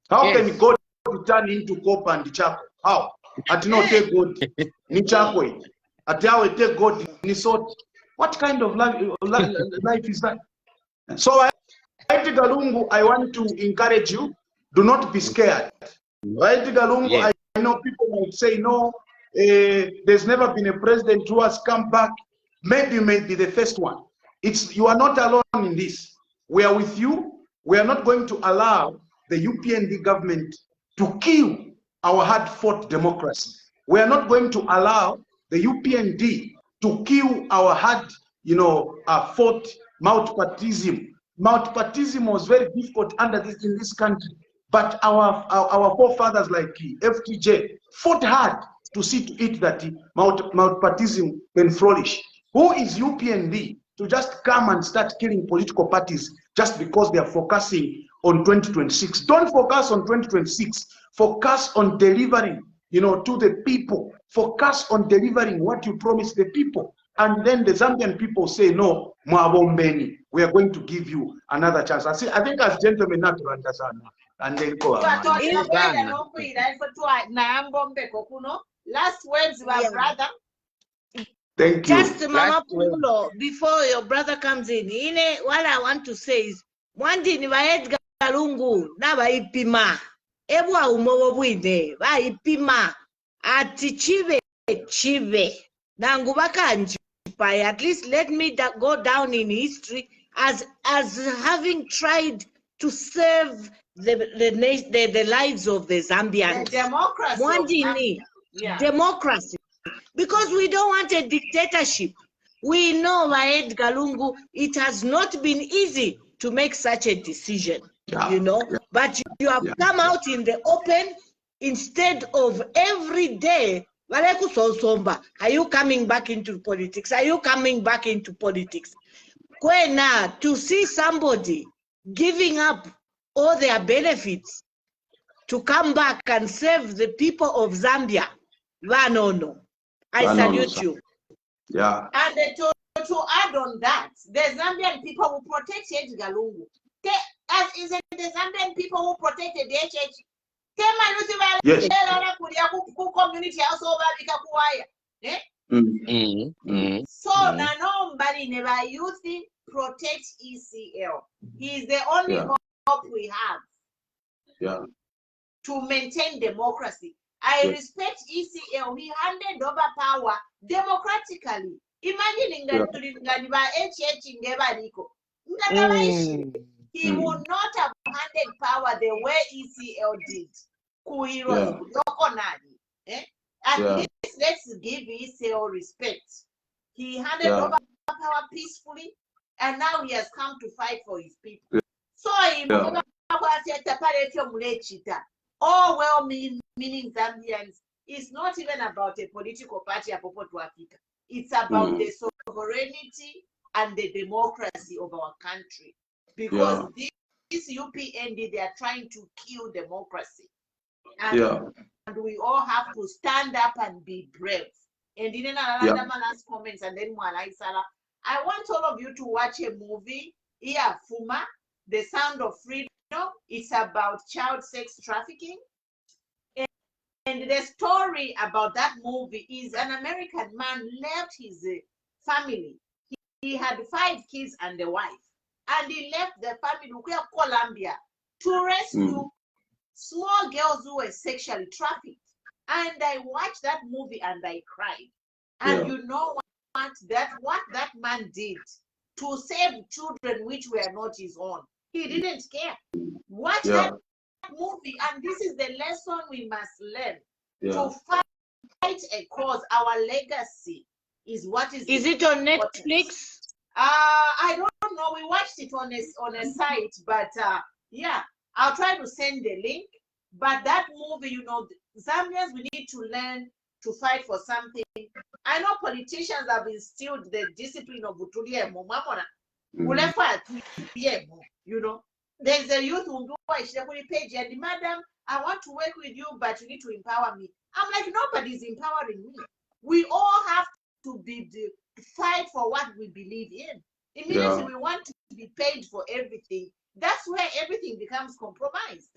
How can God turn into copper and charcoal? How? At no take God ni charcoal. At how take God ni salt. What kind of life is that? So Right Galungu, I want to encourage you, do not be scared. Right Galungu, yes. I know people might say, no, there's never been a president who has come back. Maybe you may be the first one. You are not alone in this. We are with you. We are not going to allow the UPND government to kill our hard-fought democracy. We are not going to allow the UPND to kill our hard-fought multipartyism. Multipartyism was very difficult in this country, but our forefathers like FTJ fought hard to see to it that multipartyism can flourish. Who is UPND to just come and start killing political parties just because they are focusing on 2026? Don't focus on 2026. Focus on delivering, to the people. Focus on delivering what you promised the people. And then the Zambian people say, no, Mwabombeni, we are going to give you another chance. I think as gentlemen, not to understand. And then go on. Last words, my brother. Thank you. Just Mama Pulo, before your brother comes in, what I want to say is, one thing, Edgar Lungu, Naba Ipima, Ewa Umowo Wide, Ipima, Atichive, Chive, Nangubaka. At least let me go down in history as having tried to serve the lives of the Zambians. The democracy. Democracy. Because we don't want a dictatorship. We know, Waed Galungu, it has not been easy to make such a decision, but you have come out in the open instead of every day. Are you coming back into politics? Are you coming back into politics? Kwena, to see somebody giving up all their benefits to come back and save the people of Zambia, no. I salute you. Yeah. And to add on that, the Zambian people who protected Galungu, as is it the Zambian people who protected the HH. Yes. Community also So nobody never used to protect ECL. He is the only hope we have to maintain democracy. I respect ECL. He handed over power democratically. Imagine he would not have handed power the way ECL did. At least let's give ECL respect. He handed over power peacefully, and now he has come to fight for his people. So all well-meaning Zambians, it's not even about a political party. It's about the sovereignty and the democracy of our country. Because this UPND, they are trying to kill democracy. And we all have to stand up and be brave. And in another last comments, and then I want all of you to watch a movie, Fuma, The Sound of Freedom. It's about child sex trafficking. And the story about that movie is an American man left his family. He had 5 kids and a wife. And he left the family to Colombia to rescue small girls who were sexually trafficked. And I watched that movie and I cried. And you know what that man did to save children which were not his own. He didn't care. Watch that movie, and this is the lesson we must learn. To fight a cause, our legacy is what is. Is it on Netflix? I don't know. We watched it on a site, but yeah, I'll try to send the link. But that movie, you know, Zambians, we need to learn to fight for something. I know politicians have instilled the discipline of Utuliemo. You know, there's a youth who do page and madam, I want to work with you, but you need to empower me. I'm like, nobody's empowering me. We all have to fight for what we believe in. Immediately we want to be paid for everything. That's where everything becomes compromised.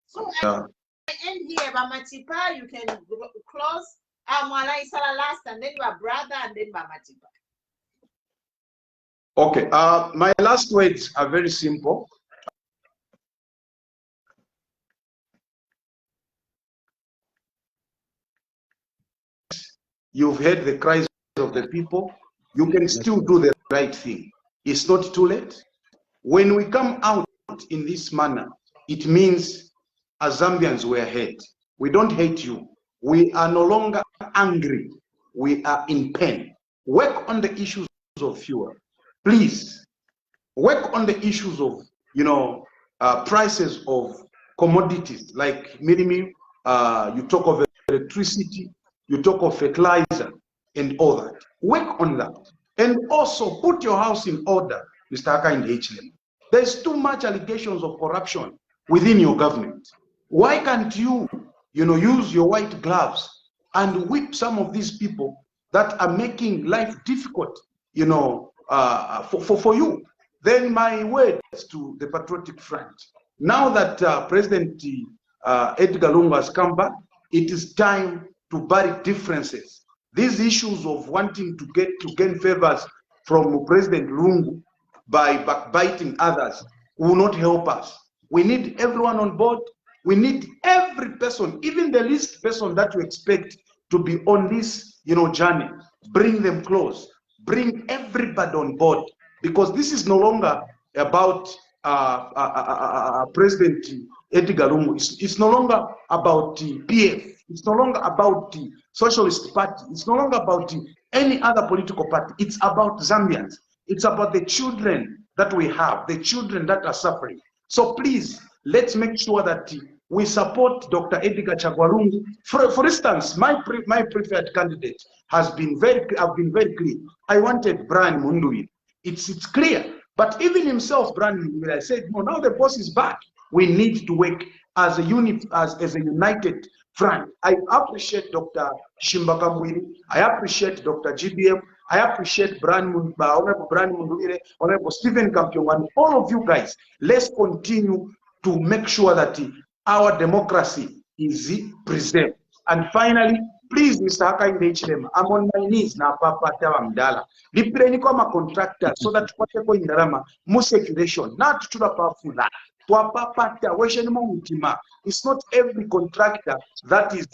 So I end here, Bamatipa, you can close. Amwala Isala last, and then your brother, and then Bamatipa. Okay, my last words are very simple. You've heard the cries of the people. You can still do the right thing. It's not too late. When we come out in this manner, it means as Zambians we are hate. We don't hate you. We are no longer angry. We are in pain. Work on the issues of fuel. Please, work on the issues of, you know, prices of commodities like minimum. You talk of electricity, you talk of fertilizer and all that. Work on that. And also put your house in order, Mr. Haka in HLM. There's too much allegations of corruption within your government. Why can't you, you know, use your white gloves and whip some of these people that are making life difficult, you know, for you? Then my words to the Patriotic Front. Now that President Edgar Lungu has come back, it is time to bury differences. These issues of wanting to gain favors from President Lungu by backbiting others will not help us. We need everyone on board. We need every person, even the least person that you expect to be on this, you know, journey. Bring them close. Bring everybody on board, because this is no longer about President Edgar Lungu. It's no longer about the PF. It's no longer about the Socialist Party. It's no longer about any other political party. It's about Zambians. It's about the children that we have, the children that are suffering. So please, let's make sure that we support Dr. Edgar Chagwa Lungu. For instance, my preferred candidate has been very clear. I wanted Brian Mundui. It's clear. But even himself, Brian Mundui, I said, no, now the boss is back. We need to work as a unit, as a united front. I appreciate Dr. Shimbakamwiri. I appreciate Dr. GBM. I appreciate Honorable Brian Mundui, Honorable Stephen Kampion, and all of you guys. Let's continue to make sure that our democracy is preserved. And finally, please, Mr. Haka in the HLM, I'm on my knees now, Papa Tawamdala. Lipireni kwa contractor so that what you're going to more circulation, not to the powerful. It's not every contractor that is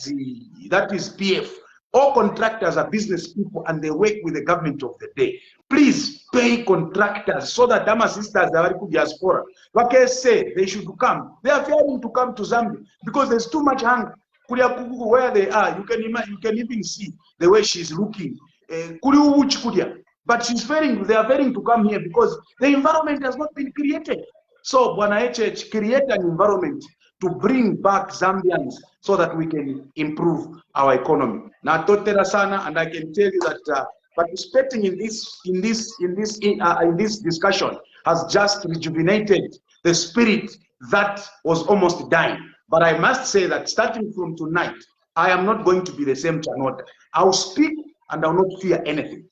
PF. All contractors are business people and they work with the government of the day. Please pay contractors so that Dama sisters that are diaspora, what say they should come. They are failing to come to Zambia because there's too much hunger. Where they are, you can even see the way she's looking. But she's failing. They are failing to come here because the environment has not been created. So, Bwana HH, create an environment to bring back Zambians so that we can improve our economy. Now, Totera Sana, and I can tell you that participating in this discussion has just rejuvenated the spirit that was almost dying. But I must say that starting from tonight, I am not going to be the same Chanota. I'll speak and I'll not fear anything.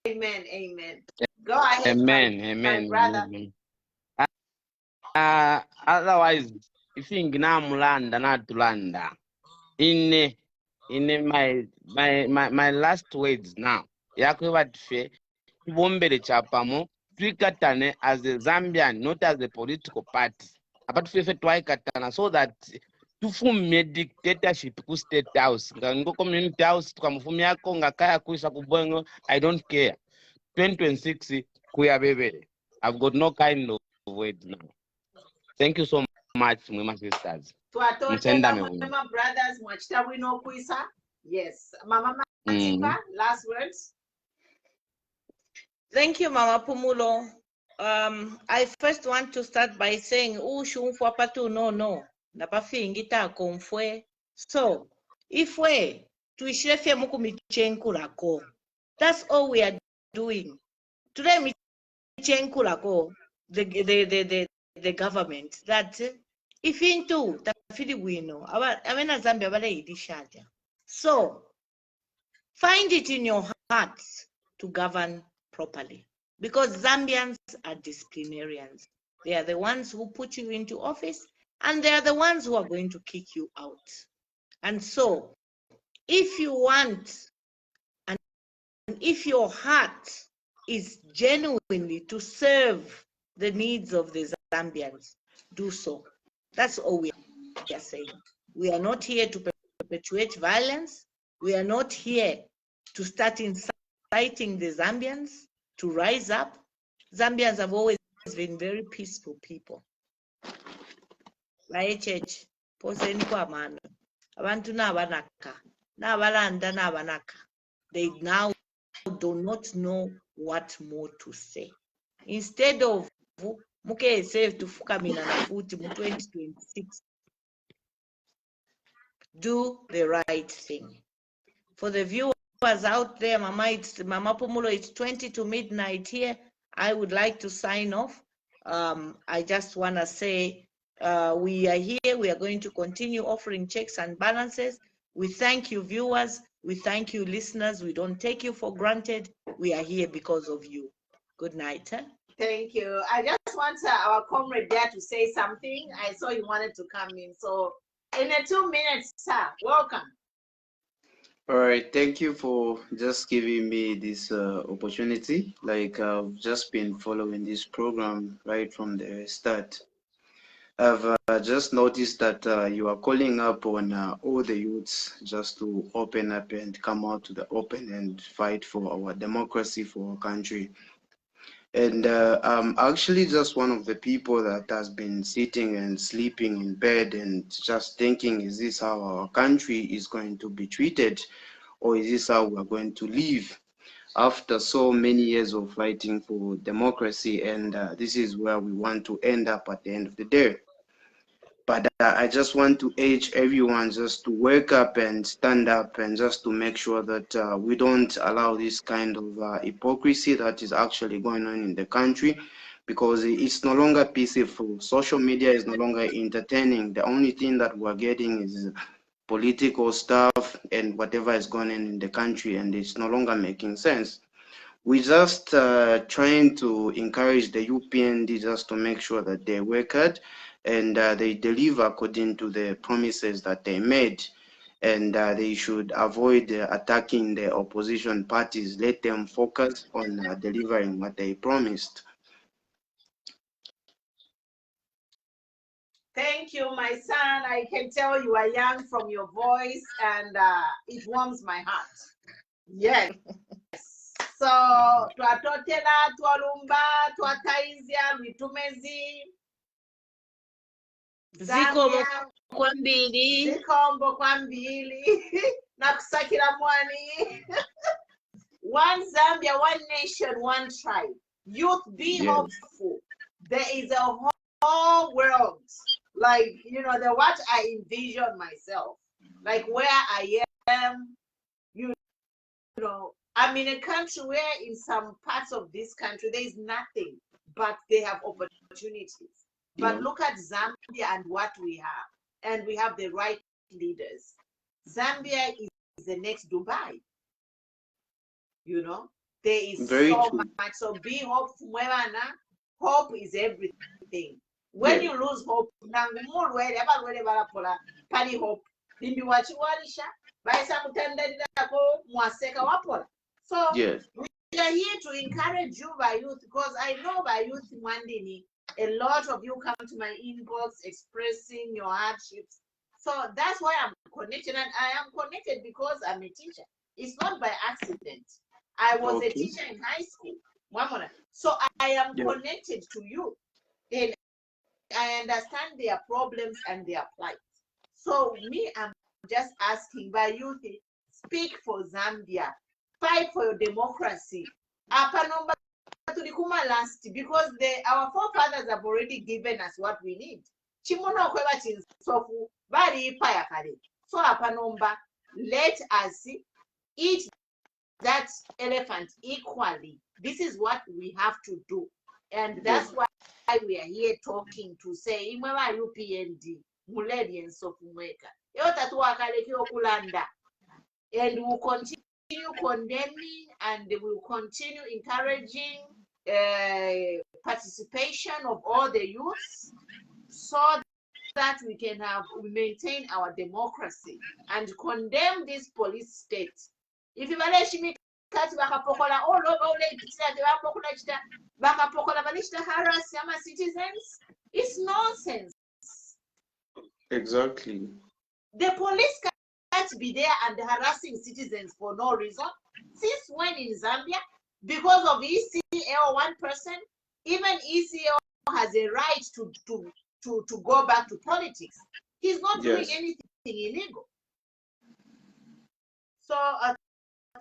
Amen, amen. Go ahead. Amen, my brother. Otherwise, if you mulanda not tulanda. In my last words now, yakwebatfe ibombele chapamo twikatane as a Zambian, not as a political party. But twaikatana so that tufume dictatorship ku state house ngo community house tukamufumi yako ngakaya kuisa kubongo. I don't care. 2026 kuya bebele. I've got no kind of words now. Thank you so much, my sisters. Twatotela Msendame uno. Mwema brothers mwachita wino kuisa. Yes. Mama Matimba, last words. Thank you, Mama Pumulo. I first want to start by saying, shumfwa patu no. Napafingita komfwe. So, if we tuishefye muku michenkulako, that's all we are doing. Today michenkulako, the government, that if into tafili wino, amena Zambia bale idishaja. So, find it in your heart to govern properly, because Zambians are disciplinarians. They are the ones who put you into office, and they are the ones who are going to kick you out. And so, if you want, and if your heart is genuinely to serve the needs of the Zambians, do so. That's all we are saying. We are not here to perpetuate violence. We are not here to start inciting the Zambians to rise up. Zambians have always been very peaceful people. Church, they now do not know what more to say. Instead of muke save to fukamina na futi mu 2026, do the right thing. For the viewers out there, Mama Pumulo, it's 20 to midnight here. I would like to sign off. I just want to say we are here. We are going to continue offering checks and balances. We thank you, viewers. We thank you, listeners. We don't take you for granted. We are here because of you. Good night. Thank you. I just want our comrade there to say something. I saw he wanted to come in. So in 2 minutes, sir, welcome. All right, thank you for just giving me this opportunity. Like I've just been following this program right from the start. I've just noticed that you are calling up on all the youths just to open up and come out to the open and fight for our democracy, for our country. And I'm actually just one of the people that has been sitting and sleeping in bed and just thinking, is this how our country is going to be treated? Or is this how we're going to live after so many years of fighting for democracy? And this is where we want to end up at the end of the day. But I just want to urge everyone just to wake up and stand up and just to make sure that we don't allow this kind of hypocrisy that is actually going on in the country, because it's no longer peaceful. Social media is no longer entertaining. The only thing that we're getting is political stuff and whatever is going on in the country, and it's no longer making sense. We just trying to encourage the UPND just to make sure that they work hard and they deliver according to the promises that they made, and they should avoid attacking the opposition parties. Let them focus on delivering what they promised. Thank you, my son. I can tell you are young from your voice, and it warms my heart. Yes. So, twatotela, twalumba, twataizia, mitumezi. Zikomo kwambili. Zikombo kwambili. Nakusakira mwani. One Zambia, one nation, one tribe. Youth, be hopeful. There is a whole world. Like, you know, the what I envision myself. Like where I am, you know, I'm in a country where in some parts of this country, there is nothing, but they have opportunities. But look at Zambia and what we have. And we have the right leaders. Zambia is the next Dubai. You know, there is so much. So be hopeful. Hope is everything. When you lose hope, so we are here to encourage you by youth, because I know by youth Mwandini, a lot of you come to my inbox expressing your hardships. So that's why I'm connected, and I am connected because I'm a teacher. It's not by accident. I was a teacher in high school. So I am connected to you. And I understand their problems and their plight. So me, I'm just asking by youth, speak for Zambia, fight for your democracy. Apa nomba tulikuma last because our forefathers have already given us what we need. Chimono kweba chinsofu bali paya kale. So apa nomba, let us eat that elephant equally. This is what we have to do. And that's why we are here talking to say, imweba UPND, muledi and sofumweka. And we'll continue condemning and we'll continue encouraging participation of all the youths so that we can maintain our democracy and condemn this police state. If you bakapokola all over harass citizens, it's nonsense. Exactly. The police can't be there and harassing citizens for no reason. Since when in Zambia? Because of ECL, one person, even ECL has a right to go back to politics. He's not doing anything illegal. So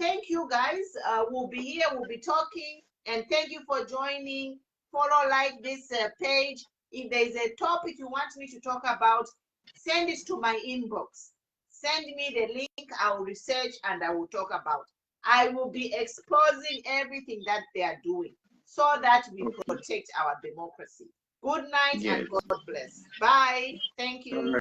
thank you guys. We'll be here, we'll be talking, and thank you for joining. Follow, like this page. If there's a topic you want me to talk about, send it to my inbox. Send me the link, I will research and I will talk about. I will be exposing everything that they are doing so that we protect our democracy. Good night and God bless. Bye. Thank you.